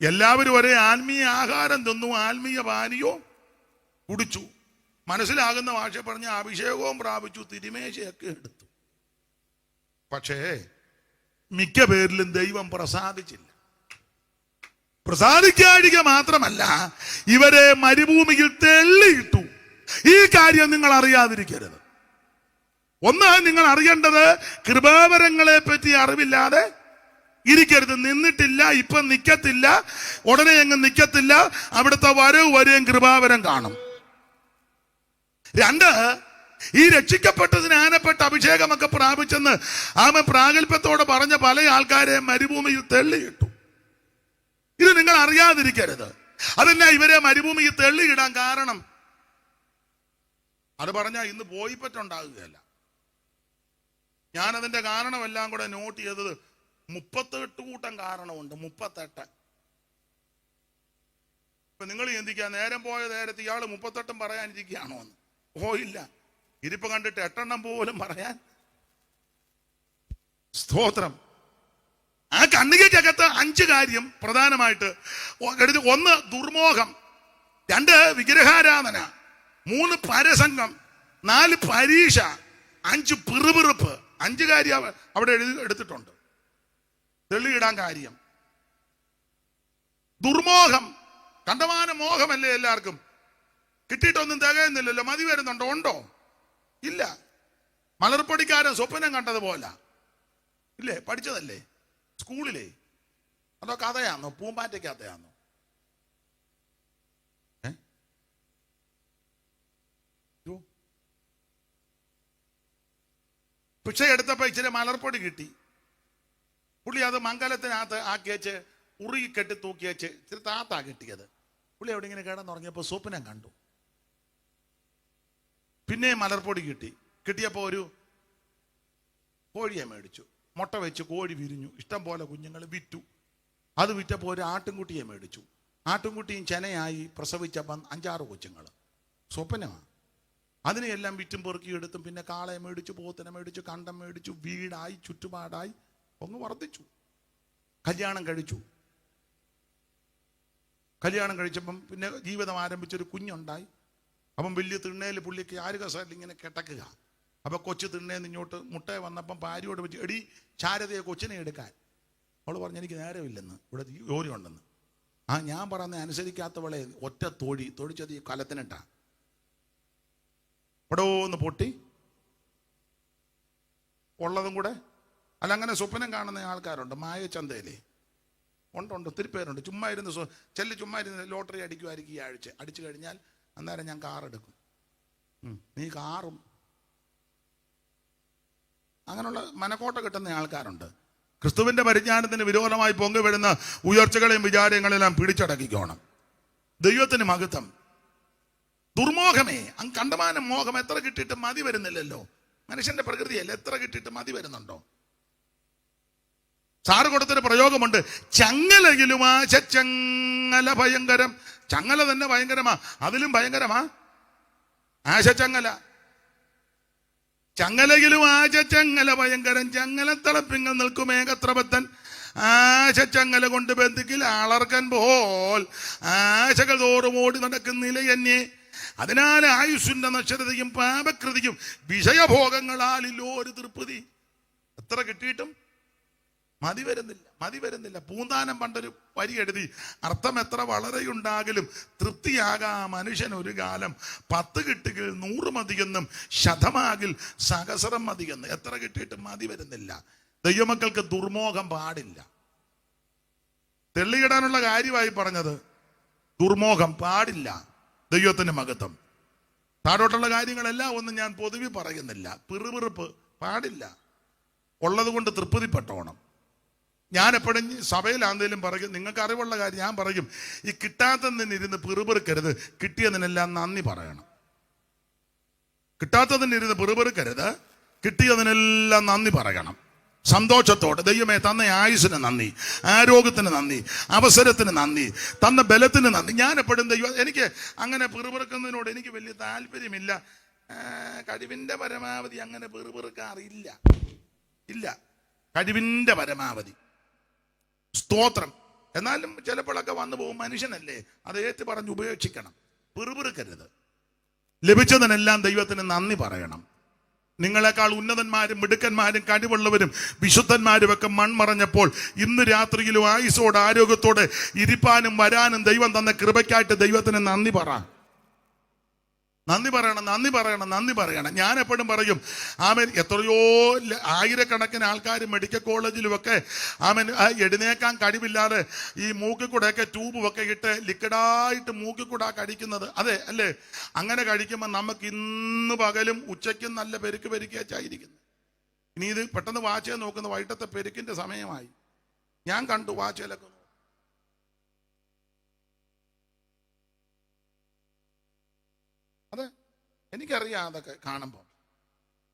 എല്ലാവരും ഒരേ ആത്മീയ ആഹാരം തിന്നു, ആത്മീയ പാനീയവും കുടിച്ചു. മനസ്സിലാകുന്ന ഭാഷ പറഞ്ഞ അഭിഷേകവും പ്രാപിച്ചു, തിരുമേശയൊക്കെ എടുത്തു. പക്ഷേ മിക്ക പേരിലും ദൈവം പ്രസാദിച്ചില്ല. പ്രസാദിക്കാഴിക മാത്രമല്ല, ഇവരെ മരുഭൂമിയിൽ തെള്ളിയിട്ടു. ഈ കാര്യം നിങ്ങൾ അറിയാതിരിക്കരുത്. ഒന്ന്, നിങ്ങൾ അറിയേണ്ടത് കൃപാവരങ്ങളെ പറ്റി അറിവില്ലാതെ ഇരിക്കരുത്. നിന്നിട്ടില്ല, ഇപ്പം നിക്കത്തില്ല, ഉടനെ അങ്ങ് നിക്കത്തില്ല. അവിടുത്തെ വരവ് വരെയും കൃപാവരം കാണും. 2, ഈ രക്ഷിക്കപ്പെട്ട സ്നാനപ്പെട്ട അഭിഷേകമൊക്കെ പ്രാപിച്ചെന്ന് ആമ പ്രാഗൽഭ്യത്തോടെ പറഞ്ഞ പല ആൾക്കാരെ മരുഭൂമിയിൽ തെള്ളിയിട്ടു. ഇത് നിങ്ങൾ അറിയാതിരിക്കരുത്. അതെന്നാ ഇവരെ മരുഭൂമിയിൽ തെള്ളിയിടാൻ കാരണം? അത് പറഞ്ഞാൽ ഇന്ന് പോയിപ്പറ്റുണ്ടാകുകയല്ല. ഞാനതിന്റെ കാരണമെല്ലാം കൂടെ നോട്ട് ചെയ്തത് 38 കൂട്ടം കാരണമുണ്ട്. 38. ഇപ്പൊ നിങ്ങൾ ചിന്തിക്കുക, നേരം പോയ നേരത്ത് ഇയാള് 38 പറയാനിരിക്കുകയാണോ എന്ന്. പോയില്ല. ഇരിപ്പ് കണ്ടിട്ട് 8 പോലും പറയാൻ. സ്തോത്രം. ആ കണ്ണികയ്ക്കകത്ത് 5 കാര്യം പ്രധാനമായിട്ട്. 1 ദുർമോഹം, 2 വിഗ്രഹാരാധന, 3 പരസംഗം, 4 പരീക്ഷ, 5 പിറുപിറുപ്പ്. 5 കാര്യം അവിടെ എടുത്തിട്ടുണ്ട്. തെളിയിടാൻ കാര്യം. ദുർമോഹം, കണ്ടമാന മോഹമല്ലേ എല്ലാവർക്കും. കിട്ടിയിട്ടൊന്നും തികയുന്നില്ലല്ലോ. മതി വരുന്നുണ്ടോ? ഉണ്ടോ? ഇല്ല. മലർപ്പൊടിക്കാരൻ സ്വപ്നം കണ്ടതുപോലെ ഇല്ലേ? പഠിച്ചതല്ലേ സ്കൂളിലേ? അതോ കഥയാന്നോ? പൂമ്പാറ്റയ്ക്കകഥയാന്നോ? ഭിക്ഷ എടുത്തപ്പോ ഇച്ചിരി മലർപ്പൊടി കിട്ടി. പുള്ളി അത് മംഗലത്തിനകത്ത് ആക്കിയേച്ച് ഉറുകി കെട്ടി തൂക്കിയേച്ച് ഇച്ചിരി താത്താ കിട്ടിയത്. പുള്ളി അവിടെ ഇങ്ങനെ കിടന്നുറങ്ങിയപ്പോൾ സ്വപ്നം കണ്ടു. പിന്നെ മലർപ്പൊടി കിട്ടി. കിട്ടിയപ്പോൾ ഒരു കോഴിയെ മേടിച്ചു. മുട്ട വെച്ച് കോഴി വിരിഞ്ഞു. ഇഷ്ടം പോലെ കുഞ്ഞുങ്ങൾ വിറ്റു. അത് വിറ്റപ്പോൾ ഒരു ആട്ടിൻകുട്ടിയെ മേടിച്ചു. ആട്ടിൻകുട്ടിയും ചെനയായി പ്രസവിച്ചപ്പം 5-6 കൊച്ചുങ്ങൾ. സ്വപ്നമാണ്. അതിനെയെല്ലാം വിറ്റും പെറുക്കിയെടുത്തും പിന്നെ കാളയെ മേടിച്ചു, പോത്തിനെ മേടിച്ചു, കണ്ടം മേടിച്ചു, വീടായി, ചുറ്റുപാടായി ഒന്ന് വർദ്ധിച്ചു. കല്യാണം കഴിച്ചു. കല്യാണം കഴിച്ചപ്പം പിന്നെ ജീവിതം ആരംഭിച്ചൊരു കുഞ്ഞുണ്ടായി. അപ്പം വലിയ തിണ്ണയിൽ പുള്ളിക്ക് ആരുകസാരിൽ ഇങ്ങനെ കിടക്കുക. അപ്പം കൊച്ചു തിണ്ണേന്ന് ഇങ്ങോട്ട് മുട്ടയെ വന്നപ്പം ഭാര്യയോട് വെച്ച്, എടി ശാരദയെ കൊച്ചിനെ എടുക്കാൻ. അവൾ പറഞ്ഞു, എനിക്ക് നേരമില്ലെന്ന്, ഇവിടെ ജോലി ഉണ്ടെന്ന്. ഞാൻ പറയുന്നത് അനുസരിക്കാത്തവളെ ഒറ്റ തൊഴിച്ചത് ഈ കലത്തിനിട്ടാ പടോന്ന് പൊട്ടി ഉള്ളതും കൂടെ. അല്ല, അങ്ങനെ സ്വപ്നം കാണുന്ന ആൾക്കാരുണ്ട് മായച്ചന്തയിലേ. ഉണ്ട്, ഒത്തിരി പേരുണ്ട്. ചുമ്മാ ഇരുന്ന് ചുമ്മാ ഇരുന്ന് ലോട്ടറി അടിക്കുമായിരിക്കും ഈ ആഴ്ച. അടിച്ചു കഴിഞ്ഞാൽ അന്നേരം ഞാൻ കാറെടുക്കും. നീ കാറും. അങ്ങനെയുള്ള മനക്കോട്ട കിട്ടുന്ന ആൾക്കാരുണ്ട്. ക്രിസ്തുവിന്റെ പരിജ്ഞാനത്തിന് വിരോധമായി പൊങ്ങി വരുന്ന ഉയർച്ചകളെയും വിചാരങ്ങളെല്ലാം പിടിച്ചടക്കിക്കോണം. ദൈവത്തിന് മഹത്വം. ദുർമോഹമേ, കണ്ടമാനം മോഹം എത്ര കിട്ടിയിട്ട് മതി വരുന്നില്ലല്ലോ. മനുഷ്യന്റെ പ്രകൃതിയല്ല, എത്ര കിട്ടിയിട്ട് മതി വരുന്നുണ്ടോ? സാറ് കൊടുത്തൊരു പ്രയോഗമുണ്ട്, ചങ്ങലയിലും ആശച്ചങ്ങല ഭയങ്കരം. ചങ്ങല തന്നെ ഭയങ്കരമാ, അതിലും ഭയങ്കരമാ ആശച്ചങ്ങല. ചങ്ങലയിലും ആശച്ചങ്ങല ഭയങ്കരം, ചങ്ങല തിളപ്പിങ്ങൾ നിൽക്കും ഏകത്രപത്തൻ. ആശച്ചങ്ങല കൊണ്ട് ബന്ധിക്കിൽ ആളർക്കൻ പോൽ ആശകൾ തോറും ഓടി നടക്കുന്നില്ല എന്നെ. അതിനാൽ ആയുസ്സിന്റെ നശ്വരതയും പാപകൃതിയും വിഷയഭോഗങ്ങളാലില്ലോ ഒരു തൃപ്തി. എത്ര കിട്ടിയിട്ടും മതി വരുന്നില്ല. പൂന്താനം പണ്ടൊരു വരി എഴുതി, അർത്ഥം എത്ര വളരെയുണ്ടാകിലും തൃപ്തിയാകാ മനുഷ്യൻ ഒരു കാലം. 10 കിട്ടുകിൽ 100 മതിയെന്നും ശതമാകിൽ സഹസ്രം മതിയെന്ന്. എത്ര കിട്ടിയിട്ടും മതി വരുന്നില്ല. ദൈവമക്കൾക്ക് ദുർമോഹം പാടില്ല. തെള്ളിയിടാനുള്ള കാര്യമായി പറഞ്ഞത്, ദുർമോഹം പാടില്ല. ദൈവത്തിന് മഹത്വം. താഴോട്ടുള്ള കാര്യങ്ങളെല്ലാം ഒന്നും ഞാൻ പൊതുവെ പറയുന്നില്ല. പിറുപിറുപ്പ് പാടില്ല. ഉള്ളത് കൊണ്ട് തൃപ്തിപ്പെട്ടോണം. ഞാൻ എപ്പോഴും സഭയിലാന്തേലും പറയും, നിങ്ങൾക്ക് അറിവുള്ള കാര്യം ഞാൻ പറയും, ഈ കിട്ടാത്തതിനിരുന്ന് പിറുപിറുക്കരുത്, കിട്ടിയതിനെല്ലാം നന്ദി പറയണം. കിട്ടാത്തതിനിരുന്ന് പിറുപിറുക്കരുത്, കിട്ടിയതിനെല്ലാം നന്ദി പറയണം. സന്തോഷത്തോടെ, ദൈവമേ തന്ന ആയുസ്സിന് നന്ദി, ആരോഗ്യത്തിന് നന്ദി, അവസരത്തിന് നന്ദി, തന്ന ബലത്തിന് നന്ദി. ഞാൻ എപ്പോഴും ദൈവം, എനിക്ക് അങ്ങനെ പിറുപിറുക്കുന്നതിനോട് എനിക്ക് വലിയ താല്പര്യമില്ല. കഴിവിൻ്റെ പരമാവധി അങ്ങനെ പിറുപിറുക്കാറില്ല. ഇല്ല, കഴിവിൻ്റെ പരമാവധി സ്തോത്രം. എന്നാലും ചിലപ്പോഴൊക്കെ വന്നു പോകും, മനുഷ്യനല്ലേ, അത് ഏറ്റു പറഞ്ഞ് ഉപേക്ഷിക്കണം. പിറുപിറുക്കരുത്. ലഭിച്ചതിനെല്ലാം ദൈവത്തിന് നന്ദി പറയണം. നിങ്ങളെക്കാൾ ഉന്നതന്മാരും മിടുക്കന്മാരും കഴിവുള്ളവരും വിശുദ്ധന്മാരും ഒക്കെ മൺമറഞ്ഞപ്പോൾ ഇന്ന് രാത്രിയിലും ആയുസ്സോടെ ആരോഗ്യത്തോടെ ഇരിപ്പാനും വരാനും ദൈവം തന്ന കൃപയ്ക്കായിട്ട് ദൈവത്തിന് നന്ദി പറയണം. ഞാൻ എപ്പോഴും പറയും, ആമൻ, എത്രയോ ആയിരക്കണക്കിന് ആൾക്കാർ മെഡിക്കൽ കോളേജിലുമൊക്കെ ആമൻ എഴുന്നേക്കാൻ കഴിവില്ലാതെ ഈ മൂക്കിൽ കൂടെയൊക്കെ ട്യൂബുമൊക്കെ ഇട്ട് ലിക്വിഡായിട്ട് മൂക്കിൽ കൂടെ കഴിക്കുന്നത്. അതെ അല്ലേ? അങ്ങനെ കഴിക്കുമ്പോൾ നമുക്ക് ഇന്ന് പകലും ഉച്ചയ്ക്കും നല്ല പെരുക്കാച്ചായിരിക്കുന്നു. ഇനി ഇത് പെട്ടെന്ന് വാച്ചയെ നോക്കുന്ന വൈകിട്ടത്തെ പെരുക്കിന്റെ സമയമായി. ഞാൻ കണ്ടു വാച്ചയിലൊക്കെ. അതെ, എനിക്കറിയാം അതൊക്കെ കാണുമ്പോൾ.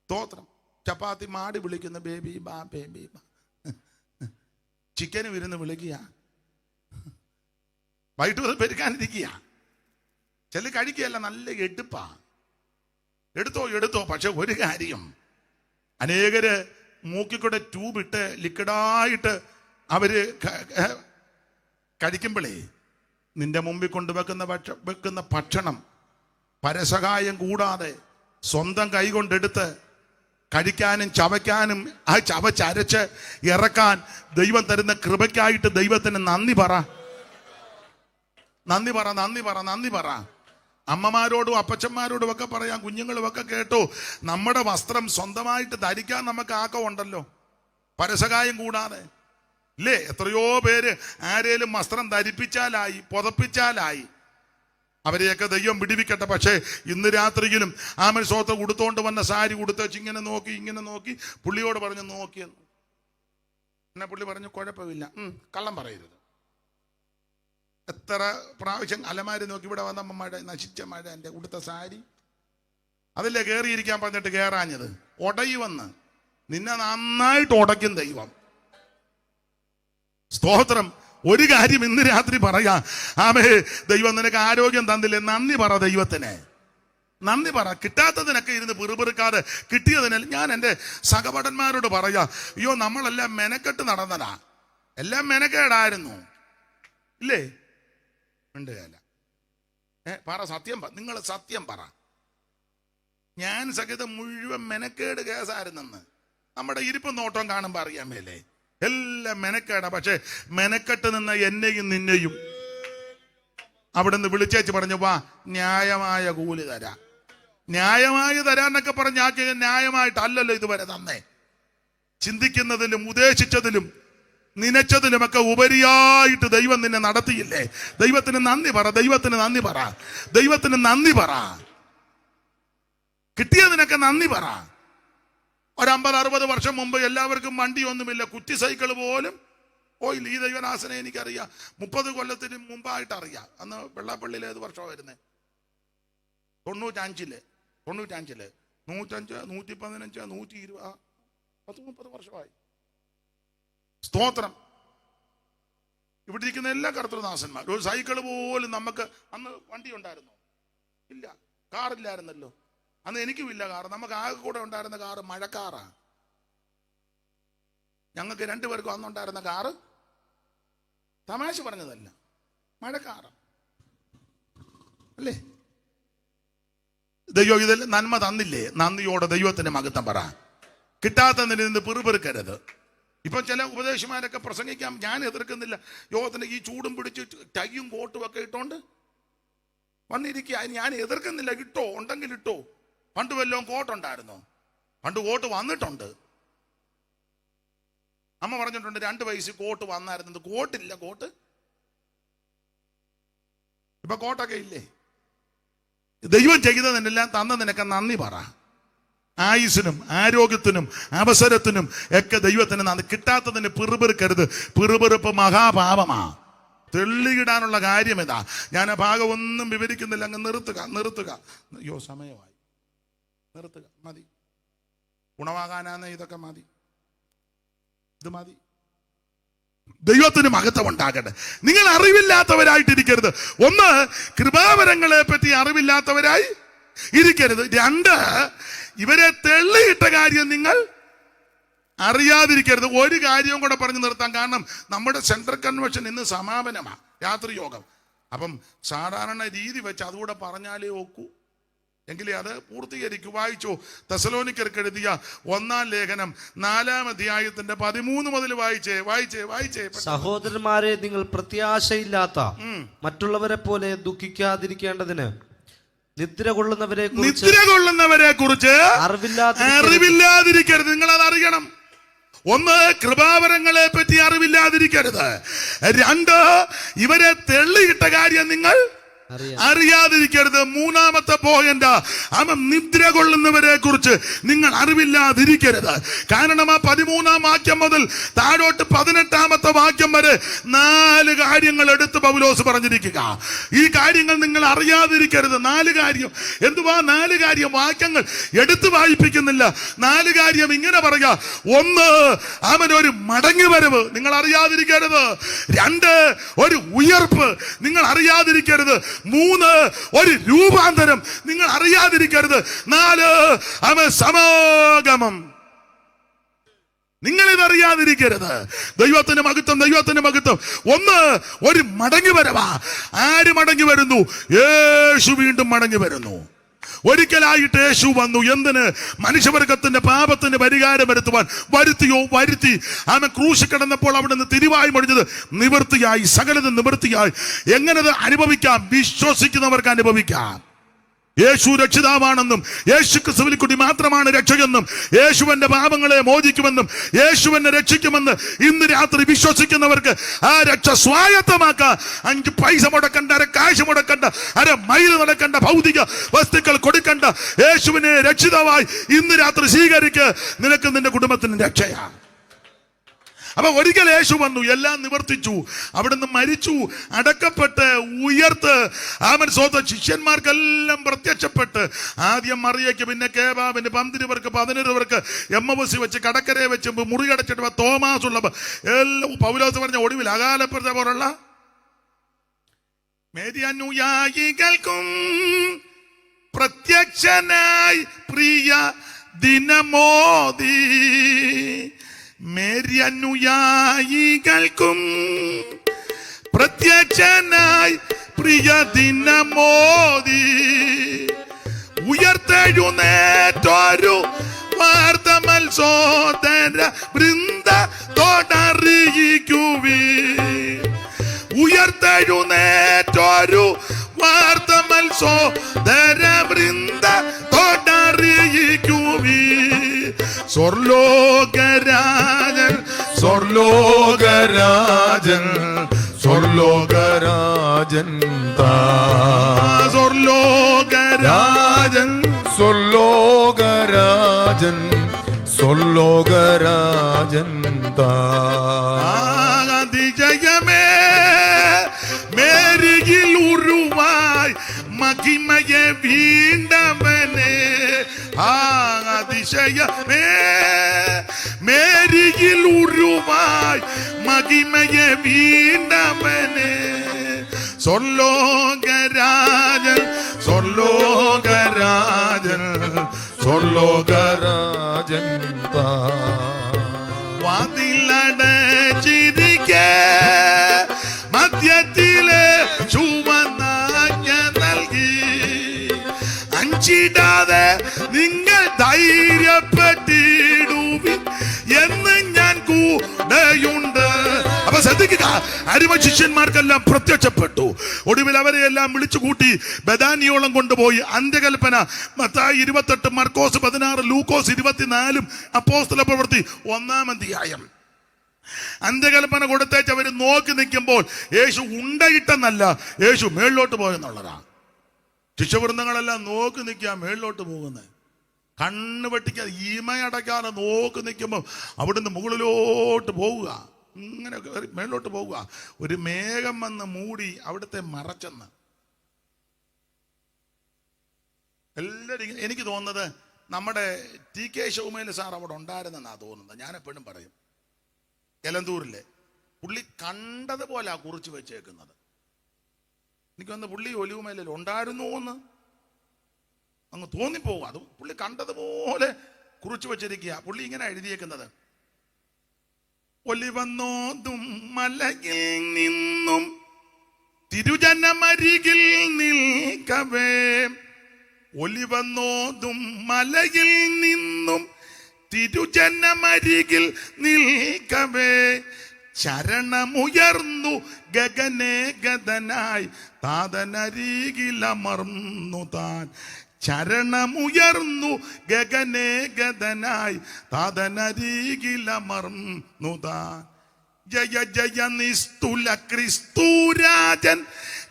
സ്തോത്രം. ചപ്പാത്തി മാടി വിളിക്കുന്ന ബേബി ബാ, ബേബി ബാ. ചിക്കന് വിരുന്ന് വിളിക്കുക, വൈകിട്ട് പെരുക്കാനിരിക്കുക. ചില കഴിക്കുകയല്ല, നല്ല എടുപ്പാ. എടുത്തോ. പക്ഷെ ഒരു കാര്യം, അനേകര് മൂക്കിക്കൂടെ ട്യൂബിട്ട് ലിക്വിഡായിട്ട് അവര് കഴിക്കുമ്പോഴേ നിന്റെ മുമ്പിൽ വെക്കുന്ന ഭക്ഷണം പരസഹായം കൂടാതെ സ്വന്തം കൈകൊണ്ടെടുത്ത് കഴിക്കാനും ചവയ്ക്കാനും ആ ചവച്ചരച്ച് ഇറക്കാൻ ദൈവം തരുന്ന കൃപയ്ക്കായിട്ട് ദൈവത്തിന് നന്ദി പറ. അമ്മമാരോടും അപ്പച്ചന്മാരോടും ഒക്കെ പറയാം, കുഞ്ഞുങ്ങളും ഒക്കെ കേട്ടോ, നമ്മുടെ വസ്ത്രം സ്വന്തമായിട്ട് ധരിക്കാൻ നമുക്ക് ആക്കമുണ്ടല്ലോ, പരസഹായം കൂടാതെ. ഇല്ലേ? എത്രയോ പേര് ആരേലും വസ്ത്രം ധരിപ്പിച്ചാലായി, പുതപ്പിച്ചാലായി. അവരെയൊക്കെ ദൈവം വിടിവിക്കട്ടെ. പക്ഷേ ഇന്ന് രാത്രിയിലും ആമൻ സ്വത്ത് കൊടുത്തോണ്ട് വന്ന സാരി കൊടുത്തേച്ച് ഇങ്ങനെ നോക്കി പുള്ളിയോട് പറഞ്ഞു നോക്കിയെന്ന്. എന്നെ പുള്ളി പറഞ്ഞു കുഴപ്പമില്ല, കള്ളം പറയരുത്. എത്ര പ്രാവശ്യം അലമാരി നോക്കി ഇവിടെ വന്ന മഴ, നശിച്ച മഴ, എൻ്റെ ഉടുത്ത സാരി അതില്ലേ കയറിയിരിക്കാൻ പറഞ്ഞിട്ട് കയറാഞ്ഞത് ഉടയുവന്ന്. നിന്നെ നന്നായിട്ട് ഉടയ്ക്കും ദൈവം. സ്തോത്രം. ഒരു കാര്യം ഇന്ന് രാത്രി പറയാ, ആമേ, ദൈവം നിനക്ക് ആരോഗ്യം തന്നില്ലേ, നന്ദി പറ ദൈവത്തിന്, നന്ദി പറ. കിട്ടാത്തതിനൊക്കെ ഇരുന്ന് പിറുപിറുക്കാതെ കിട്ടിയതിനല്ല. ഞാൻ എൻ്റെ സഹപഠന്മാരോട് പറയാ, അയ്യോ നമ്മളെല്ലാം മെനക്കെട്ട് നടന്നതാ, എല്ലാം മെനക്കേടായിരുന്നു, ഇല്ലേ? മിണ്ടുകയല്ല. പറ, സത്യം നിങ്ങൾ സത്യം പറ. ഞാൻ സഹിതം മുഴുവൻ മെനക്കേട് കേസായിരുന്നെന്ന് നമ്മുടെ ഇരിപ്പും നോട്ടം കാണുമ്പോൾ അറിയാൻ മേലേ. എല്ലാം മെനക്കേടാ. പക്ഷെ മെനക്കെട്ട് നിന്ന എന്നെയും നിന്നെയും അവിടെ നിന്ന് വിളിച്ചേച്ച് പറഞ്ഞു, വാ ന്യായമായ കൂലി തരാം. ന്യായമായി തരാന്നൊക്കെ പറഞ്ഞ് ആക്കി ന്യായമായിട്ടല്ലല്ലോ ഇതുവരെ തന്നേ. ചിന്തിക്കുന്നതിലും ഉദ്ദേശിച്ചതിലും നനച്ചതിലുമൊക്കെ ഉപരിയായിട്ട് ദൈവം നിന്നെ നടത്തിയില്ലേ? ദൈവത്തിന് നന്ദി പറ, ദൈവത്തിന് നന്ദി പറ, ദൈവത്തിന് നന്ദി പറ. കിട്ടിയതിനൊക്കെ നന്ദി പറ. ഒരു 50-60 വർഷം മുമ്പ് എല്ലാവർക്കും വണ്ടിയൊന്നുമില്ല, കുറ്റി സൈക്കിൾ പോലും പോയില്ല. ഈ ദൈവനാസനെ എനിക്കറിയാം, 30 കൊല്ലത്തിന് മുമ്പായിട്ട് അറിയാം. അന്ന് വെള്ളാപ്പള്ളിയിൽ ഏത് വർഷമാണ് വരുന്നത്? 95, 105, 115, 120, 10-30 വർഷമായി. സ്തോത്രം. ഇവിടെ ഇരിക്കുന്ന എല്ലാ കർത്തൃദാസന്മാർ, ഒരു സൈക്കിൾ പോലും നമുക്ക് അന്ന് വണ്ടി ഉണ്ടായിരുന്നോ? ഇല്ല. കാറില്ലായിരുന്നല്ലോ അന്ന്. എനിക്കുമില്ല കാറ്. നമുക്ക് ആകെ കൂടെ ഉണ്ടായിരുന്ന കാറ് മഴക്കാറാ. ഞങ്ങൾക്ക് 2 പേർക്കും അന്നുണ്ടായിരുന്ന കാറ്, തമാശ പറഞ്ഞതല്ല, മഴക്കാറ് അല്ലേ? ദൈവം ഇതെല്ലാം നന്മ തന്നില്ലേ? നന്ദിയോടെ ദൈവത്തിന്റെ മഹത്വം പറ. കിട്ടാത്തതിന് നിന്ന് പിറുപിറുക്കരുത്. ഇപ്പൊ ചില ഉപദേശിമാരൊക്കെ പ്രസംഗിക്കാം, ഞാൻ എതിർക്കുന്നില്ല. യോഗത്തിന് ഈ ചൂടും പിടിച്ച് ടൈയും കോട്ടും ഒക്കെ ഇട്ടോണ്ട് വന്നിരിക്കുക. ഞാൻ എതിർക്കുന്നില്ല, ഇട്ടോ, ഉണ്ടെങ്കിൽ ഇട്ടോ. പണ്ട് വല്ലതും കോട്ടുണ്ടായിരുന്നോ? പണ്ട് കോട്ട് വന്നിട്ടുണ്ട്. അമ്മ പറഞ്ഞിട്ടുണ്ട് 2 വയസ്സിൽ കോട്ട് വന്നായിരുന്നത്. കോട്ടില്ല, കോട്ട് ഇപ്പൊ കോട്ടൊക്കെ ഇല്ലേ? ദൈവം ചെയ്തതിനെല്ലാം തന്നതിനൊക്കെ നന്ദി പറ. ആയുസിനും ആരോഗ്യത്തിനും അവസരത്തിനും ഒക്കെ ദൈവത്തിന് നന്ദി. കിട്ടാത്തതിന് പിറുപിറുക്കരുത്. പിറുപിറുപ്പ് മഹാപാപമാ. തെള്ളിയിടാനുള്ള കാര്യം ഇതാ. ഞാൻ ആ ഭാഗം ഒന്നും വിവരിക്കുന്നില്ല, അങ്ങ് നിർത്തുക. അയ്യോ സമയമായി, നിർത്തുക. മതി. ഗുണമാകാനാന്ന് ഇതൊക്കെ മതി, ഇത് മതി. ദൈവത്തിന് മഹത്വം ഉണ്ടാകട്ടെ. നിങ്ങൾ അറിവില്ലാത്തവരായിട്ടിരിക്കരുത്. 1, കൃപാവരങ്ങളെ പറ്റി അറിവില്ലാത്തവരായി ഇരിക്കരുത്. 2, ഇവരെ തെള്ളിയിട്ട കാര്യം നിങ്ങൾ അറിയാതിരിക്കരുത്. ഒരു കാര്യവും കൂടെ പറഞ്ഞു നിർത്താം. കാരണം നമ്മുടെ സെൻട്രൽ കൺവെൻഷൻ ഇന്ന് സമാപനമാണ്, രാത്രി യോഗം. അപ്പം സാധാരണ രീതി വെച്ച് അതുകൂടെ പറഞ്ഞാലേ ഒക്കൂ, എങ്കിലേ അത് പൂർത്തീകരിക്കൂ. വായിച്ചോ, തെസലോനിക്കർക്ക് എഴുതിയ 1-ാം ലേഖനം 4-ാം അധ്യായത്തിന്റെ 13 മുതൽ വായിച്ചേ. സഹോദരന്മാരെ, നിങ്ങൾ പ്രത്യാശയില്ലാത്ത മറ്റുള്ളവരെ പോലെ ദുഃഖിക്കാതിരിക്കേണ്ടതിന് നിദ്ര കൊള്ളുന്നവരെ കുറിച്ച് അറിവില്ലാതിരിക്കരുത്. നിങ്ങൾ അത് അറിയണം. 1, കൃപാവരങ്ങളെ പറ്റി അറിവില്ലാതിരിക്കരുത്. 2, ഇവരെ തെള്ളിയിട്ട കാര്യം നിങ്ങൾ അറിയാതിരിക്കരുത്. 3-ാമത്തെ പോയിന്റ്, അവൻ നിദ്ര കൊള്ളുന്നവരെ കുറിച്ച് നിങ്ങൾ അറിവില്ലാതിരിക്കരുത്. കാരണം ആ 13-ാം വാക്യം മുതൽ താഴോട്ട് 18-ാമത്തെ വാക്യം വരെ 4 കാര്യങ്ങൾ എടുത്ത് പൗലോസ് പറഞ്ഞിരിക്കുക. ഈ കാര്യങ്ങൾ നിങ്ങൾ അറിയാതിരിക്കരുത്. 4 കാര്യം. എന്തുവാ 4 കാര്യം? വാക്യങ്ങൾ എടുത്തു വായിപ്പിക്കുന്നില്ല. 4 കാര്യം ഇങ്ങനെ പറയാ. 1, അവനൊരു മടങ്ങി വരവ് നിങ്ങൾ അറിയാതിരിക്കരുത്. 2, ഒരു ഉയർപ്പ് നിങ്ങൾ അറിയാതിരിക്കരുത്. 3, ഒരു രൂപാന്തരം നിങ്ങൾ അറിയാതിരിക്കരുത്. 4, അവൻ സമാഗമം നിങ്ങളിതറിയാതിരിക്കരുത്. ദൈവത്തിന് മഹത്വം. 1, ഒരു മടങ്ങി വരവാ. ആര് മടങ്ങി വരുന്നു? യേശു വീണ്ടും മടങ്ങി വരുന്നു. ഒരിക്കലായിട്ട് യേശു വന്നു. എന്തിന്? മനുഷ്യവർഗത്തിന്റെ പാപത്തിന് പരിഹാരം വരുത്തി. അവൻ ക്രൂശിൽ കിടന്നപ്പോൾ അവിടെ നിന്ന് തിരുവായി മൊഴിഞ്ഞത് നിവൃത്തിയായി, സകലതും നിവൃത്തിയായി. എങ്ങനെ അനുഭവിക്കാം? വിശ്വസിക്കുന്നവർക്ക് അനുഭവിക്കാം. യേശു രക്ഷിതാവാണെന്നും യേശു ക്രിസ്തുവിൽ കൂടി മാത്രമാണ് രക്ഷയെന്നും യേശുവിന്റെ പാപങ്ങളെ മോചിക്കുമെന്നും യേശുവിനെ രക്ഷിക്കുമെന്ന് ഇന്ന് രാത്രി വിശ്വസിക്കുന്നവർക്ക് ആ രക്ഷ സ്വായത്തമാക്കാൻ 5 പൈസ മുടക്കണ്ട, അര കാശ് മുടക്കണ്ട, അര മൈൽ നടക്കണ്ട, ഭൗതിക വസ്തുക്കൾ കൊടുക്കണ്ട. യേശുവിനെ രക്ഷിതാവായി ഇന്ന് രാത്രി സ്വീകരിക്ക്. നിനക്ക് നിന്റെ കുടുംബത്തിന് രക്ഷയാണ്. അപ്പൊ ഒരിക്കൽ യേശു വന്നു, എല്ലാം നിവർത്തിച്ചു, അവിടുന്ന് മരിച്ചു, അടക്കപ്പെട്ട് ഉയർത്ത് അവൻ സ്വന്തം ശിഷ്യന്മാർക്കെല്ലാം പ്രത്യക്ഷപ്പെട്ട് ആദ്യം മറിയയ്ക്ക്, പിന്നെ കേബാബിന്, 11 പേർക്ക് എമ്മബസി വെച്ച് കടക്കരയെ വെച്ച് മുറികടച്ചിട്ട് തോമാസ് ഉള്ള എല്ലാം പൗലോസ് പറഞ്ഞ ഒടുവിൽ അകാലപ്പെടുത്ത പോലുള്ള മേരിയനുയായികൾക്കും പ്രത്യക്ഷനായി പ്രിയ ദിനമോദി. മേരിയനുയായികൾക്കും പ്രത്യക്ഷനായി പ്രിയ ദിനമോദി. ഉയർത്തെഴുന്നേറ്റൊരു വാർത്ത മത്സോദര വൃന്ദത്തോടറിയിക്കുവി. ഉയർത്തെഴുന്നേറ്റൊരു വാർത്ത മത്സോദര വൃന്ദത്തോടറിയിക്കുവി. സ്വർലോകരാജൻ, സ്വർലോകരാജൻ, സ്വർലോകരാജൻ, സ്വർലോകരാജൻ, സ്വർലോകരാജൻ, സ്വർലോകരാജൻ അതിജയമേ മേരിയിൽ ഉരുവായി മഹിമയെ വീണ്ടവനെ. അതിശയമേ മേരിയിൽ ഉരുവായി മഹിമയെ വീണ്ടവനെ. സ്വർലോകരാജൻ, സ്വർലോകരാജൻ, സ്വർലോകരാജൻ വാതിലടച്ചിരിക്കെ മധ്യത്തിലെ ചുവന്നാഞ്ഞ നൽകി. അഞ്ചിടാതെ നിങ്ങൾ ധൈര്യപ്പെട്ടിടുവിൻ എന്ന് ഞാൻ കൂടെയുണ്ട്. അപ്പൊ ശ്രദ്ധിക്കുക, അരിമ ശിഷ്യന്മാർക്കെല്ലാം പ്രത്യക്ഷപ്പെട്ടു. ഒടുവിൽ അവരെയെല്ലാം വിളിച്ചു കൂട്ടി ബദാനിയോളം കൊണ്ടുപോയി. അന്ത്യകൽപ്പന മത്തായി 28, മർക്കോസ് 16, ലൂക്കോസ് 24, അപ്പോസ്തല പ്രവൃത്തി 1-ാം അധ്യായം. അന്ത്യകൽപ്പന കൊടുത്തേച്ച് അവർ നോക്കി നിൽക്കുമ്പോൾ യേശു ഉണ്ടയിട്ടെന്നല്ല, യേശു മേളിലോട്ട് പോയെന്നുള്ളതാണ്. ശിഷ്യവൃന്ദങ്ങളെല്ലാം നോക്കി നിൽക്കുക, മേളിലോട്ട് പോകുന്നത്. കണ്ണ് വെട്ടിക്കാതെ ഈമയടക്കാതെ നോക്കി നിൽക്കുമ്പോൾ അവിടുന്ന് മുകളിലോട്ട് പോവുക, ഇങ്ങനെ മേളിലോട്ട് പോവുക. ഒരു മേഘം വന്ന് മൂടി അവിടുത്തെ മറച്ചെന്ന്. എല്ലാവരും എനിക്ക് തോന്നുന്നത് നമ്മുടെ TK ശൗമേൽ സാർ അവിടെ ഉണ്ടായിരുന്നെന്നാ തോന്നുന്നത്. ഞാൻ എപ്പോഴും പറയും, എലന്തൂരിലെ പുള്ളി കണ്ടതുപോലെ കുറിച്ച് വെച്ചേക്കുന്നത്. എനിക്കൊന്ന് പുള്ളി ഒലിവുമേലിൽ ഉണ്ടായിരുന്നു എന്ന് അങ്ങ് തോന്നിപ്പോവുക. അത് പുള്ളി കണ്ടതുപോലെ കുറിച്ച് വെച്ചിരിക്കുക. പുള്ളി ഇങ്ങനെ എഴുതിയേക്കുന്നത്, ഒലിവന്നോതും മലയിൽ നിന്നും തിരുജനമരികിൽ നിൽക്കവേ. ഒലിവന്നോതും മലയിൽ നിന്നും തിരുജനമരികിൽ നിൽക്കവേ. ചരണമുയർന്നു ഗഗനേ ഗതനായി താതനരികിലമർന്നു താൻ. ചരണമുയർന്നു ഗഗനേ ഗതനായി താതനരികിലമർന്നു താൻ. ജയ ജയ നിസ്തുല ക്രിസ്തുരാജൻ,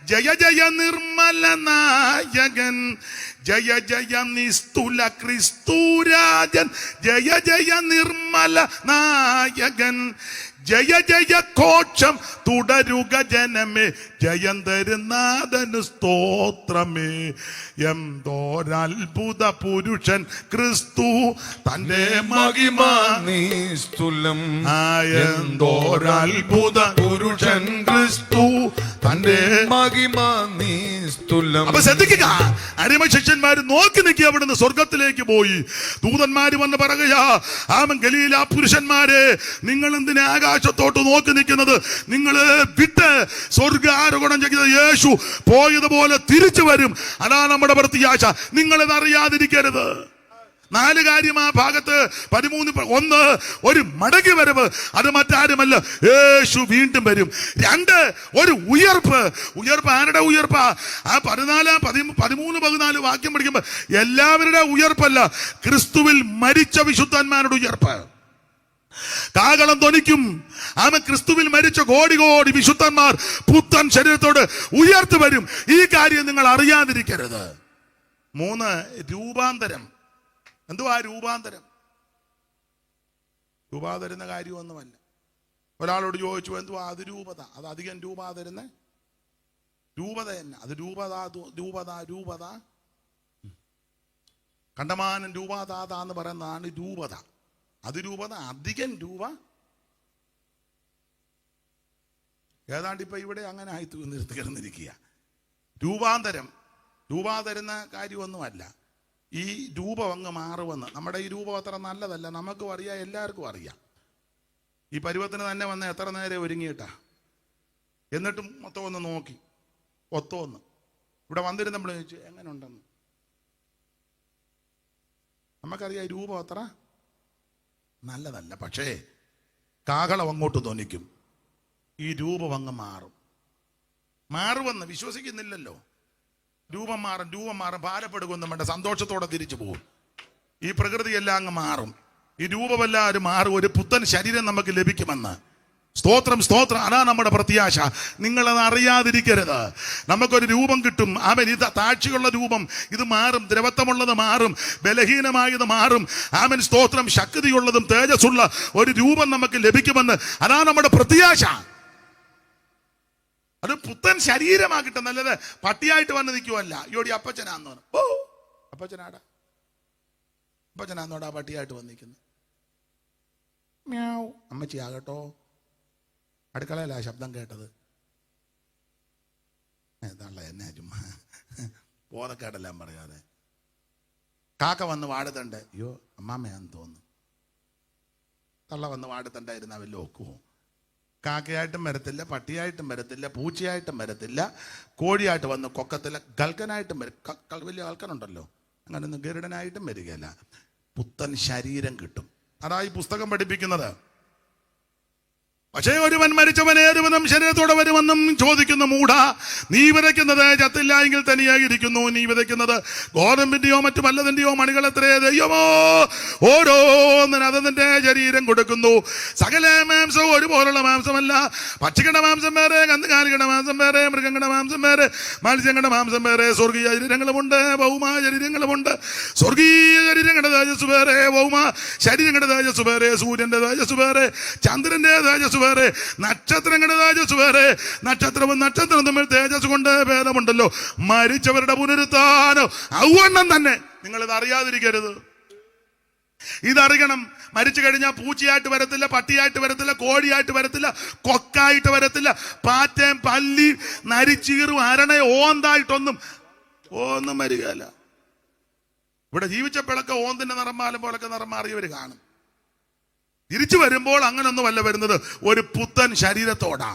ജയ ജയ നിർമ്മല നായകൻ. ജയ ജയ നിസ്തുല ക്രിസ്തുരാജൻ, ജയ ജയ നിർമ്മല നായകൻ. ജയ ജയ കോശം തുടരുക ജനമേ, ജയം തരുന്നാഥന് സ്തോത്രമേ. എന്തോരത്ഭുത പുരുഷൻ ക്രിസ്തു, തന്റെ മഹിമ നിസ്തുലം. എന്തോരത്ഭുത പുരുഷൻ ക്രിസ്തു, തന്റെ മഹിമ നിസ്തുലം. അപ്പൊ ശ്രദ്ധിക്കുക, അരിമ ശിഷ്യന്മാര് നോക്കി നിൽക്കി അവിടുന്ന് സ്വർഗത്തിലേക്ക് പോയി. ദൂതന്മാര് വന്ന് പറയുകയാ, ആമൻ ഗലീല പുരുഷന്മാരെ, നിങ്ങൾ എന്തിനാ ആകാശത്തോട്ട് നോക്കി നിൽക്കുന്നത്? നിങ്ങള് വിട്ട് സ്വർഗാരോഹണം ചെയ്ത യേശു പോയതുപോലെ തിരിച്ചു വരും. അതാ നമ്മുടെ പ്രത്യാശ. നിങ്ങളിത് അറിയാതിരിക്കരുത്. 4 കാര്യം ആ ഭാഗത്ത് 13. 1, ഒരു മടങ്ങി വരവ്, അത് മറ്റാരുമല്ല, യേശു വീണ്ടും വരും. 2, ഒരു ഉയർപ്പ്. ആരുടെ ഉയർപ്പാ? ആ 13, 14 വാക്യം പഠിക്കുമ്പോ എല്ലാവരുടെ ഉയർപ്പല്ല, ക്രിസ്തുവിൽ മരിച്ച വിശുദ്ധന്മാരുടെ ഉയർപ്പ്. കാഹളം ധ്വനിക്കും. ക്രിസ്തുവിൽ മരിച്ച കോടി വിശുദ്ധന്മാർ പുത്തൻ ശരീരത്തോട് ഉയർത്തു വരും. ഈ കാര്യം നിങ്ങൾ അറിയാതിരിക്കരുത്. 3, രൂപാന്തരം. എന്തുവാ രൂപാന്തരം? രൂപ തരുന്ന കാര്യമൊന്നുമല്ല. ഒരാളോട് ചോദിച്ചു, എന്തുവാ അത്? രൂപത. അത് അധികം രൂപ തരുന്ന രൂപത തന്നെ. അത് രൂപത കണ്ടമാനം രൂപദാത എന്ന് പറയുന്നതാണ് രൂപത. അത് രൂപത, അധികം രൂപ. ഏതാണ്ട് ഇപ്പൊ ഇവിടെ അങ്ങനെ ആയി തീർന്നിരിക്കുക. രൂപാന്തരം. രൂപ തരുന്ന കാര്യമൊന്നുമല്ല. ഈ രൂപം അങ്ങ് മാറുമെന്ന്. നമ്മുടെ ഈ രൂപം അത്ര നല്ലതല്ല, നമുക്കും അറിയാം, എല്ലാവർക്കും അറിയാം. ഈ പരുവത്തിന് തന്നെ വന്ന് എത്ര നേരം ഒരുങ്ങിയിട്ടാ, എന്നിട്ടും മൊത്തം ഒന്ന് നോക്കി, ഒത്തൊന്ന് ഇവിടെ വന്നിരുന്ന് നമ്മൾ ചോദിച്ചു എങ്ങനെ ഉണ്ടെന്ന്. നമുക്കറിയാം രൂപം അത്ര നല്ലതല്ല. പക്ഷേ കാഹളം അങ്ങോട്ട് ധ്വനിക്കും, ഈ രൂപം അങ്ങ് മാറുമെന്ന് വിശ്വസിക്കുന്നില്ലല്ലോ. രൂപം മാറും. ഭാരപ്പെടുകൊന്നും വേണ്ട, സന്തോഷത്തോടെ തിരിച്ചു പോകും. ഈ പ്രകൃതിയെല്ലാം അങ്ങ് മാറും. ഈ രൂപമെല്ലാവരും മാറും. ഒരു പുത്തൻ ശരീരം നമുക്ക് ലഭിക്കുമെന്ന്. സ്തോത്രം. അതാണ് നമ്മുടെ പ്രത്യാശ. നിങ്ങളത് അറിയാതിരിക്കരുത്. നമുക്കൊരു രൂപം കിട്ടും. ഇത് താഴ്ചയുള്ള രൂപം, ഇത് മാറും. ദ്രവത്വമുള്ളത് മാറും, ബലഹീനമായത് മാറും. സ്തോത്രം. ശക്തിയുള്ളതും തേജസ്സുള്ള ഒരു രൂപം നമുക്ക് ലഭിക്കുമെന്ന്. അതാണ് നമ്മുടെ പ്രത്യാശ. അത് പുത്തൻ ശരീരമാക്കിട്ടെ. നല്ലത് പട്ടിയായിട്ട് വന്ന് നിൽക്കുമല്ല. ഇയോടി അപ്പച്ചനാന്ന് പറഞ്ഞു. ഓ അപ്പച്ചനാന്നോടാ പട്ടിയായിട്ട് വന്നിരിക്കുന്നത്. മ്യാവ്. അമ്മച്ചിയാകട്ടോ. അടുക്കളയിലാ ശബ്ദം കേട്ടത്. എന്നെ ചുമ്മാ ബോധക്കേടെല്ലാം പറയാതെ. കാക്ക വന്ന് വാടുത്തണ്ട്. അയ്യോ അമ്മാമ്മയാന്ന് തോന്നുന്നു. തള്ള വന്ന് വാടുത്തണ്ടായിരുന്ന വല്ല ഒക്കുമോ? കാക്കയായിട്ടും വരത്തില്ല, പട്ടിയായിട്ടും വരത്തില്ല, പൂച്ചയായിട്ടും വരത്തില്ല, കോഴിയായിട്ട് വന്ന് കൊക്കത്തില്ല, ഗൽക്കനായിട്ടും വലിയ ആൾക്കാരുണ്ടല്ലോ, അങ്ങനൊന്നും ഗരുഡനായിട്ടും വരികയല്ല. പുത്തൻ ശരീരം കിട്ടും. അതാ ഈ പുസ്തകം പഠിപ്പിക്കുന്നത്. പക്ഷേ ഒരുവൻ മരിച്ചവൻ ഏതുവിധം ശരീരത്തോടെ വരുമെന്നും ചോദിക്കുന്നു. മൂഢ, നീ വിതയ്ക്കുന്നത് ചത്തില്ല എങ്കിൽ തനിയായിരിക്കുന്നു. നീ വിതയ്ക്കുന്നത് ഗോതമ്പിന്റെയോ മറ്റു വല്ലതിന്റെയോ മണികളെത്രേ. ദൈവമോ ഓരോന്നിന് അതിന്റെ ശരീരം കൊടുക്കുന്നു. സകല മാംസവും ഒരുപോലുള്ള മാംസമല്ല. പക്ഷികളുടെ മാംസം വേറെ, കന്നുകാലികളുടെ മാംസം വേറെ, മൃഗങ്ങളുടെ മാംസം വേറെ, മത്സ്യങ്ങളുടെ മാംസം വേറെ. സ്വർഗീയ ശരീരങ്ങളുമുണ്ട്, ഭൗമ ശരീരങ്ങളുമുണ്ട്. സ്വർഗീയ ശരീരങ്ങളുടെ തേജസ് വേറെ, ഭൗമ ശരീരങ്ങളുടെ തേജസ് വേറെ. സൂര്യന്റെ തേജസ് വേറെ, ചന്ദ്രന്റെ തേജസ് വേറെ, നക്ഷത്രങ്ങളുടെ തേജസ് വേറെ. നക്ഷത്രവും നക്ഷത്രം തമ്മിൽ തേജസ് കൊണ്ട് ഭേദമുണ്ടല്ലോ. മരിച്ചവരുടെ പുനരുത്ഥാനം ഔവണ്ണം തന്നെ. നിങ്ങളിത് അറിയാതിരിക്കരുത്. ഇതറിയണം. മരിച്ചു കഴിഞ്ഞാൽ പൂച്ചയായിട്ട് വരത്തില്ല, പട്ടിയായിട്ട് വരത്തില്ല, കോഴിയായിട്ട് വരത്തില്ല, കൊക്കായിട്ട് വരത്തില്ല, പാറ്റയും പല്ലി നരിച്ചീറും അരണയും ഓന്തായിട്ടൊന്നും വരികയല്ല. ഇവിടെ ജീവിച്ചപ്പോഴൊക്കെ ഓന്തിന്റെ നിറം മാലും പോലൊക്കെ നിറം മാറിയവർ കാണും. തിരിച്ചു വരുമ്പോൾ അങ്ങനൊന്നുമല്ല വരുന്നത്, ഒരു പുത്തൻ ശരീരത്തോടാ.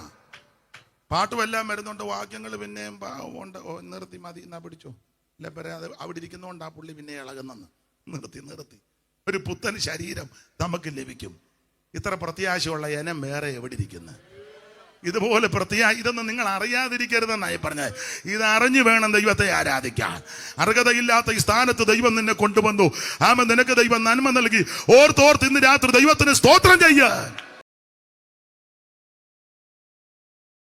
പാട്ടുമെല്ലാം വരുന്നുണ്ട്, വാക്യങ്ങൾ പിന്നെയും നിർത്തി മതി എന്നാ പിടിച്ചോ. അല്ല പറയാതെ അവിടെ ഇരിക്കുന്നോണ്ടാ പുള്ളി പിന്നെ ഇളകുന്നെന്ന്. നിർത്തി. ഒരു പുത്തൻ ശരീരം നമുക്ക് ലഭിക്കും. ഇത്ര പ്രത്യാശയുള്ള ഇനം വേറെ എവിടെ ഇരിക്കുന്നു? ഇതുപോലെ ഇതൊന്നും നിങ്ങൾ അറിയാതിരിക്കരുതെന്നായി പറഞ്ഞത്. ഇത് അറിഞ്ഞു വേണം ദൈവത്തെ ആരാധിക്കാൻ. അർഹതയില്ലാത്ത ഈ സ്ഥാനത്ത് ദൈവം നിന്നെ കൊണ്ടുവന്നു. നിനക്ക് ദൈവം നന്മ നൽകി. ഓർത്തോർത്ത് ഇന്ന് രാത്രി ദൈവത്തിന് സ്തോത്രം ചെയ്യുക.